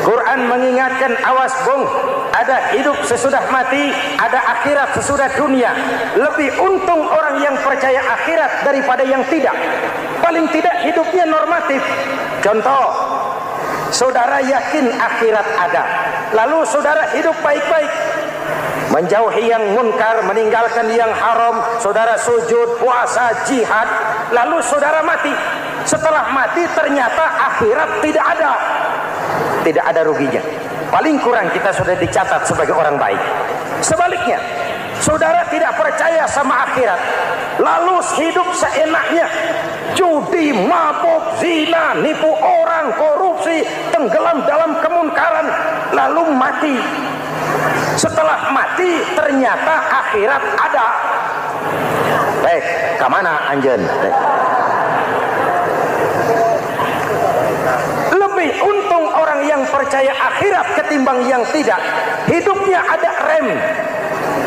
D: Quran mengingatkan, awas bung, ada hidup sesudah mati, ada akhirat sesudah dunia. Lebih untung orang yang percaya akhirat daripada yang tidak. Paling tidak hidupnya normatif. Contoh, saudara yakin akhirat ada, lalu saudara hidup baik-baik, menjauhi yang munkar, meninggalkan yang haram, saudara sujud, puasa, jihad, lalu saudara mati. Setelah mati ternyata akhirat tidak ada. Tidak ada ruginya. Paling kurang kita sudah dicatat sebagai orang baik. Sebaliknya, saudara tidak percaya sama akhirat, lalu hidup seenaknya, judi, mabuk, zina, nipu orang, korupsi, tenggelam dalam kemunkaran, lalu mati. Setelah mati ternyata akhirat ada. Kemana anjen? Lebih untung orang yang percaya akhirat ketimbang yang tidak. Hidupnya ada rem.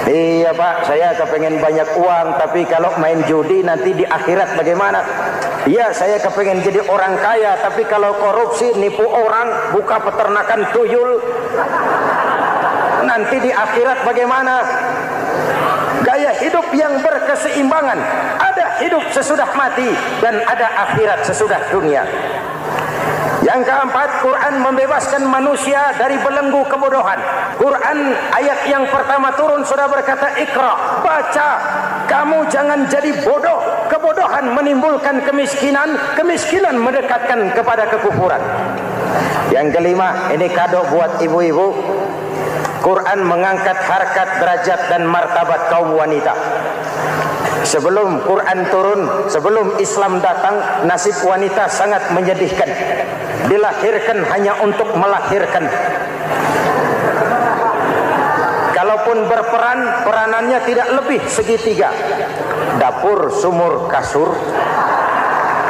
D: Iya pak, saya kepengen banyak uang, tapi kalau main judi nanti di akhirat bagaimana? Iya, saya kepengen jadi orang kaya, tapi kalau korupsi, nipu orang, buka peternakan tuyul, nanti di akhirat bagaimana? Gaya hidup yang berkeseimbangan. Ada hidup sesudah mati dan ada akhirat sesudah dunia. Yang keempat, Quran membebaskan manusia dari belenggu kebodohan. Quran ayat yang pertama turun sudah berkata, Iqra, baca, kamu jangan jadi bodoh. Kebodohan menimbulkan kemiskinan, kemiskinan mendekatkan kepada kekufuran. Yang kelima, ini kado buat ibu-ibu. Quran mengangkat harkat, derajat dan martabat kaum wanita. Sebelum Quran turun, sebelum Islam datang, nasib wanita sangat menyedihkan. Dilahirkan hanya untuk melahirkan. Kalaupun berperan, peranannya tidak lebih segitiga. Dapur, sumur, kasur.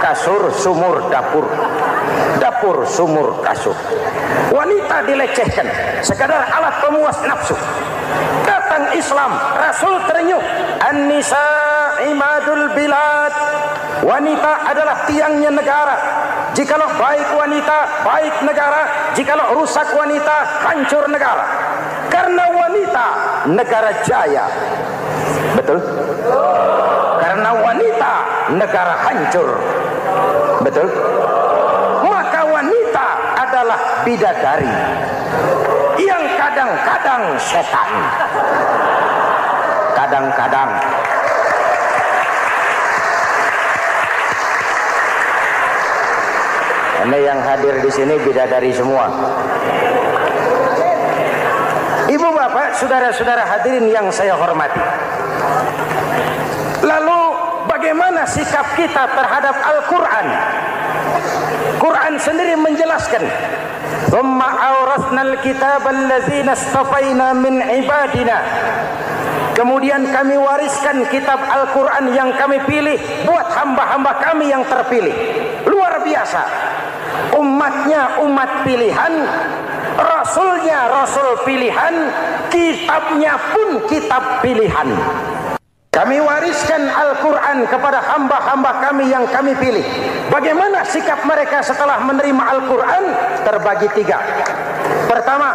D: Kasur, sumur, dapur. Dapur, sumur, kasur. Wanita dilecehkan, sekadar alat pemuas nafsu. Datang Islam, Rasul terenyuh, An-nisa imadul bilad. Wanita adalah tiangnya negara. Jikalau baik wanita, baik negara. Jikalau rusak wanita, hancur negara. Karena wanita, negara jaya. Betul? Karena wanita, negara hancur. Betul? Maka wanita adalah bidadari yang kadang-kadang setan. Kadang-kadang. Anda yang hadir di sini bidadari semua. Ibu bapak, saudara-saudara hadirin yang saya hormati. Lalu bagaimana sikap kita terhadap Al-Quran? Quran sendiri menjelaskan, "Tsumma awrasnal kitaba allazina istafaina min ibadina." Kemudian kami wariskan kitab Al-Quran yang kami pilih buat hamba-hamba kami yang terpilih. Luar biasa. Umatnya umat pilihan, Rasulnya Rasul pilihan, kitabnya pun kitab pilihan. Kami wariskan Al-Quran kepada hamba-hamba kami yang kami pilih. Bagaimana sikap mereka setelah menerima Al-Quran? Terbagi tiga. Pertama,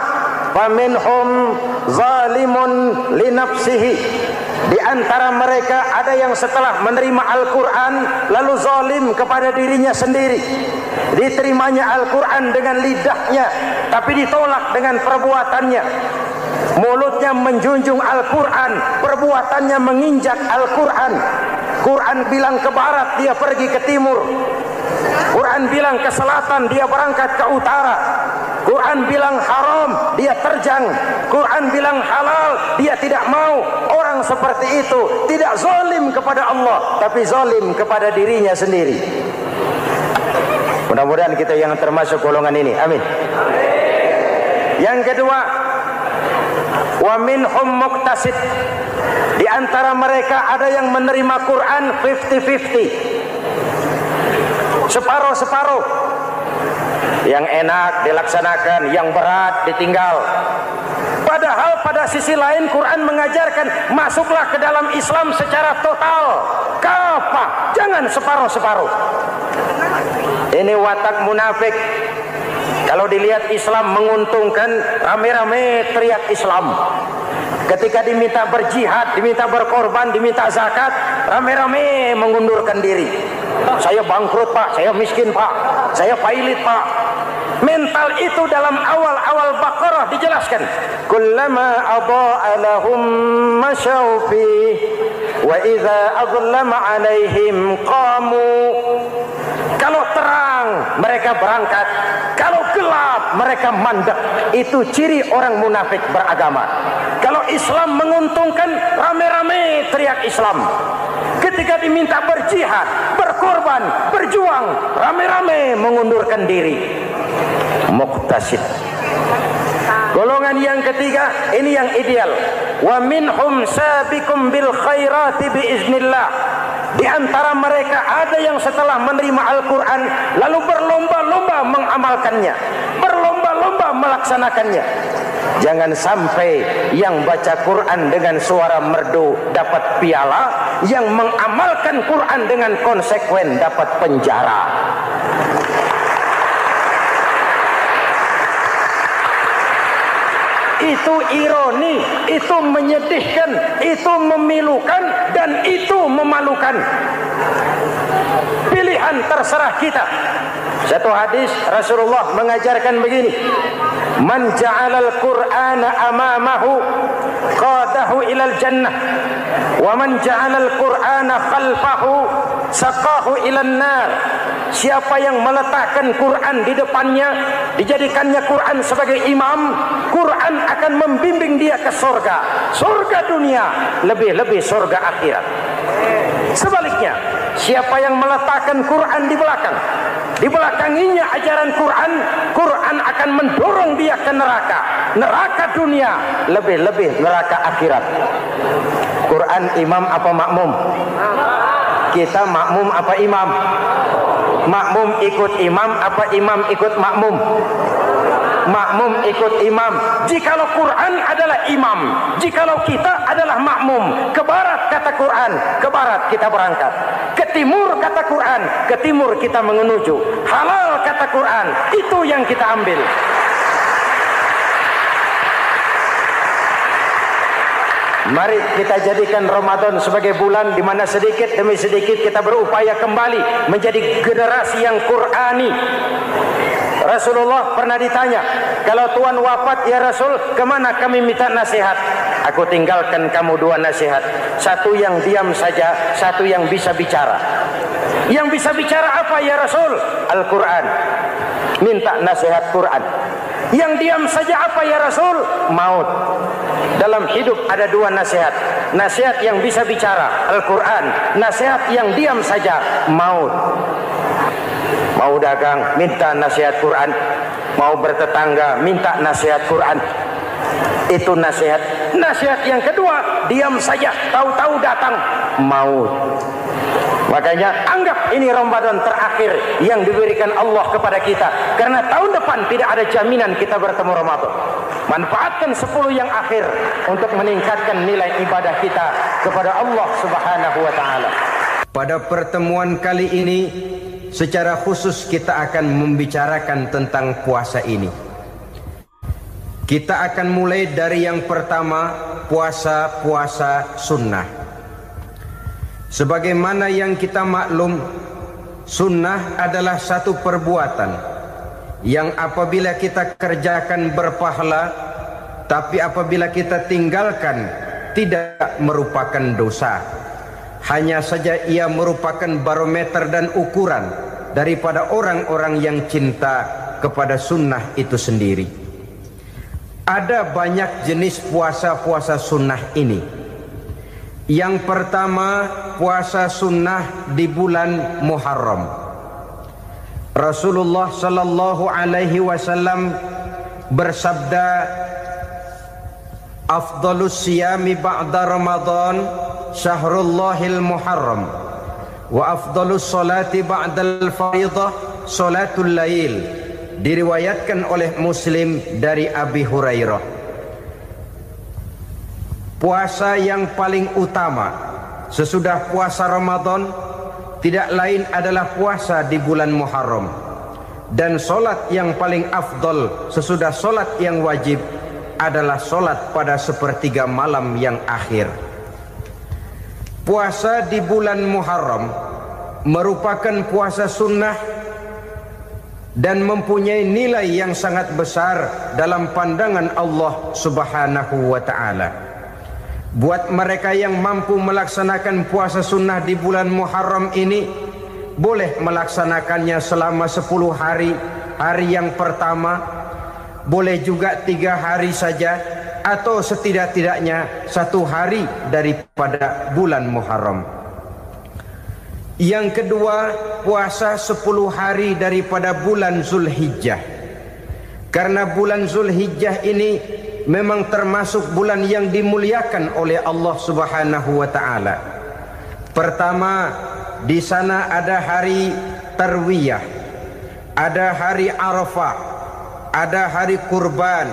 D: faminhum zalimun linafsihi. Di antara mereka ada yang setelah menerima Al-Quran lalu zalim kepada dirinya sendiri. Diterimanya Al-Quran dengan lidahnya, tapi ditolak dengan perbuatannya. Mulutnya menjunjung Al-Quran, perbuatannya menginjak Al-Quran. Quran bilang ke barat, dia pergi ke timur. Quran bilang ke selatan, dia berangkat ke utara. Quran bilang haram, dia terjang. Quran bilang halal, dia tidak mau. Orang seperti itu tidak zalim kepada Allah, tapi zalim kepada dirinya sendiri. Mudah-mudahan kita yang termasuk golongan ini. Amin. Yang kedua, wa minhum muqtasid. Di antara mereka ada yang menerima Quran 50-50. Separuh-separuh. Yang enak dilaksanakan, yang berat ditinggal. Padahal pada sisi lain Quran mengajarkan masuklah ke dalam Islam secara total, kafah, jangan separuh-separuh. Ini watak munafik. Kalau dilihat Islam menguntungkan, rame-rame teriak Islam. Ketika diminta berjihad, diminta berkorban, diminta zakat, rame-rame mengundurkan diri. Saya bangkrut pak, saya miskin pak, saya pailit pak. Mental itu dalam awal-awal Baqarah dijelaskan. Kullama adha'a lahum masyaw fi wa idza adlama alaihim qamu. Kalau terang mereka berangkat, kalau gelap mereka mandek. Itu ciri orang munafik beragama. Kalau Islam menguntungkan, rame-rame teriak Islam. Ketika diminta berjihad, berkorban, berjuang, rame-rame mengundurkan diri. Muqtasid. Golongan yang ketiga, ini yang ideal. Wa minhum sabiqum bil khairati biiznillah. Di antara mereka ada yang setelah menerima Al-Quran lalu berlomba-lomba mengamalkannya, berlomba-lomba melaksanakannya. Jangan sampai yang baca Quran dengan suara merdu dapat piala, yang mengamalkan Quran dengan konsekuen dapat penjara. Itu ironi, itu menyedihkan, itu memilukan, dan itu memalukan. Pilihan terserah kita. Satu hadis Rasulullah mengajarkan begini: Man ja'alal Qur'ana amamahu qadahu ilal jannah, wa man ja'alal Qur'ana khalfahu saqahu ilan nar. Siapa yang meletakkan Quran di depannya, dijadikannya Quran sebagai imam, Quran akan membimbing dia ke surga, surga dunia, lebih-lebih surga akhirat. Sebaliknya, siapa yang meletakkan Quran di belakang, dibelakanginya ajaran Quran, Quran akan mendorong dia ke neraka, neraka dunia, lebih-lebih neraka akhirat. Quran imam apa makmum? Kita makmum apa imam? Makmum ikut imam apa imam ikut makmum? Makmum ikut imam. Jikalau Quran adalah imam, jikalau kita adalah makmum. Ke barat kata Quran, ke barat kita berangkat. Ke timur kata Quran, ke timur kita menuju. Halal kata Quran, itu yang kita ambil. Mari kita jadikan Ramadan sebagai bulan di mana sedikit demi sedikit kita berupaya kembali menjadi generasi yang Qurani. Rasulullah pernah ditanya, kalau Tuhan wafat ya Rasul, kemana kami minta nasihat? Aku tinggalkan kamu dua nasihat. Satu yang diam saja, satu yang bisa bicara. Yang bisa bicara apa ya Rasul? Al-Quran. Minta nasihat Quran. Yang diam saja apa ya Rasul? Maut. Dalam hidup ada dua nasihat. Nasihat yang bisa bicara, Al-Quran. Nasihat yang diam saja, maut. Mau dagang, minta nasihat Quran. Mau bertetangga, minta nasihat Quran. Itu nasihat. Nasihat yang kedua, diam saja, tahu-tahu datang maut. Makanya anggap ini Ramadan terakhir yang diberikan Allah kepada kita, karena tahun depan tidak ada jaminan kita bertemu Ramadan. Manfaatkan 10 yang akhir untuk meningkatkan nilai ibadah kita kepada Allah Subhanahu wa taala.
C: Pada pertemuan kali ini secara khusus kita akan membicarakan tentang puasa ini. Kita akan mulai dari yang pertama, puasa sunnah. Sebagaimana yang kita maklum, sunnah adalah satu perbuatan yang apabila kita kerjakan berpahala, tapi apabila kita tinggalkan tidak merupakan dosa. Hanya saja ia merupakan barometer dan ukuran daripada orang-orang yang cinta kepada sunnah itu sendiri. Ada banyak jenis puasa-puasa sunnah ini. Yang pertama, puasa sunnah di bulan Muharram. Rasulullah sallallahu alaihi wasallam bersabda, afdhalus siyami ba'da Ramadan syahrullahil muharram wa afdhalus salati ba'dal fardhah salatul lail. Diriwayatkan oleh Muslim dari Abi Hurairah, puasa yang paling utama sesudah puasa Ramadan tidak lain adalah puasa di bulan Muharram, dan solat yang paling afdol sesudah solat yang wajib adalah solat pada sepertiga malam yang akhir. Puasa di bulan Muharram merupakan puasa sunnah dan mempunyai nilai yang sangat besar dalam pandangan Allah Subhanahu wa ta'ala. Buat mereka yang mampu melaksanakan puasa sunnah di bulan Muharram ini, boleh melaksanakannya selama 10 hari. Hari yang pertama, boleh juga 3 hari saja, atau setidak-tidaknya 1 hari daripada bulan Muharram. Yang kedua, puasa 10 hari daripada bulan Zulhijjah. Karena bulan Zulhijjah ini memang termasuk bulan yang dimuliakan oleh Allah Subhanahu wa ta'ala. Pertama, di sana ada hari Tarwiyah, ada hari Arafah, ada hari kurban,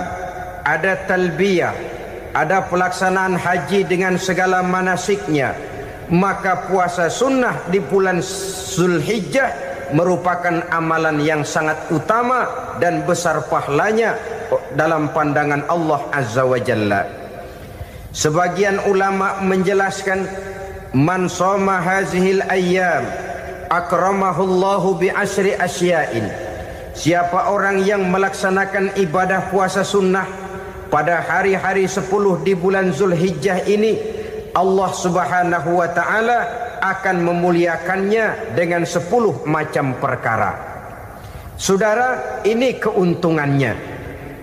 C: ada talbiyah, ada pelaksanaan haji dengan segala manasiknya. Maka puasa sunnah di bulan Zulhijjah merupakan amalan yang sangat utama dan besar pahalanya dalam pandangan Allah Azza wa Jalla. Sebagian ulama menjelaskan, man shoma hazihil ayyam akramahullahu bi asyri asya'in. Siapa orang yang melaksanakan ibadah puasa sunnah pada hari-hari 10 di bulan Zulhijjah ini, Allah Subhanahu wa ta'ala akan memuliakannya dengan 10 macam perkara. Saudara, ini keuntungannya.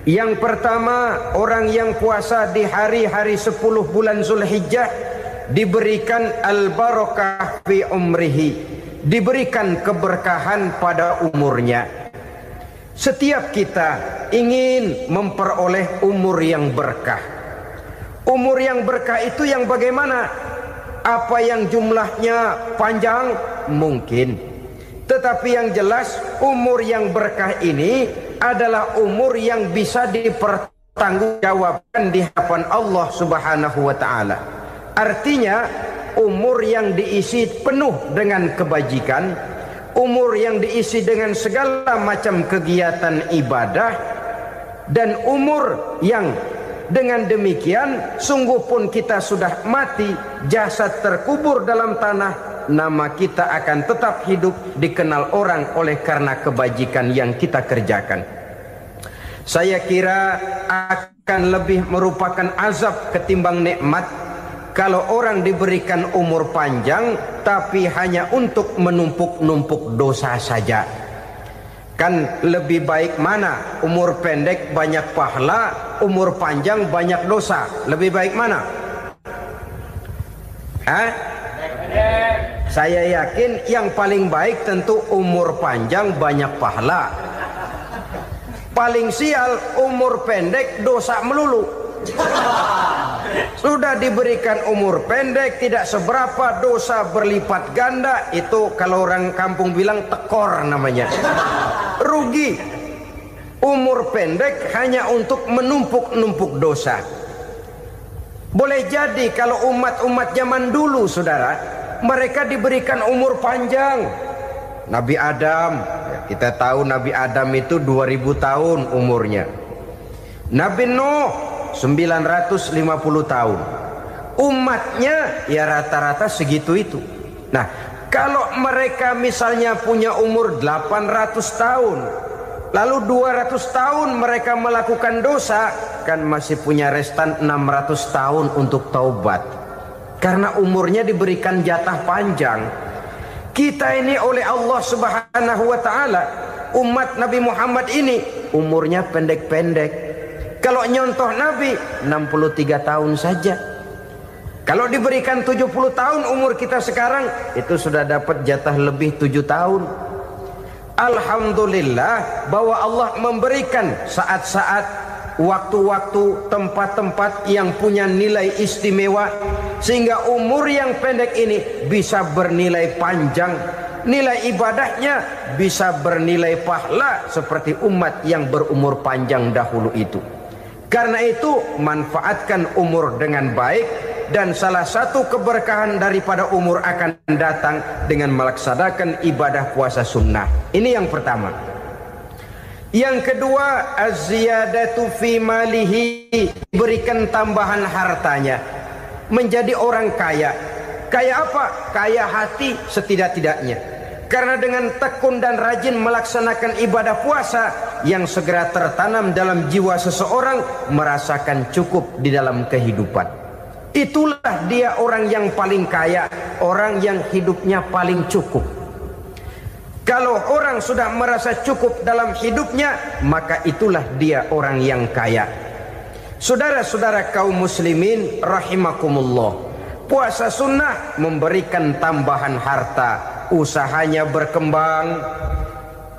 C: Yang pertama, orang yang puasa di hari-hari 10 bulan Zulhijjah diberikan al-barakah fi umrihi, diberikan keberkahan pada umurnya. Setiap kita ingin memperoleh umur yang berkah. Umur yang berkah itu yang bagaimana? Apa yang jumlahnya panjang? Mungkin. Tetapi yang jelas, umur yang berkah ini adalah umur yang bisa dipertanggungjawabkan di hadapan Allah Subhanahu wa ta'ala. Artinya, umur yang diisi penuh dengan kebajikan, umur yang diisi dengan segala macam kegiatan ibadah, dan umur yang dengan demikian sungguh pun kita sudah mati, jasad terkubur dalam tanah, nama kita akan tetap hidup, dikenal orang oleh karena kebajikan yang kita kerjakan. Saya kira akan lebih merupakan azab ketimbang nikmat kalau orang diberikan umur panjang tapi hanya untuk menumpuk-numpuk dosa saja. Kan lebih baik mana? Umur pendek banyak pahala, umur panjang banyak dosa. Lebih baik mana? Saya yakin yang paling baik tentu umur panjang banyak pahala. Paling sial umur pendek dosa melulu. Sudah diberikan umur pendek tidak seberapa, dosa berlipat ganda. Itu kalau orang kampung bilang tekor namanya. Rugi. Umur pendek hanya untuk menumpuk-numpuk dosa. Boleh jadi kalau umat-umat zaman dulu, saudara, mereka diberikan umur panjang. Nabi Adam, kita tahu Nabi Adam itu 2000 tahun umurnya. Nabi Nuh 950 tahun. Umatnya ya rata-rata segitu itu. Nah, kalau mereka misalnya punya umur 800 tahun, lalu 200 tahun mereka melakukan dosa, kan masih punya restan 600 tahun untuk taubat. Karena umurnya diberikan jatah panjang. Kita ini oleh Allah Subhanahu wa ta'ala, umat Nabi Muhammad ini umurnya pendek-pendek. Kalau nyontoh Nabi 63 tahun saja. Kalau diberikan 70 tahun umur kita sekarang, itu sudah dapat jatah lebih 7 tahun. Alhamdulillah bahwa Allah memberikan saat-saat, waktu-waktu, tempat-tempat yang punya nilai istimewa, sehingga umur yang pendek ini bisa bernilai panjang, nilai ibadahnya bisa bernilai pahala seperti umat yang berumur panjang dahulu itu. Karena itu manfaatkan umur dengan baik, dan salah satu keberkahan daripada umur akan datang dengan melaksanakan ibadah puasa sunnah. Ini yang pertama. Yang kedua, az-ziyadatu fi malihi, berikan tambahan hartanya, menjadi orang kaya. Kaya apa? Kaya hati setidak-tidaknya. Karena dengan tekun dan rajin melaksanakan ibadah puasa, yang segera tertanam dalam jiwa seseorang merasakan cukup di dalam kehidupan. Itulah dia orang yang paling kaya, orang yang hidupnya paling cukup. Kalau orang sudah merasa cukup dalam hidupnya, maka itulah dia orang yang kaya. Saudara-saudara kaum muslimin rahimakumullah, puasa sunnah memberikan tambahan harta, usahanya berkembang,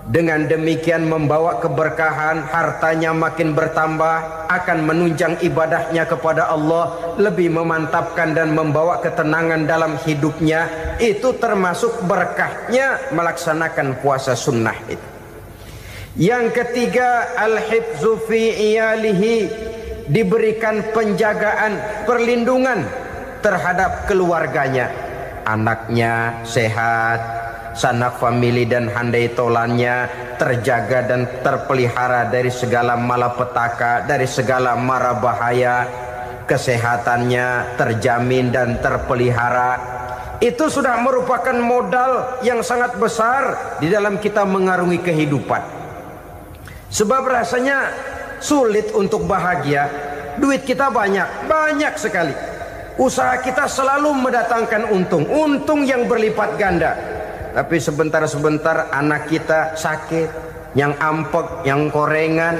C: dengan demikian membawa keberkahan, hartanya makin bertambah, akan menunjang ibadahnya kepada Allah, lebih memantapkan dan membawa ketenangan dalam hidupnya. Itu termasuk berkahnya melaksanakan puasa sunnah itu. Yang ketiga, al-hifzu fi iyalihi, diberikan penjagaan, perlindungan terhadap keluarganya, anaknya sehat, sanak famili dan handai tolannya terjaga dan terpelihara dari segala malapetaka, dari segala mara bahaya, kesehatannya terjamin dan terpelihara. Itu sudah merupakan modal yang sangat besar di dalam kita mengarungi kehidupan. Sebab rasanya sulit untuk bahagia, duit kita banyak sekali, usaha kita selalu mendatangkan untung yang berlipat ganda. Tapi sebentar-sebentar anak kita sakit, yang ampek, yang korengan,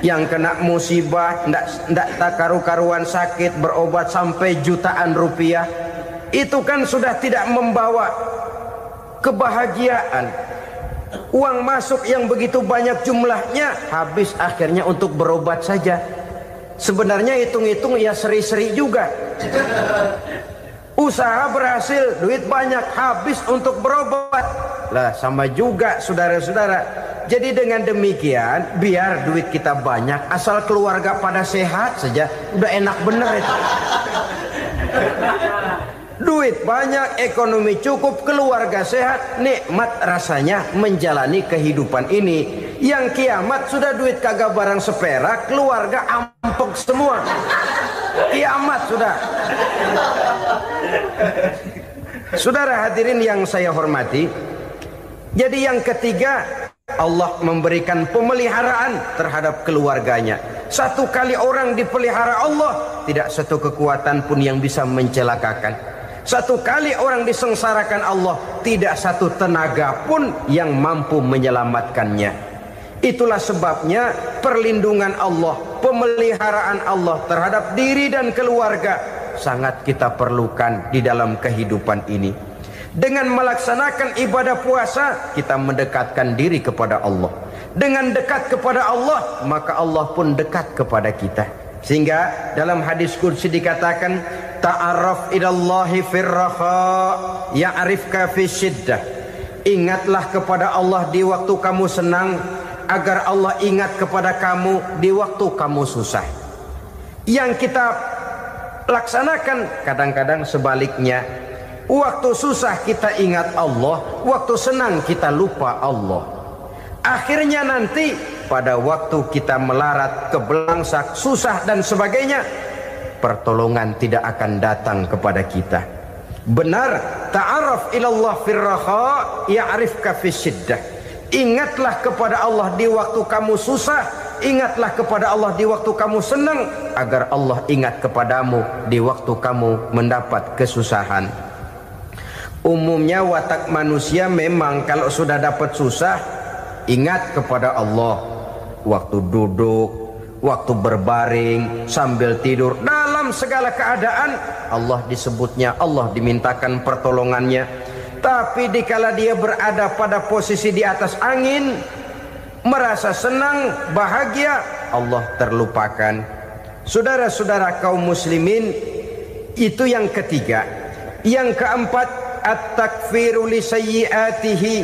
C: yang kena musibah, ndak tak karu-karuan sakit, berobat sampai jutaan rupiah. Itu kan sudah tidak membawa kebahagiaan. Uang masuk yang begitu banyak jumlahnya, habis akhirnya untuk berobat saja. Sebenarnya hitung-hitung ya seri-seri juga. Usaha berhasil, duit banyak, habis untuk berobat. Lah sama juga saudara-saudara. Jadi dengan demikian, biar duit kita banyak, asal keluarga pada sehat saja, udah enak bener itu. Duit banyak, ekonomi cukup, keluarga sehat, nikmat rasanya menjalani kehidupan ini. Yang kiamat sudah duit kagak barang seperak, keluarga ampek semua. Kiamat sudah. Saudara hadirin yang saya hormati, jadi yang ketiga, Allah memberikan pemeliharaan terhadap keluarganya. Satu kali orang dipelihara Allah, tidak satu kekuatan pun yang bisa mencelakakan. Satu kali orang disengsarakan Allah, tidak satu tenaga pun yang mampu menyelamatkannya. Itulah sebabnya perlindungan Allah, pemeliharaan Allah terhadap diri dan keluarga sangat kita perlukan di dalam kehidupan ini. Dengan melaksanakan ibadah puasa, kita mendekatkan diri kepada Allah. Dengan dekat kepada Allah, maka Allah pun dekat kepada kita. Sehingga dalam hadis qudsi dikatakan, ta'arraf ilallahi firraha ya'rifka fi syiddah. Ingatlah kepada Allah di waktu kamu senang, agar Allah ingat kepada kamu di waktu kamu susah. Yang kita laksanakan kadang-kadang sebaliknya. Waktu susah kita ingat Allah, waktu senang kita lupa Allah. Akhirnya nanti pada waktu kita melarat, kebelangsak, susah dan sebagainya, pertolongan tidak akan datang kepada kita. Benar, ta'arraf ilallah firraha ya'rifka fi syiddah. Ingatlah kepada Allah di waktu kamu susah, ingatlah kepada Allah di waktu kamu senang, agar Allah ingat kepadamu di waktu kamu mendapat kesusahan. Umumnya watak manusia memang kalau sudah dapat susah, ingat kepada Allah. Waktu duduk, waktu berbaring, sambil tidur, dalam segala keadaan Allah disebutnya, Allah dimintakan pertolongannya. Tapi dikala dia berada pada posisi di atas angin, merasa senang, bahagia, Allah terlupakan. Saudara-saudara kaum muslimin, itu yang ketiga. Yang keempat, at-takfiru li sayyiatihi.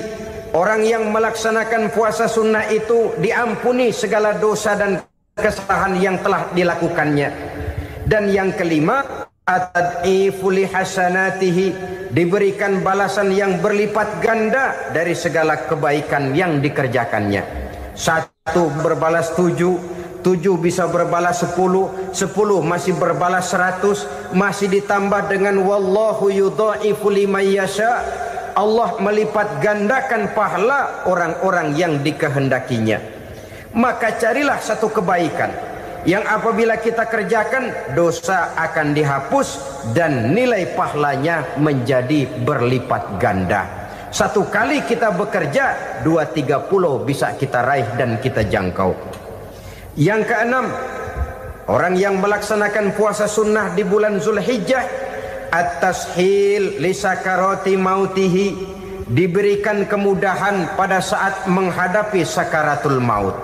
C: Orang yang melaksanakan puasa sunnah itu diampuni segala dosa dan kesalahan yang telah dilakukannya. Dan yang kelima, at-tad'ifu li hasanatihi, diberikan balasan yang berlipat ganda dari segala kebaikan yang dikerjakannya. 1 berbalas 7, 7 bisa berbalas 10, 10 masih berbalas 100, masih ditambah dengan wallahu yudha'ifu liman yasha. Allah melipat gandakan pahala orang-orang yang dikehendakinya. Maka carilah satu kebaikan yang apabila kita kerjakan, dosa akan dihapus dan nilai pahalanya menjadi berlipat ganda. 1 kali kita bekerja, 2-3 pulau bisa kita raih dan kita jangkau. Yang keenam, orang yang melaksanakan puasa sunnah di bulan Zulhijjah, at-tashil li sakarati mautihi, diberikan kemudahan pada saat menghadapi sakaratul maut.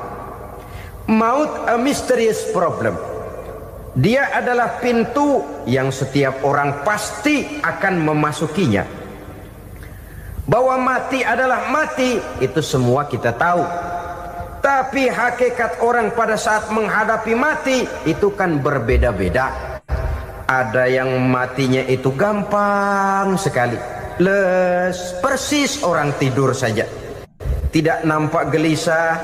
C: Maut a mysterious problem. Dia adalah pintu yang setiap orang pasti akan memasukinya. Bahwa mati adalah mati, itu semua kita tahu. Tapi hakikat orang pada saat menghadapi mati itu kan berbeda-beda. Ada yang matinya itu gampang sekali, persis orang tidur saja, tidak nampak gelisah,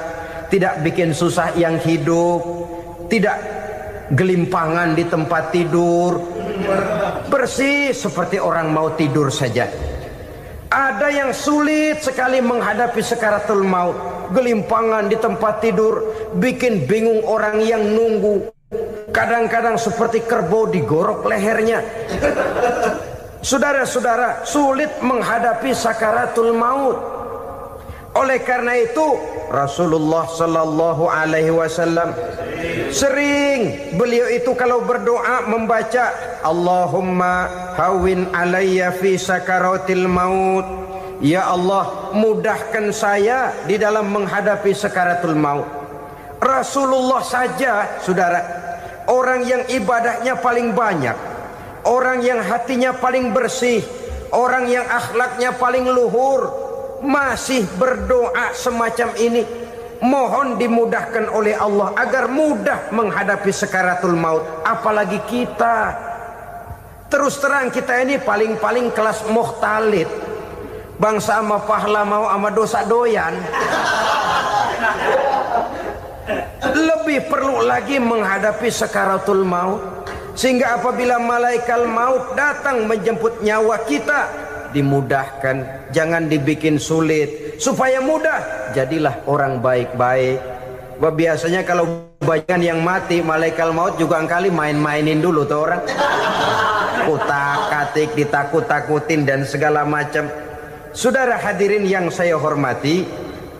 C: tidak bikin susah yang hidup, tidak gelimpangan di tempat tidur, persis seperti orang mau tidur saja. Ada yang sulit sekali menghadapi sakaratul maut, gelimpangan di tempat tidur, bikin bingung orang yang nunggu. Kadang-kadang seperti kerbau digorok lehernya. Saudara-saudara, sulit menghadapi sakaratul maut. Oleh karena itu Rasulullah sallallahu alaihi wasallam sering beliau itu kalau berdoa membaca Allahumma hawwin alayya fi sakaratil maut. Ya Allah, mudahkan saya di dalam menghadapi sakaratul maut. Rasulullah saja, saudara, orang yang ibadahnya paling banyak, orang yang hatinya paling bersih, orang yang akhlaknya paling luhur, masih berdoa semacam ini. Mohon dimudahkan oleh Allah agar mudah menghadapi sakaratul maut. Apalagi kita, terus terang kita ini paling-paling kelas muhtalid, bangsa sama pahala mau sama dosa doyan. Lebih perlu lagi menghadapi sakaratul maut, sehingga apabila malaikat maut datang menjemput nyawa kita, dimudahkan, jangan dibikin sulit, supaya mudah. Jadilah orang baik-baik. Biasanya kalau banyak yang mati, malaikat maut juga kali main-mainin dulu tuh orang, kutak-katik, ditakut-takutin dan segala macam. Saudara hadirin yang saya hormati,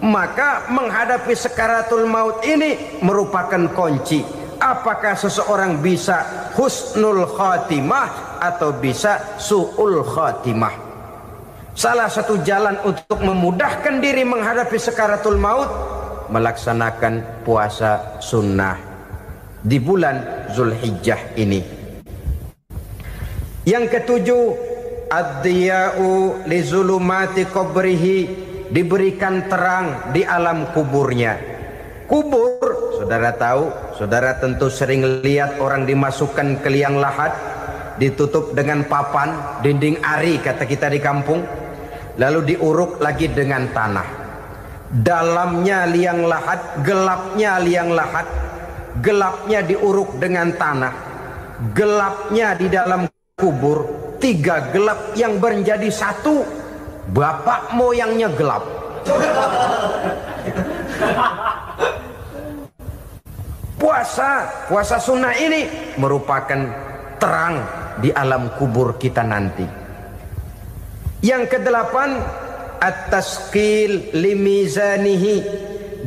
C: maka menghadapi sakaratul maut ini merupakan kunci. Apakah seseorang bisa husnul khatimah atau bisa su'ul khatimah? Salah satu jalan untuk memudahkan diri menghadapi sakaratul maut, melaksanakan puasa sunnah di bulan Zulhijjah ini. Yang ketujuh, ad-diya'u li zulumati qabrihi, diberikan terang di alam kuburnya. Kubur, saudara tahu, saudara tentu sering lihat orang dimasukkan ke liang lahat, ditutup dengan papan, dinding ari kata kita di kampung, lalu diuruk lagi dengan tanah. Dalamnya liang lahat, gelapnya liang lahat, gelapnya diuruk dengan tanah, gelapnya di dalam kubur, 3 gelap yang menjadi satu. Bapak moyangnya gelap. Puasa sunnah ini merupakan terang di alam kubur kita nanti. Yang kedelapan, at-tasqil limizanihi,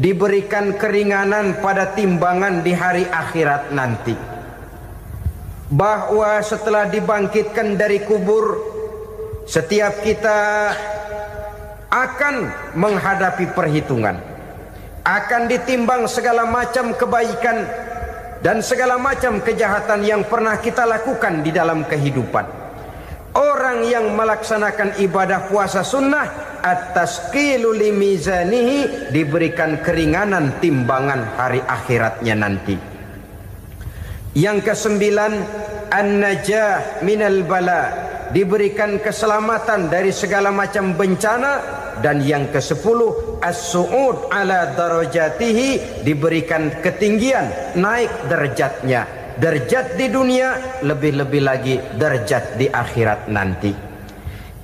C: diberikan keringanan pada timbangan di hari akhirat nanti. Bahwa setelah dibangkitkan dari kubur, setiap kita akan menghadapi perhitungan, akan ditimbang segala macam kebaikan dan segala macam kejahatan yang pernah kita lakukan di dalam kehidupan. Orang yang melaksanakan ibadah puasa sunnah at-tasqilu li mizanihi, diberikan keringanan timbangan hari akhiratnya nanti. Yang kesembilan, an-najah minal bala, diberikan keselamatan dari segala macam bencana. Dan yang ke-10, as-su'ud ala darajatihi, diberikan ketinggian, naik derajatnya, derajat di dunia, lebih-lebih lagi derajat di akhirat nanti.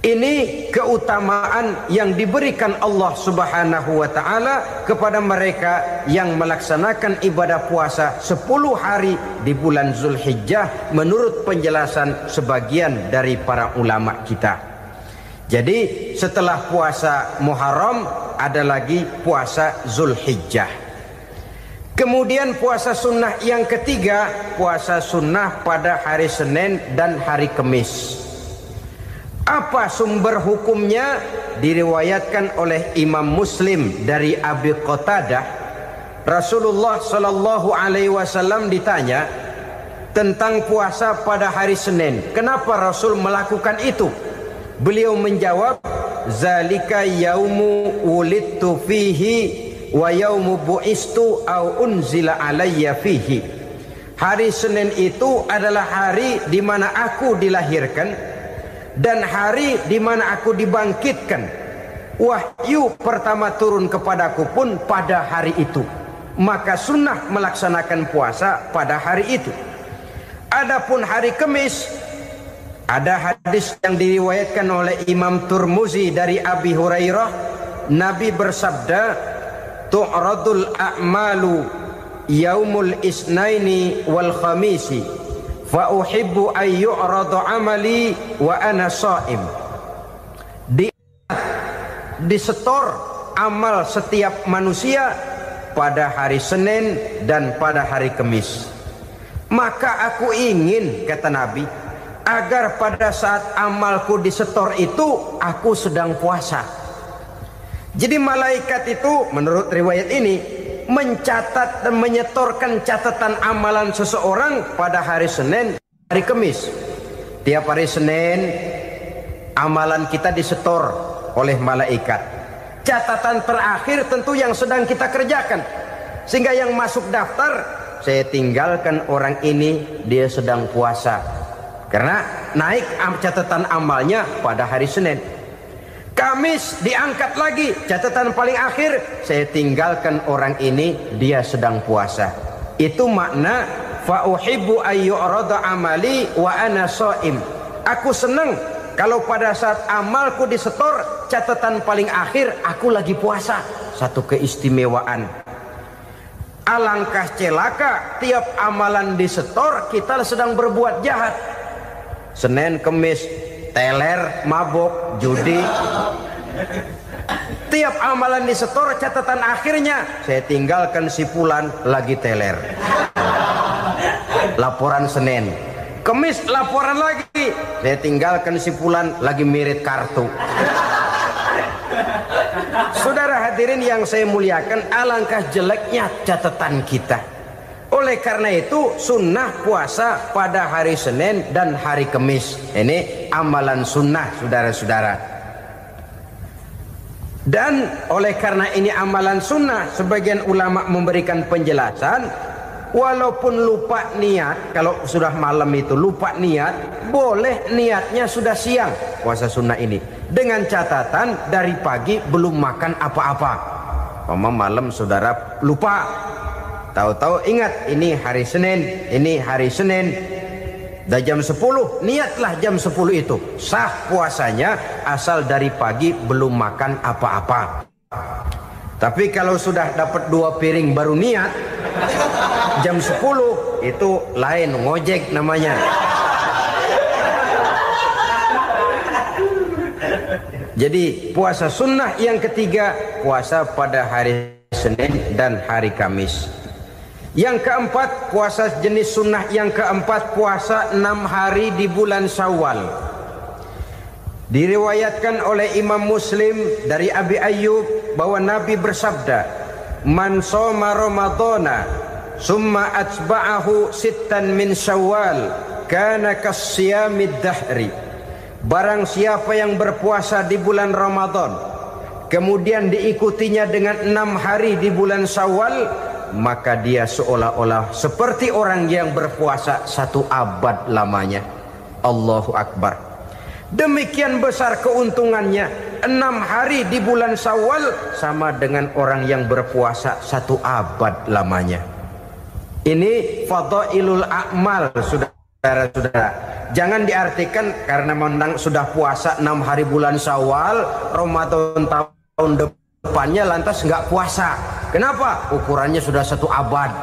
C: Ini keutamaan yang diberikan Allah Subhanahu wa ta'ala kepada mereka yang melaksanakan ibadah puasa 10 hari di bulan Zulhijjah menurut penjelasan sebagian dari para ulama kita. Jadi setelah puasa Muharram ada lagi puasa Zulhijjah. Kemudian puasa sunnah yang ketiga, puasa sunnah pada hari Senin dan hari Kamis. Apa sumber hukumnya? Diriwayatkan oleh Imam Muslim dari Abi Qatadah, Rasulullah Shallallahu Alaihi Wasallam ditanya tentang puasa pada hari Senin. Kenapa Rasul melakukan itu? Beliau menjawab, zalika yaumu wulidtu fihi wa yaumu bu'istu au unzila alayya fihi. Hari Senin itu adalah hari di mana aku dilahirkan dan hari di mana aku dibangkitkan. Wahyu pertama turun kepadaku pun pada hari itu. Maka sunnah melaksanakan puasa pada hari itu. Adapun hari Kamis, ada hadis yang diriwayatkan oleh Imam Turmuzi dari Abi Hurairah, Nabi bersabda, tu'radul a'malu yaumul isnaini wal khamisi fa uhibbu ay yu'radu amali wa ana sha'im. Disetor amal setiap manusia pada hari Senin dan pada hari Kamis. Maka aku ingin, kata Nabi, agar pada saat amalku disetor itu aku sedang puasa. Jadi malaikat itu menurut riwayat ini mencatat dan menyetorkan catatan amalan seseorang pada hari Senin, hari Kamis. Tiap hari Senin amalan kita disetor oleh malaikat. Catatan terakhir tentu yang sedang kita kerjakan, sehingga yang masuk daftar, saya tinggalkan orang ini, dia sedang puasa. Karena naik catatan amalnya pada hari Senin. Kamis diangkat lagi, catatan paling akhir, saya tinggalkan orang ini, dia sedang puasa. Itu makna fa uhibbu ayyurada amali wa ana shaim. Aku senang kalau pada saat amalku disetor, catatan paling akhir aku lagi puasa. Satu keistimewaan. Alangkah celaka tiap amalan disetor kita sedang berbuat jahat. Senin, Kamis, teler, mabok, judi. Tiap amalan disetor, catatan akhirnya saya tinggalkan si fulan lagi teler. Laporan Senin. Kamis laporan lagi, saya tinggalkan si fulan lagi mirit kartu. Saudara hadirin yang saya muliakan, alangkah jeleknya catatan kita. Oleh karena itu sunnah puasa pada hari Senin dan hari Kamis. Ini amalan sunnah, saudara-saudara. Dan oleh karena ini amalan sunnah, sebagian ulama memberikan penjelasan, walaupun lupa niat, kalau sudah malam itu lupa niat, boleh niatnya sudah siang puasa sunnah ini, dengan catatan dari pagi belum makan apa-apa. Malam saudara lupa, tahu-tahu ingat ini hari Senin, ini hari Senin, dah jam 10, niatlah jam 10 itu, sah puasanya asal dari pagi belum makan apa-apa. Tapi kalau sudah dapat 2 piring baru niat, jam 10 itu lain, ngojek namanya. Jadi puasa sunnah yang ketiga, puasa pada hari Senin dan hari Kamis. Yang keempat, puasa jenis sunnah yang keempat, puasa 6 hari di bulan Syawal. Diriwayatkan oleh Imam Muslim dari Abi Ayyub bahwa Nabi bersabda, "Man shoma Ramadhana summa atba'ahu sittan min Syawal kana kasyamid dahri." Barang siapa yang berpuasa di bulan Ramadan kemudian diikutinya dengan 6 hari di bulan Syawal, maka dia seolah-olah seperti orang yang berpuasa 1 abad lamanya. Allahu Akbar. Demikian besar keuntungannya. 6 hari di bulan Syawal sama dengan orang yang berpuasa 1 abad lamanya. Ini fadailul a'mal, saudara-saudara. Jangan diartikan karena menang sudah puasa 6 hari bulan Syawal, Ramadan tahun depannya lantas nggak puasa. Kenapa? Ukurannya sudah 1 abad.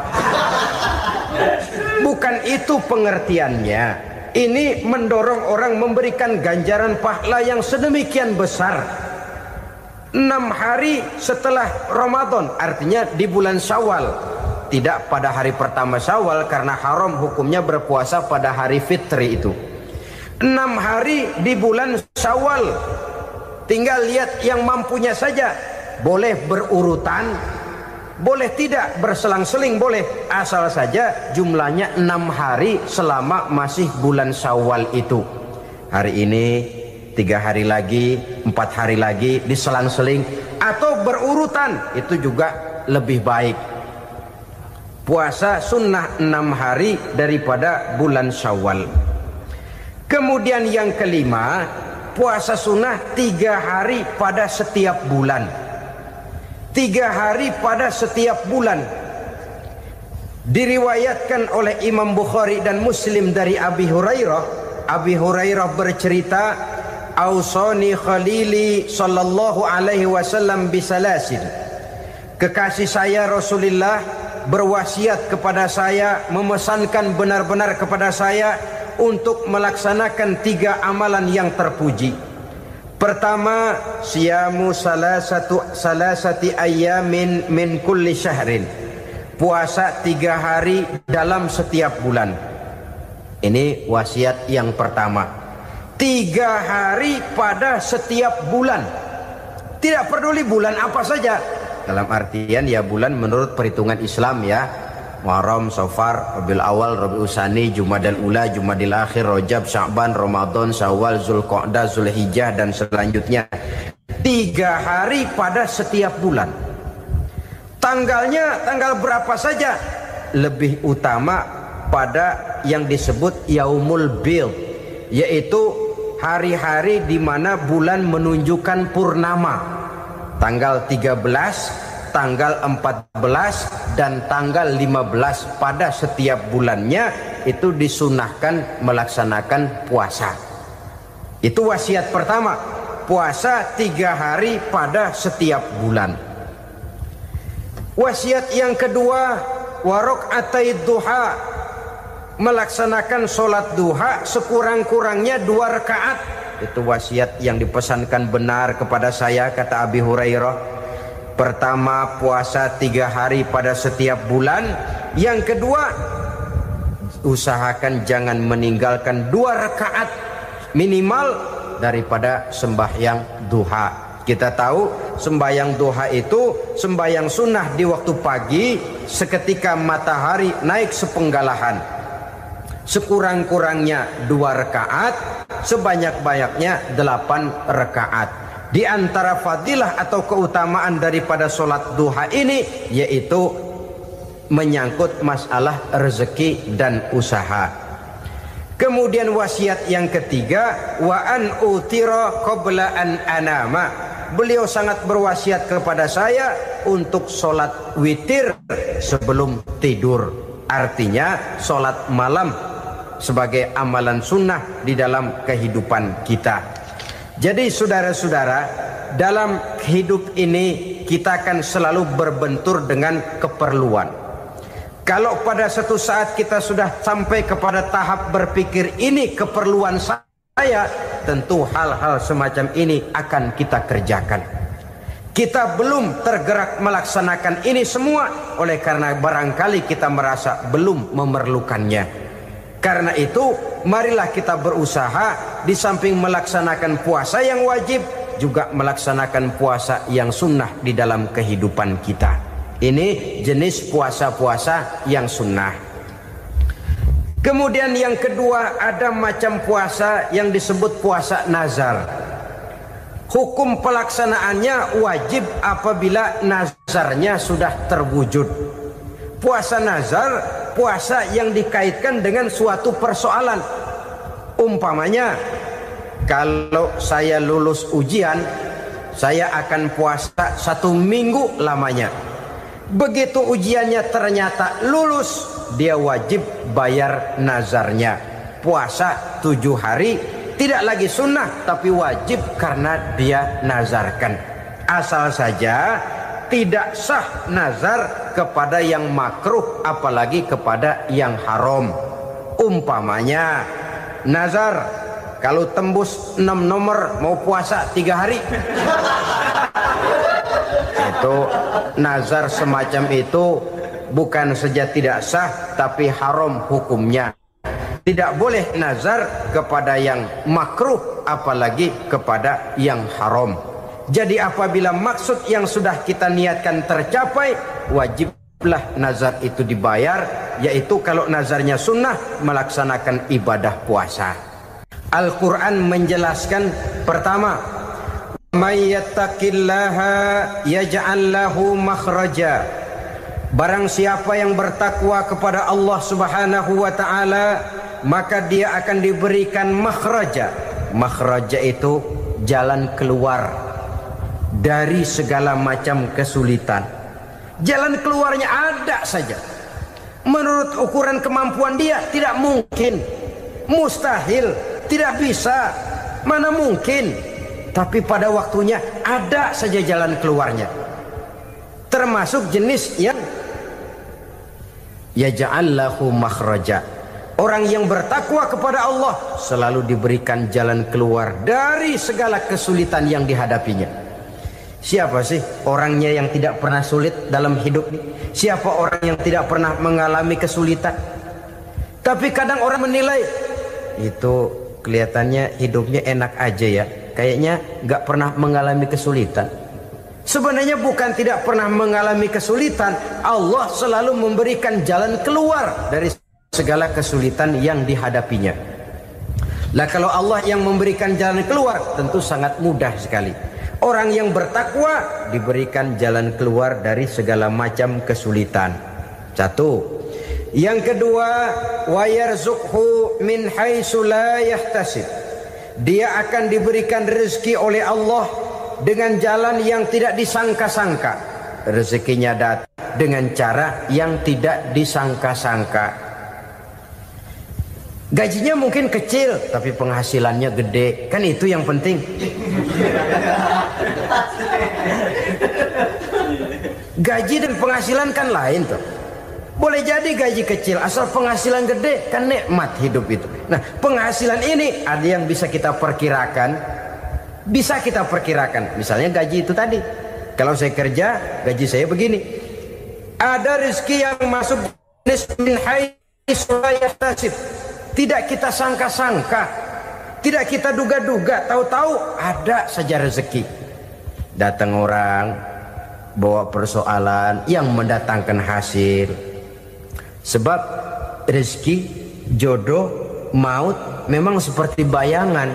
C: Bukan itu pengertiannya. Ini mendorong orang memberikan ganjaran pahala yang sedemikian besar. 6 hari setelah Ramadan, artinya di bulan Syawal. Tidak pada hari pertama Syawal karena haram hukumnya berpuasa pada hari fitri itu. 6 hari di bulan Syawal. Tinggal lihat yang mampunya saja. Boleh berurutan, boleh tidak berselang-seling, boleh, asal saja jumlahnya 6 hari selama masih bulan Syawal itu. Hari ini 3 hari lagi, 4 hari lagi, diselang-seling atau berurutan, itu juga lebih baik. Puasa sunnah 6 hari daripada bulan Syawal. Kemudian yang kelima, puasa sunnah 3 hari pada setiap bulan. 3 hari pada setiap bulan. Diriwayatkan oleh Imam Bukhari dan Muslim dari Abi Hurairah. Abi Hurairah bercerita, "Ausani khalili sallallahu alaihi wasallam bisalasin." Kekasih saya Rasulullah berwasiat kepada saya, memesankan benar-benar kepada saya untuk melaksanakan 3 amalan yang terpuji. Pertama, siyamu salasati ayyamin min kulli syahrin. Puasa 3 hari dalam setiap bulan. Ini wasiat yang pertama. 3 hari pada setiap bulan. Tidak peduli bulan apa saja. Dalam artian ya bulan menurut perhitungan Islam ya. Muharram, Safar, Rabiul Awal, Rabiul Tsani, Jumadal Ula, Jumadil Akhir, Rajab, Sya'ban, Ramadan, Syawal, Zulqa'dah, Zulhijjah dan selanjutnya. 3 hari pada setiap bulan. Tanggalnya tanggal berapa saja. Lebih utama pada yang disebut Yaumul Bid, yaitu hari-hari di mana bulan menunjukkan purnama. Tanggal 13, tanggal 14 dan tanggal 15 pada setiap bulannya itu disunahkan melaksanakan puasa. Itu wasiat pertama, puasa 3 hari pada setiap bulan. Wasiat yang kedua, waraqatai duha, melaksanakan sholat duha sekurang-kurangnya 2 rakaat. Itu wasiat yang dipesankan benar kepada saya, kata Abi Hurairah. Pertama, puasa 3 hari pada setiap bulan. Yang kedua, usahakan jangan meninggalkan 2 rakaat minimal daripada sembahyang duha. Kita tahu sembahyang duha itu sembahyang sunnah di waktu pagi seketika matahari naik sepenggalahan. Sekurang-kurangnya 2 rakaat, sebanyak-banyaknya 8 rakaat. Di antara fadilah atau keutamaan daripada sholat duha ini yaitu menyangkut masalah rezeki dan usaha. Kemudian wasiat yang ketiga, wa an utira qabla an anama. Beliau sangat berwasiat kepada saya untuk sholat witir sebelum tidur. Artinya sholat malam sebagai amalan sunnah di dalam kehidupan kita. Jadi saudara-saudara, dalam hidup ini kita akan selalu berbentur dengan keperluan. Kalau pada satu saat kita sudah sampai kepada tahap berpikir ini keperluan saya, tentu hal-hal semacam ini akan kita kerjakan. Kita belum tergerak melaksanakan ini semua oleh karena barangkali kita merasa belum memerlukannya. Karena itu marilah kita berusaha di samping melaksanakan puasa yang wajib, juga melaksanakan puasa yang sunnah di dalam kehidupan kita. Ini jenis puasa-puasa yang sunnah. Kemudian yang kedua, ada macam puasa yang disebut puasa nazar. Hukum pelaksanaannya wajib apabila nazarnya sudah terwujud. Puasa nazar, puasa yang dikaitkan dengan suatu persoalan. Umpamanya, kalau saya lulus ujian, saya akan puasa 1 minggu lamanya. Begitu ujiannya ternyata lulus, dia wajib bayar nazarnya. Puasa 7 hari, tidak lagi sunnah tapi wajib karena dia nazarkan. Asal saja tidak sah nazar kepada yang makruh, apalagi kepada yang haram. Umpamanya nazar, kalau tembus 6 nomor mau puasa 3 hari. Itu nazar semacam itu bukan saja tidak sah tapi haram hukumnya. Tidak boleh nazar kepada yang makruh apalagi kepada yang haram. Jadi apabila maksud yang sudah kita niatkan tercapai, wajiblah nazar itu dibayar, yaitu kalau nazarnya sunnah melaksanakan ibadah puasa. Al-Quran menjelaskan, pertama, may yattaqillaha yaj'al lahu makhraja. Barang siapa yang bertakwa kepada Allah Subhanahu wa taala, maka dia akan diberikan makhraja. Makhraja itu jalan keluar dari segala macam kesulitan. Jalan keluarnya ada saja. Menurut ukuran kemampuan dia tidak mungkin, mustahil, tidak bisa, mana mungkin. Tapi pada waktunya ada saja jalan keluarnya. Termasuk jenis yang yaj'al lahu makhraja. Orang yang bertakwa kepada Allah selalu diberikan jalan keluar dari segala kesulitan yang dihadapinya. Siapa sih orangnya yang tidak pernah sulit dalam hidup ini? Siapa orang yang tidak pernah mengalami kesulitan? Tapi kadang orang menilai, itu kelihatannya hidupnya enak aja ya, kayaknya gak pernah mengalami kesulitan. Sebenarnya bukan tidak pernah mengalami kesulitan, Allah selalu memberikan jalan keluar dari segala kesulitan yang dihadapinya. Lah kalau Allah yang memberikan jalan keluar, tentu sangat mudah sekali. Orang yang bertakwa diberikan jalan keluar dari segala macam kesulitan. Satu. Yang kedua, wa yarzuqhu min haitsu la yahtasib. Dia akan diberikan rezeki oleh Allah dengan jalan yang tidak disangka-sangka. Rezekinya datang dengan cara yang tidak disangka-sangka. Gajinya mungkin kecil tapi penghasilannya gede, kan itu yang penting. Gaji dan penghasilan kan lain tuh. Boleh jadi gaji kecil asal penghasilan gede, kan nikmat hidup itu. Nah, penghasilan ini ada yang bisa kita perkirakan. Bisa kita perkirakan. Misalnya gaji itu tadi. Kalau saya kerja, gaji saya begini. Ada rezeki yang masuk min haitsu la yahtasib. Tidak kita sangka-sangka, tidak kita duga-duga, tahu-tahu ada saja rezeki. Datang orang bawa persoalan yang mendatangkan hasil. Sebab rezeki, jodoh, maut memang seperti bayangan.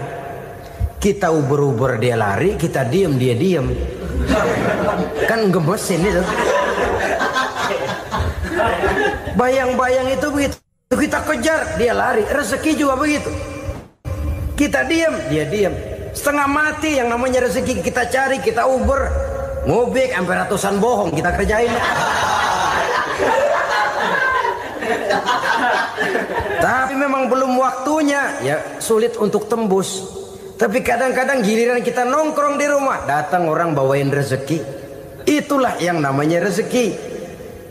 C: Kita uber-uber dia lari, kita diem dia diem. Kan gemesin itu. Bayang-bayang itu begitu. Kita kejar, dia lari. Rezeki juga begitu. Kita diam, dia diam. Setengah mati yang namanya rezeki kita cari, kita uber, ngobek sampai ratusan bohong kita kerjain. Tapi memang belum waktunya, ya sulit untuk tembus. Tapi kadang-kadang giliran kita nongkrong di rumah, datang orang bawain rezeki. Itulah yang namanya rezeki.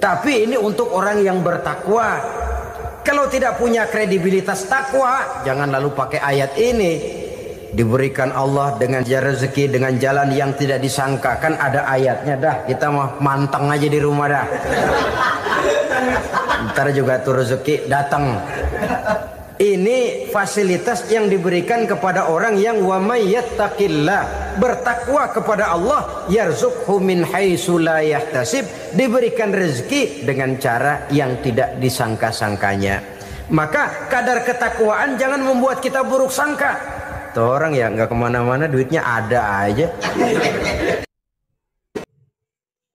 C: Tapi ini untuk orang yang bertakwa. Kalau tidak punya kredibilitas takwa, jangan lalu pakai ayat ini. Diberikan Allah dengan rezeki dengan jalan yang tidak disangka. Kan ada ayatnya dah. Kita mah manteng aja di rumah dah. Ntar juga tuh rezeki datang. Ini fasilitas yang diberikan kepada orang yang wa may yattaqillah, bertakwa kepada Allah, yarzuqhu min haitsu la yahtasib, diberikan rezeki dengan cara yang tidak disangka-sangkanya. Maka kadar ketakwaan jangan membuat kita buruk sangka. Tuh orang ya nggak kemana-mana, duitnya ada aja.